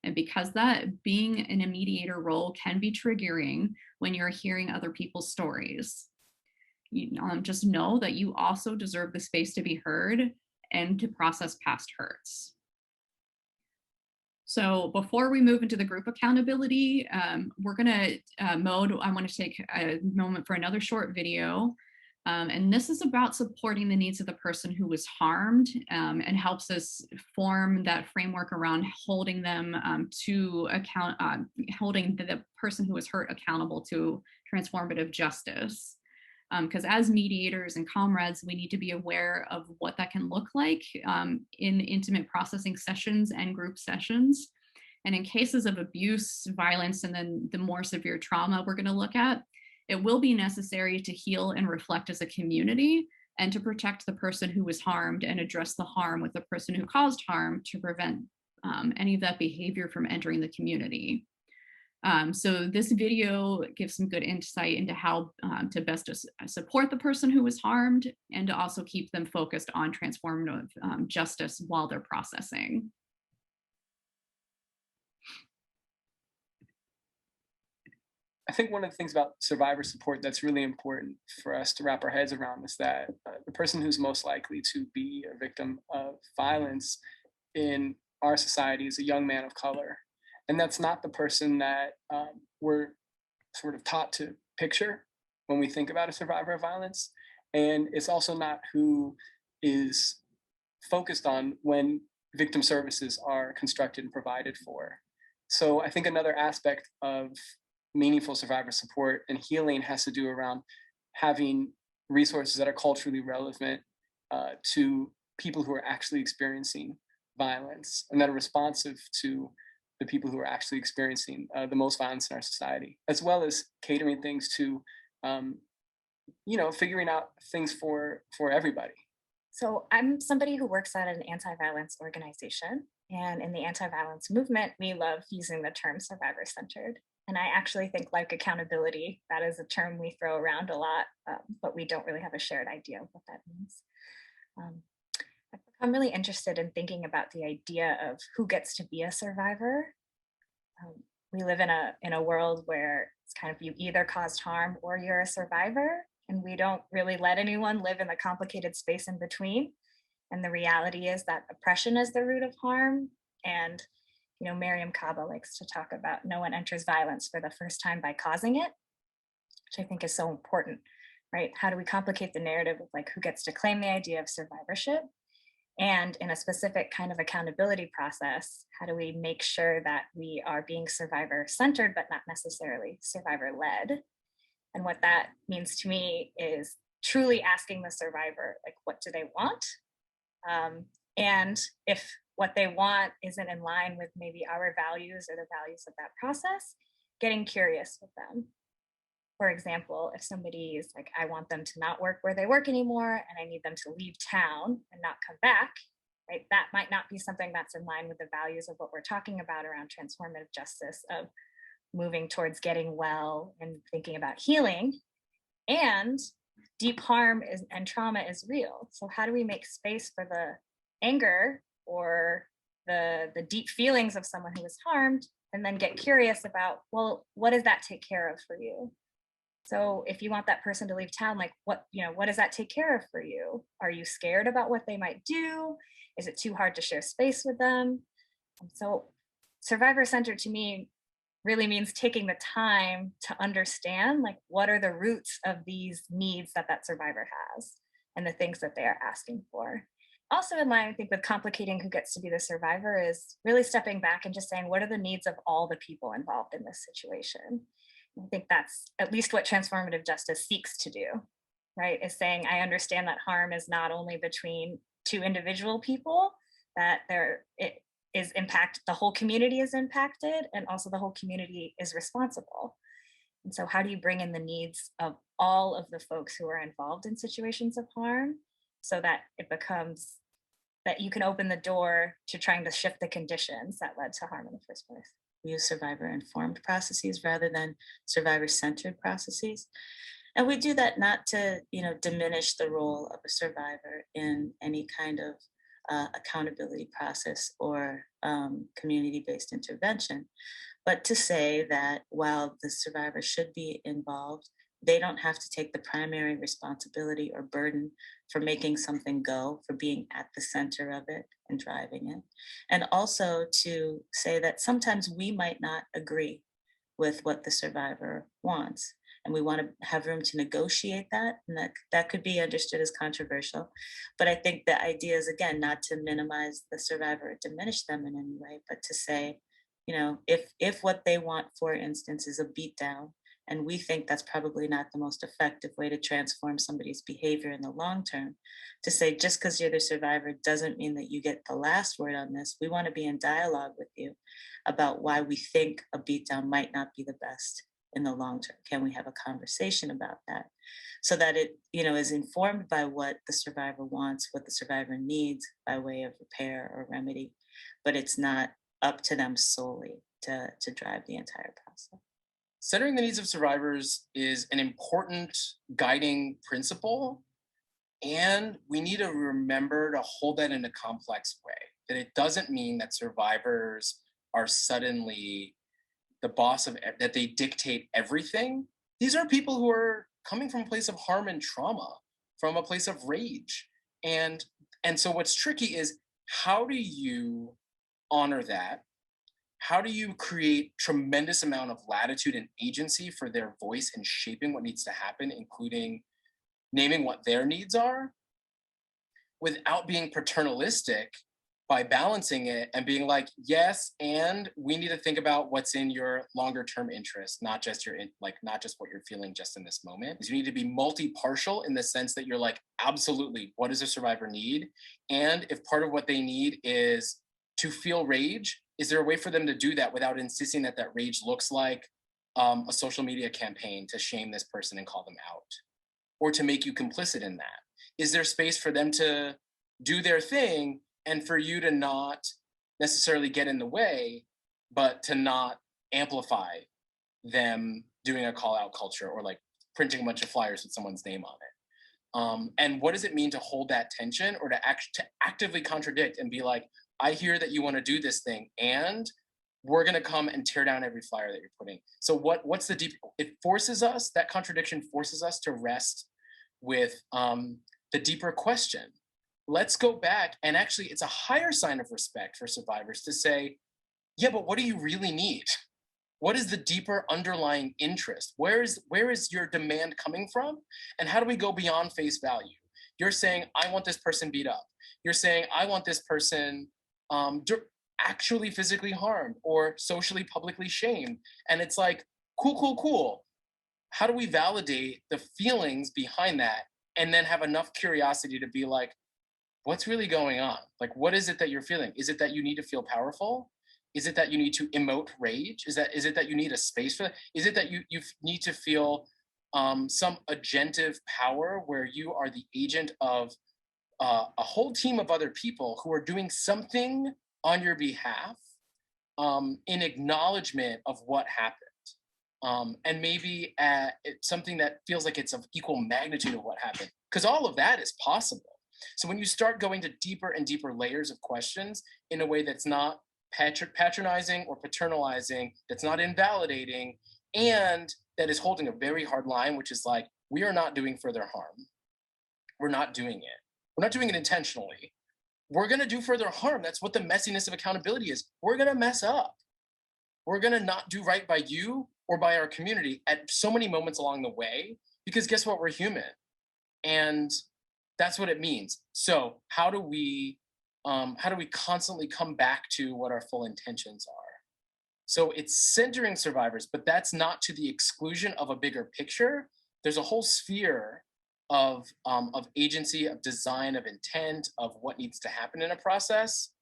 And because that, being in a mediator role can be triggering when you're hearing other people's stories. Just know that you also deserve the space to be heard and to process past hurts. So before we move into the group accountability, we're gonna I want to take a moment for another short video. And this is about supporting the needs of the person who was harmed and helps us form that framework around holding them to account, holding the person who was hurt accountable to transformative justice. Because as mediators and comrades, we need to be aware of what that can look like in intimate processing sessions and group sessions. And in cases of abuse, violence, and then the more severe trauma we're going to look at, it will be necessary to heal and reflect as a community and to protect the person who was harmed and address the harm with the person who caused harm to prevent any of that behavior from entering the community. So this video gives some good insight into how to best support the person who was harmed and to also keep them focused on transformative justice while they're processing. I think one of the things about survivor support that's really important for us to wrap our heads around is that the person who's most likely to be a victim of violence in our society is a young man of color. And that's not the person that we're sort of taught to picture when we think about a survivor of violence. And it's also not who is focused on when victim services are constructed and provided for. So I think another aspect of meaningful survivor support and healing has to do around having resources that are culturally relevant to people who are actually experiencing violence and that are responsive to the people who are actually experiencing the most violence in our society, as well as catering things to, figuring out things for everybody. So I'm somebody who works at an anti-violence organization. And in the anti-violence movement, we love using the term survivor-centered. And I actually think like accountability, that is a term we throw around a lot, but we don't really have a shared idea of what that means. I've I'm really interested in thinking about the idea of who gets to be a survivor. We live in a world where it's kind of you either caused harm or you're a survivor, and we don't really let anyone live in the complicated space in between. And the reality is that oppression is the root of harm. And Miriam Kaba likes to talk about no one enters violence for the first time by causing it, which I think is so important, right? How do we complicate the narrative of like who gets to claim the idea of survivorship? And in a specific kind of accountability process, how do we make sure that we are being survivor centered, but not necessarily survivor led? And what that means to me is truly asking the survivor, like, what do they want? And if what they want isn't in line with maybe our values or the values of that process, getting curious with them. For example, if somebody is like, I want them to not work where they work anymore, and I need them to leave town and not come back, right? That might not be something that's in line with the values of what we're talking about around transformative justice, of moving towards getting well and thinking about healing. And deep harm and trauma is real. So how do we make space for the anger or the deep feelings of someone who was harmed, and then get curious about, well, what does that take care of for you? So if you want that person to leave town, like what does that take care of for you? Are you scared about what they might do? Is it too hard to share space with them? So survivor-centered to me really means taking the time to understand, like, what are the roots of these needs that survivor has and the things that they are asking for. Also in line, I think, with complicating who gets to be the survivor is really stepping back and just saying, what are the needs of all the people involved in this situation? I think that's at least what transformative justice seeks to do, right? Is saying, I understand that harm is not only between two individual people, that the whole community is impacted, and also the whole community is responsible. And so how do you bring in the needs of all of the folks who are involved in situations of harm, so that it becomes that you can open the door to trying to shift the conditions that led to harm in the first place? Use survivor-informed processes rather than survivor-centered processes. And we do that not to, diminish the role of a survivor in any kind of accountability process or community-based intervention, but to say that while the survivor should be involved, they don't have to take the primary responsibility or burden for making something go, for being at the center of it and driving it. And also to say that sometimes we might not agree with what the survivor wants, and we want to have room to negotiate that, and that could be understood as controversial. But I think the idea is, again, not to minimize the survivor or diminish them in any way, but to say, if what they want, for instance, is a beatdown, and we think that's probably not the most effective way to transform somebody's behavior in the long term, to say, just because you're the survivor doesn't mean that you get the last word on this. We want to be in dialogue with you about why we think a beatdown might not be the best in the long term. Can we have a conversation about that, so that it is informed by what the survivor wants, what the survivor needs by way of repair or remedy, but it's not up to them solely to drive the entire process. Centering the needs of survivors is an important guiding principle, and we need to remember to hold that in a complex way, that it doesn't mean that survivors are suddenly the boss of, that they dictate everything. These are people who are coming from a place of harm and trauma, from a place of rage. And so what's tricky is, how do you honor that? How do you create tremendous amount of latitude and agency for their voice in shaping what needs to happen, including naming what their needs are, without being paternalistic, by balancing it and being like, yes, and we need to think about what's in your longer term interest, not just not just what you're feeling just in this moment. You need to be multi-partial in the sense that you're like, absolutely, what does a survivor need? And if part of what they need is to feel rage, is there a way for them to do that without insisting that that rage looks like a social media campaign to shame this person and call them out, or to make you complicit in that? Is there space for them to do their thing and for you to not necessarily get in the way, but to not amplify them doing a call out culture or like printing a bunch of flyers with someone's name on it? And what does it mean to hold that tension, or to actively contradict and be like, I hear that you want to do this thing, and we're going to come and tear down every flyer that you're putting. So what's the deep, it forces us, that contradiction forces us to rest with the deeper question. Let's go back, and actually it's a higher sign of respect for survivors to say, yeah, but what do you really need? What is the deeper underlying interest? Where is your demand coming from? And how do we go beyond face value? You're saying, I want this person beat up. You're saying, I want this person actually physically harmed or socially publicly shamed. And it's like, cool. How do we validate the feelings behind that, and then have enough curiosity to be like, what's really going on? Like, what is it that you're feeling? Is it that you need to feel powerful? Is it that you need to emote rage? Is it that you need a space for that? Is it that you need to feel some agentive power where you are the agent of a whole team of other people who are doing something on your behalf in acknowledgement of what happened? And maybe it's something that feels like it's of equal magnitude of what happened, because all of that is possible. So when you start going to deeper and deeper layers of questions in a way that's not patronizing or paternalizing, that's not invalidating, and that is holding a very hard line, which is like, we are not doing further harm. We're not doing it. We're not doing it intentionally. We're going to do further harm. That's what the messiness of accountability is. We're going to mess up. We're going to not do right by you or by our community at so many moments along the way, because guess what? We're human. And that's what it means. So how do we constantly come back to what our full intentions are? So it's centering survivors, but that's not to the exclusion of a bigger picture. There's a whole sphere of agency, of design, of intent, of what needs to happen in a process.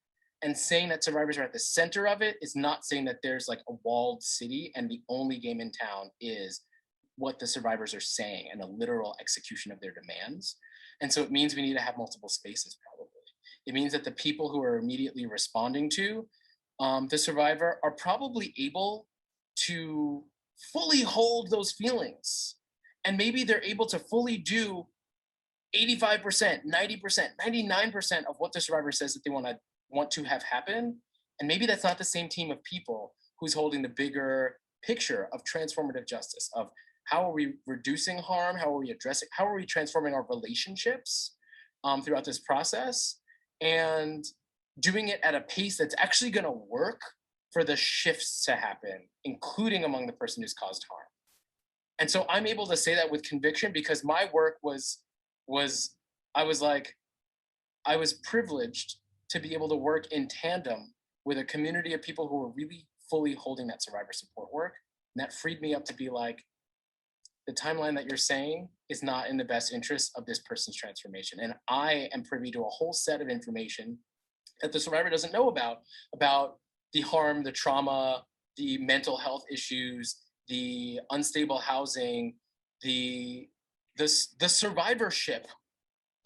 And saying that survivors are at the center of it is not saying that there's like a walled city and the only game in town is what the survivors are saying and a literal execution of their demands. And so it means we need to have multiple spaces, probably. It means that the people who are immediately responding to the survivor are probably able to fully hold those feelings. And maybe they're able to fully do 85%, 90%, 99% of what the survivor says that they want to have happen. And maybe that's not the same team of people who's holding the bigger picture of transformative justice, of how are we reducing harm? How are we addressing? How are we transforming our relationships throughout this process, and doing it at a pace that's actually going to work for the shifts to happen, including among the person who's caused harm. And so I'm able to say that with conviction because my work I was privileged to be able to work in tandem with a community of people who were really fully holding that survivor support work. And that freed me up to be like, the timeline that you're saying is not in the best interest of this person's transformation. And I am privy to a whole set of information that the survivor doesn't know about the harm, the trauma, the mental health issues, the unstable housing, the survivorship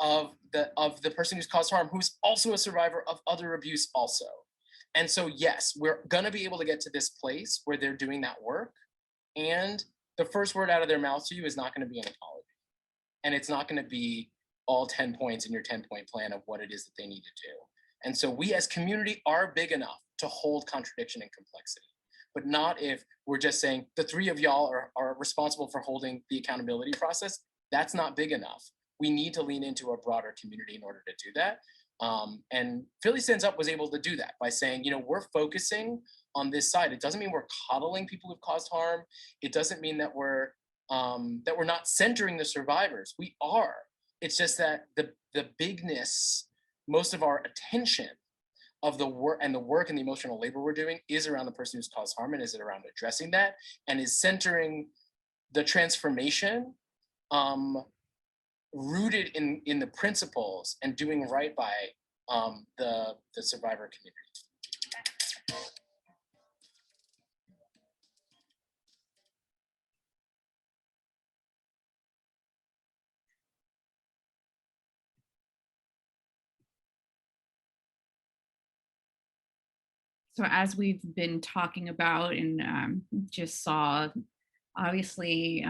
of the person who's caused harm, who's also a survivor of other abuse also. And so, yes, we're gonna be able to get to this place where they're doing that work, and the first word out of their mouth to you is not going to be an apology. And it's not going to be all 10 points in your 10-point plan of what it is that they need to do. And so we as community are big enough to hold contradiction and complexity, but not if we're just saying the three of y'all are responsible for holding the accountability process. That's not big enough. We need to lean into a broader community in order to do that. And Philly Stands Up was able to do that by saying, we're focusing on this side. It doesn't mean we're coddling people who've caused harm. It doesn't mean that we're not centering the survivors. We are. It's just that the bigness, most of our attention of the work and the emotional labor we're doing is around the person who's caused harm, and is it around addressing that, and is centering the transformation rooted in the principles and doing right by the survivor community. So as we've been talking about and just saw, obviously,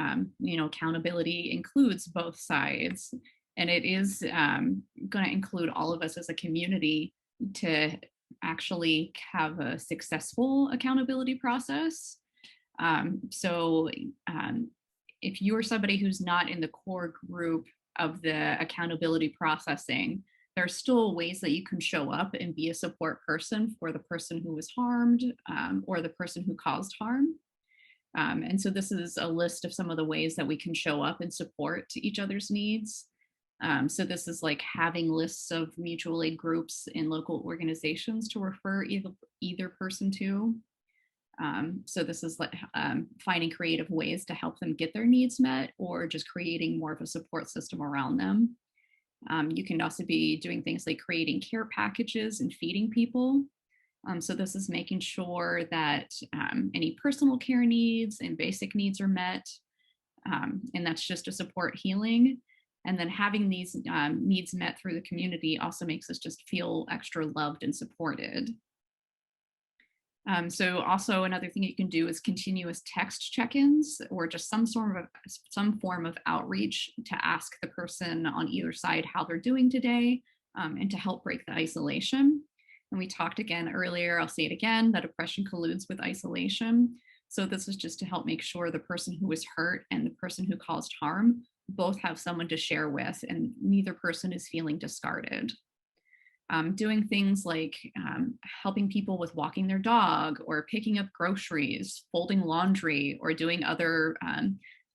accountability includes both sides. And it is going to include all of us as a community to actually have a successful accountability process. So if you're somebody who's not in the core group of the accountability processing, there are still ways that you can show up and be a support person for the person who was harmed or the person who caused harm. And so this is a list of some of the ways that we can show up and support each other's needs. So this is like having lists of mutual aid groups in local organizations to refer either person to. So this is like finding creative ways to help them get their needs met, or just creating more of a support system around them. You can also be doing things like creating care packages and feeding people. So this is making sure that any personal care needs and basic needs are met. And that's just to support healing. And then having these needs met through the community also makes us just feel extra loved and supported. So also another thing you can do is continuous text check-ins, or just some form of outreach to ask the person on either side how they're doing today, and to help break the isolation. And we talked again earlier, I'll say it again, that oppression colludes with isolation. So this is just to help make sure the person who was hurt and the person who caused harm both have someone to share with, and neither person is feeling discarded. Doing things like helping people with walking their dog, or picking up groceries, folding laundry, or doing other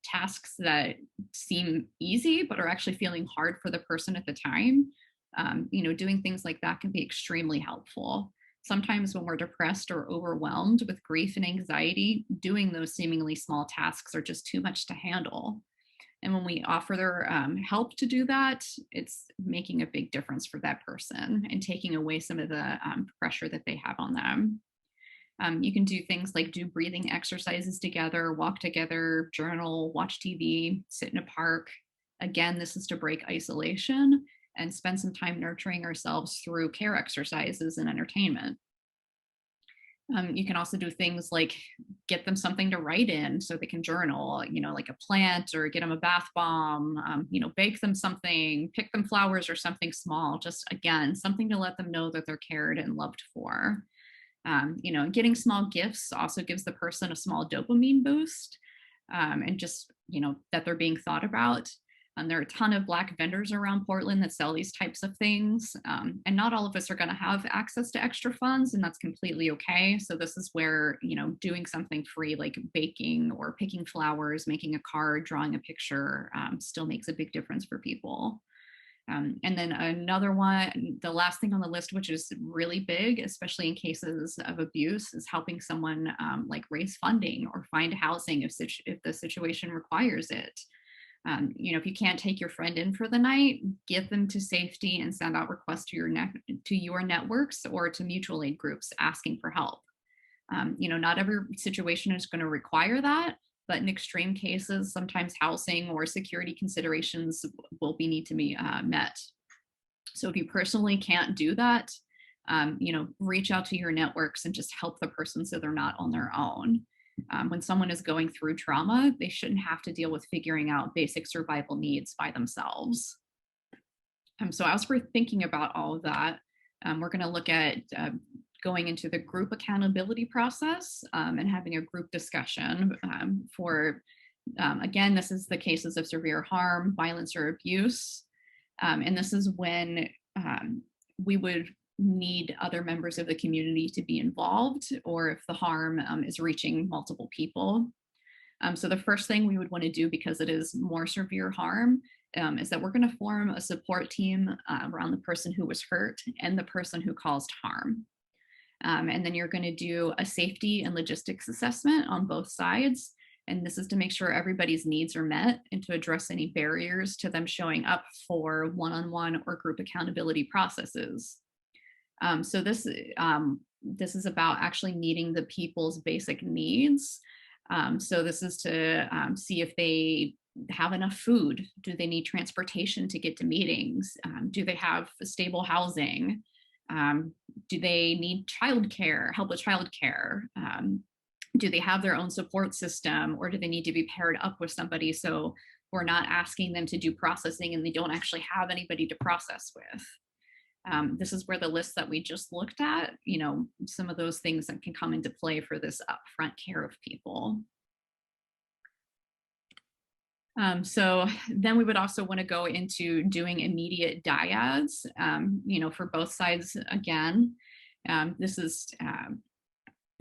tasks that seem easy but are actually feeling hard for the person at the time. Doing things like that can be extremely helpful. Sometimes when we're depressed or overwhelmed with grief and anxiety, doing those seemingly small tasks are just too much to handle. And when we offer their help to do that, it's making a big difference for that person and taking away some of the pressure that they have on them. You can do things like do breathing exercises together, walk together, journal, watch TV, sit in a park. Again, this is to break isolation and spend some time nurturing ourselves through care exercises and entertainment. You can also do things like get them something to write in so they can journal, like a plant, or get them a bath bomb, bake them something, pick them flowers or something small, just again, something to let them know that they're cared and loved for. Getting small gifts also gives the person a small dopamine boost, and just, that they're being thought about. There are a ton of Black vendors around Portland that sell these types of things. And not all of us are going to have access to extra funds, and that's completely okay. So this is where, doing something free like baking or picking flowers, making a card, drawing a picture still makes a big difference for people. And then another one, the last thing on the list, which is really big, especially in cases of abuse, is helping someone like raise funding or find housing if the situation requires it. If you can't take your friend in for the night, get them to safety and send out requests to your networks or to mutual aid groups asking for help. Not every situation is going to require that, but in extreme cases, sometimes housing or security considerations will need to be met. So if you personally can't do that, reach out to your networks and just help the person so they're not on their own. When someone is going through trauma, they shouldn't have to deal with figuring out basic survival needs by themselves. So as we're thinking about all of that, we're going to look at going into the group accountability process and having a group discussion for, again, this is the cases of severe harm, violence, or abuse. And this is when we would need other members of the community to be involved, or if the harm is reaching multiple people. So the first thing we would want to do, because it is more severe harm, is that we're going to form a support team around the person who was hurt and the person who caused harm. And then you're going to do a safety and logistics assessment on both sides. And this is to make sure everybody's needs are met and to address any barriers to them showing up for one-on-one or group accountability processes. So this is about actually meeting the people's basic needs. So this is to see if they have enough food. Do they need transportation to get to meetings? Do they have stable housing? Do they need childcare, help with childcare? Do they have their own support system, or do they need to be paired up with somebody so or not asking them to do processing and they don't actually have anybody to process with. This is where the list that we just looked at, some of those things that can come into play for this upfront care of people. So then we would also want to go into doing immediate dyads, for both sides again. This is,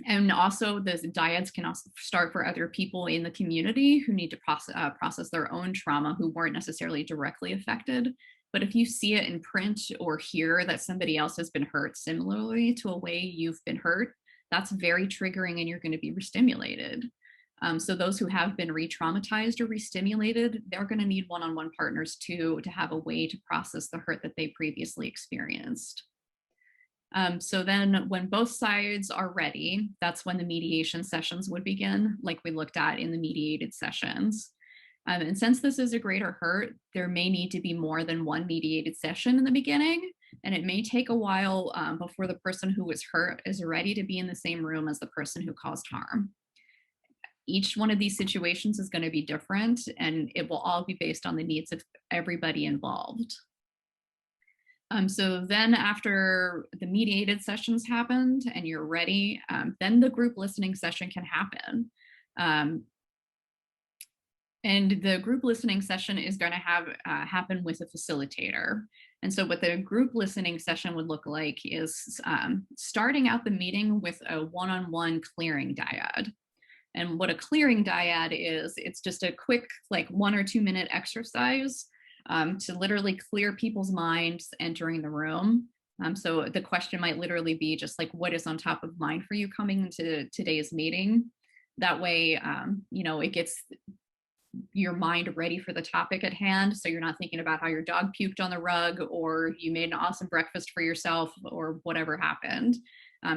and also the dyads can also start for other people in the community who need to process their own trauma who weren't necessarily directly affected. But if you see it in print or hear that somebody else has been hurt similarly to a way you've been hurt, that's very triggering and you're going to be restimulated. So those who have been re-traumatized or re-stimulated, they're going to need one-on-one partners too, to have a way to process the hurt that they previously experienced. So then when both sides are ready, that's when the mediation sessions would begin, like we looked at in the mediated sessions. And since this is a greater hurt, there may need to be more than one mediated session in the beginning, and it may take a while before the person who was hurt is ready to be in the same room as the person who caused harm. Each one of these situations is going to be different, and it will all be based on the needs of everybody involved. So then after the mediated sessions happened and you're ready, then the group listening session can happen. And the group listening session is going to happen with a facilitator. And so what the group listening session would look like is starting out the meeting with a one-on-one clearing dyad. And what a clearing dyad is, it's just a quick, like 1 or 2 minute exercise to literally clear people's minds entering the room. So the question might literally be just like, what is on top of mind for you coming into today's meeting? That way, it gets your mind ready for the topic at hand. So you're not thinking about how your dog puked on the rug or you made an awesome breakfast for yourself or whatever happened.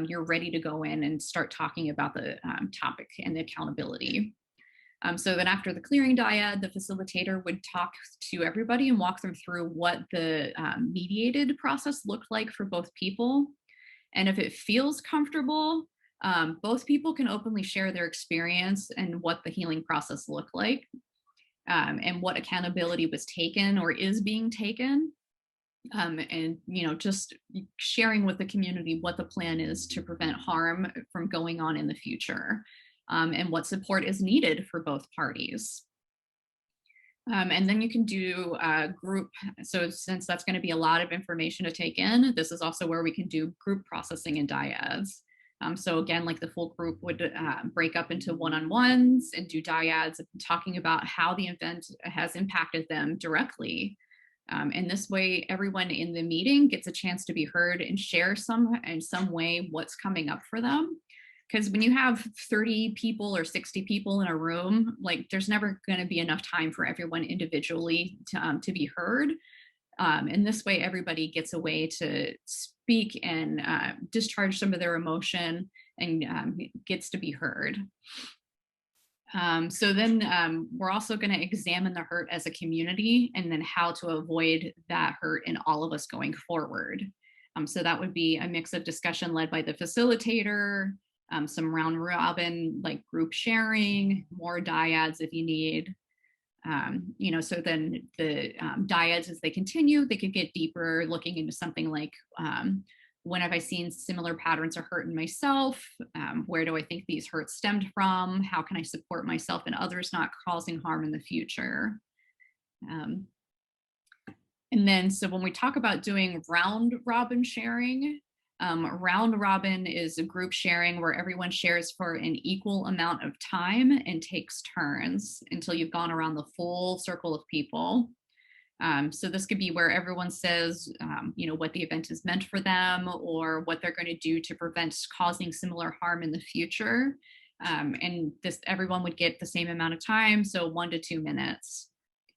You're ready to go in and start talking about the topic and the accountability. So then after the clearing dyad, the facilitator would talk to everybody and walk them through what the mediated process looked like for both people. And if it feels comfortable, both people can openly share their experience and what the healing process looked like, and what accountability was taken or is being taken. And just sharing with the community what the plan is to prevent harm from going on in the future, and what support is needed for both parties. And then you can do group. So since that's going to be a lot of information to take in, this is also where we can do group processing and dyads. So again, like the full group would break up into one-on-ones and do dyads, talking about how the event has impacted them directly. And this way, everyone in the meeting gets a chance to be heard and share in some way what's coming up for them. Because when you have 30 people or 60 people in a room, like there's never going to be enough time for everyone individually to be heard. And this way, everybody gets a way to speak and discharge some of their emotion and gets to be heard. So then we're also going to examine the hurt as a community and then how to avoid that hurt in all of us going forward. So that would be a mix of discussion led by the facilitator, some round robin like group sharing, more dyads if you need. So then the dyads, as they continue, they could get deeper, looking into something like, when have I seen similar patterns of hurt in myself? Where do I think these hurts stemmed from? How can I support myself and others not causing harm in the future? And then, so when we talk about doing round robin sharing, round robin is a group sharing where everyone shares for an equal amount of time and takes turns until you've gone around the full circle of people. So this could be where everyone says, what the event has meant for them or what they're going to do to prevent causing similar harm in the future. And everyone would get the same amount of time, so 1 to 2 minutes.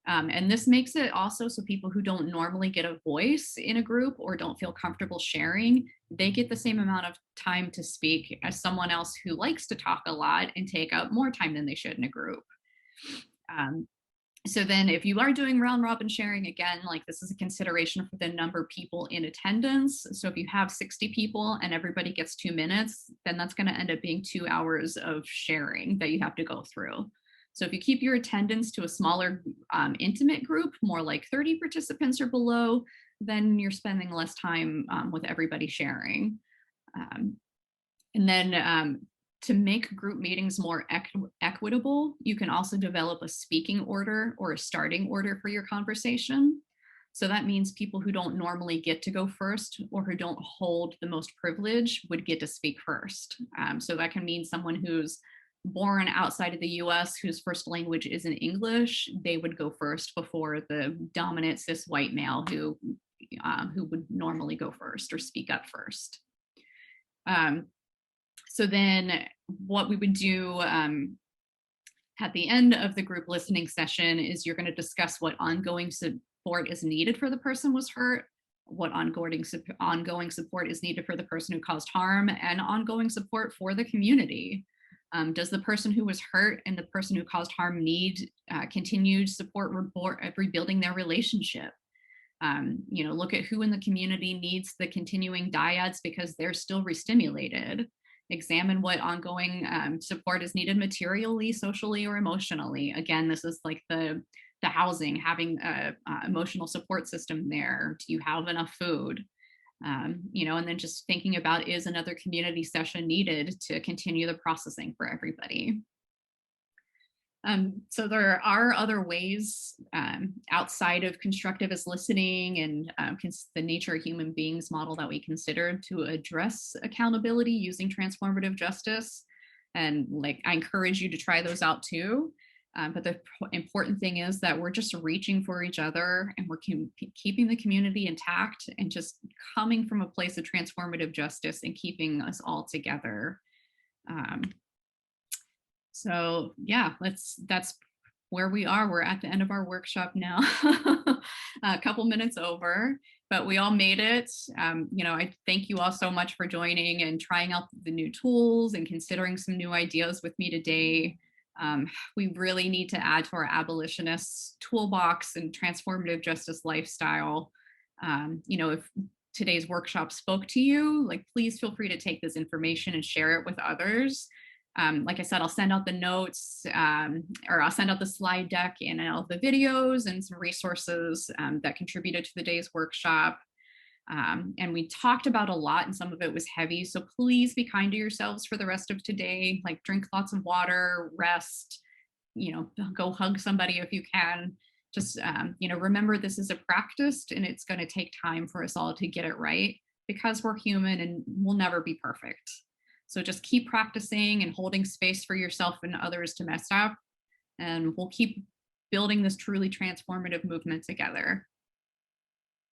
And this makes it also so people who don't normally get a voice in a group or don't feel comfortable sharing, they get the same amount of time to speak as someone else who likes to talk a lot and take up more time than they should in a group. So then if you are doing round robin sharing, again, like this is a consideration for the number of people in attendance. So if you have 60 people and everybody gets 2 minutes, then that's going to end up being 2 hours of sharing that you have to go through. So if you keep your attendance to a smaller intimate group, more like 30 participants or below, then you're spending less time with everybody sharing. And then to make group meetings more equitable, you can also develop a speaking order or a starting order for your conversation. So that means people who don't normally get to go first or who don't hold the most privilege would get to speak first. So that can mean someone who's born outside of the US whose first language isn't English, they would go first before the dominant cis white male who would normally go first or speak up first. So then what we would do at the end of the group listening session is you're going to discuss what ongoing support is needed for the person who was hurt, what ongoing support is needed for the person who caused harm, and ongoing support for the community. Does the person who was hurt and the person who caused harm need continued support rebuilding their relationship? Look at who in the community needs the continuing dyads because they're still restimulated. Examine what ongoing support is needed materially, socially, or emotionally. Again, this is like the housing, having a emotional support system there. Do you have enough food? And then just thinking about, is another community session needed to continue the processing for everybody? So there are other ways outside of constructivist listening and the nature of human beings model that we consider to address accountability using transformative justice. And I encourage you to try those out too. But the important thing is that we're just reaching for each other and we're keeping the community intact and just coming from a place of transformative justice and keeping us all together. So yeah, that's where we are. We're at the end of our workshop now, a couple minutes over, but we all made it. I thank you all so much for joining and trying out the new tools and considering some new ideas with me today. We really need to add to our abolitionist toolbox and transformative justice lifestyle. If today's workshop spoke to you, please feel free to take this information and share it with others. Like I said, I'll send out the notes or I'll send out the slide deck and all the videos and some resources that contributed to the day's workshop. And we talked about a lot and some of it was heavy. So please be kind to yourselves for the rest of today, drink lots of water, rest, go hug somebody if you can. Just, remember this is a practice and it's going to take time for us all to get it right because we're human and we'll never be perfect. So just keep practicing and holding space for yourself and others to mess up. And we'll keep building this truly transformative movement together.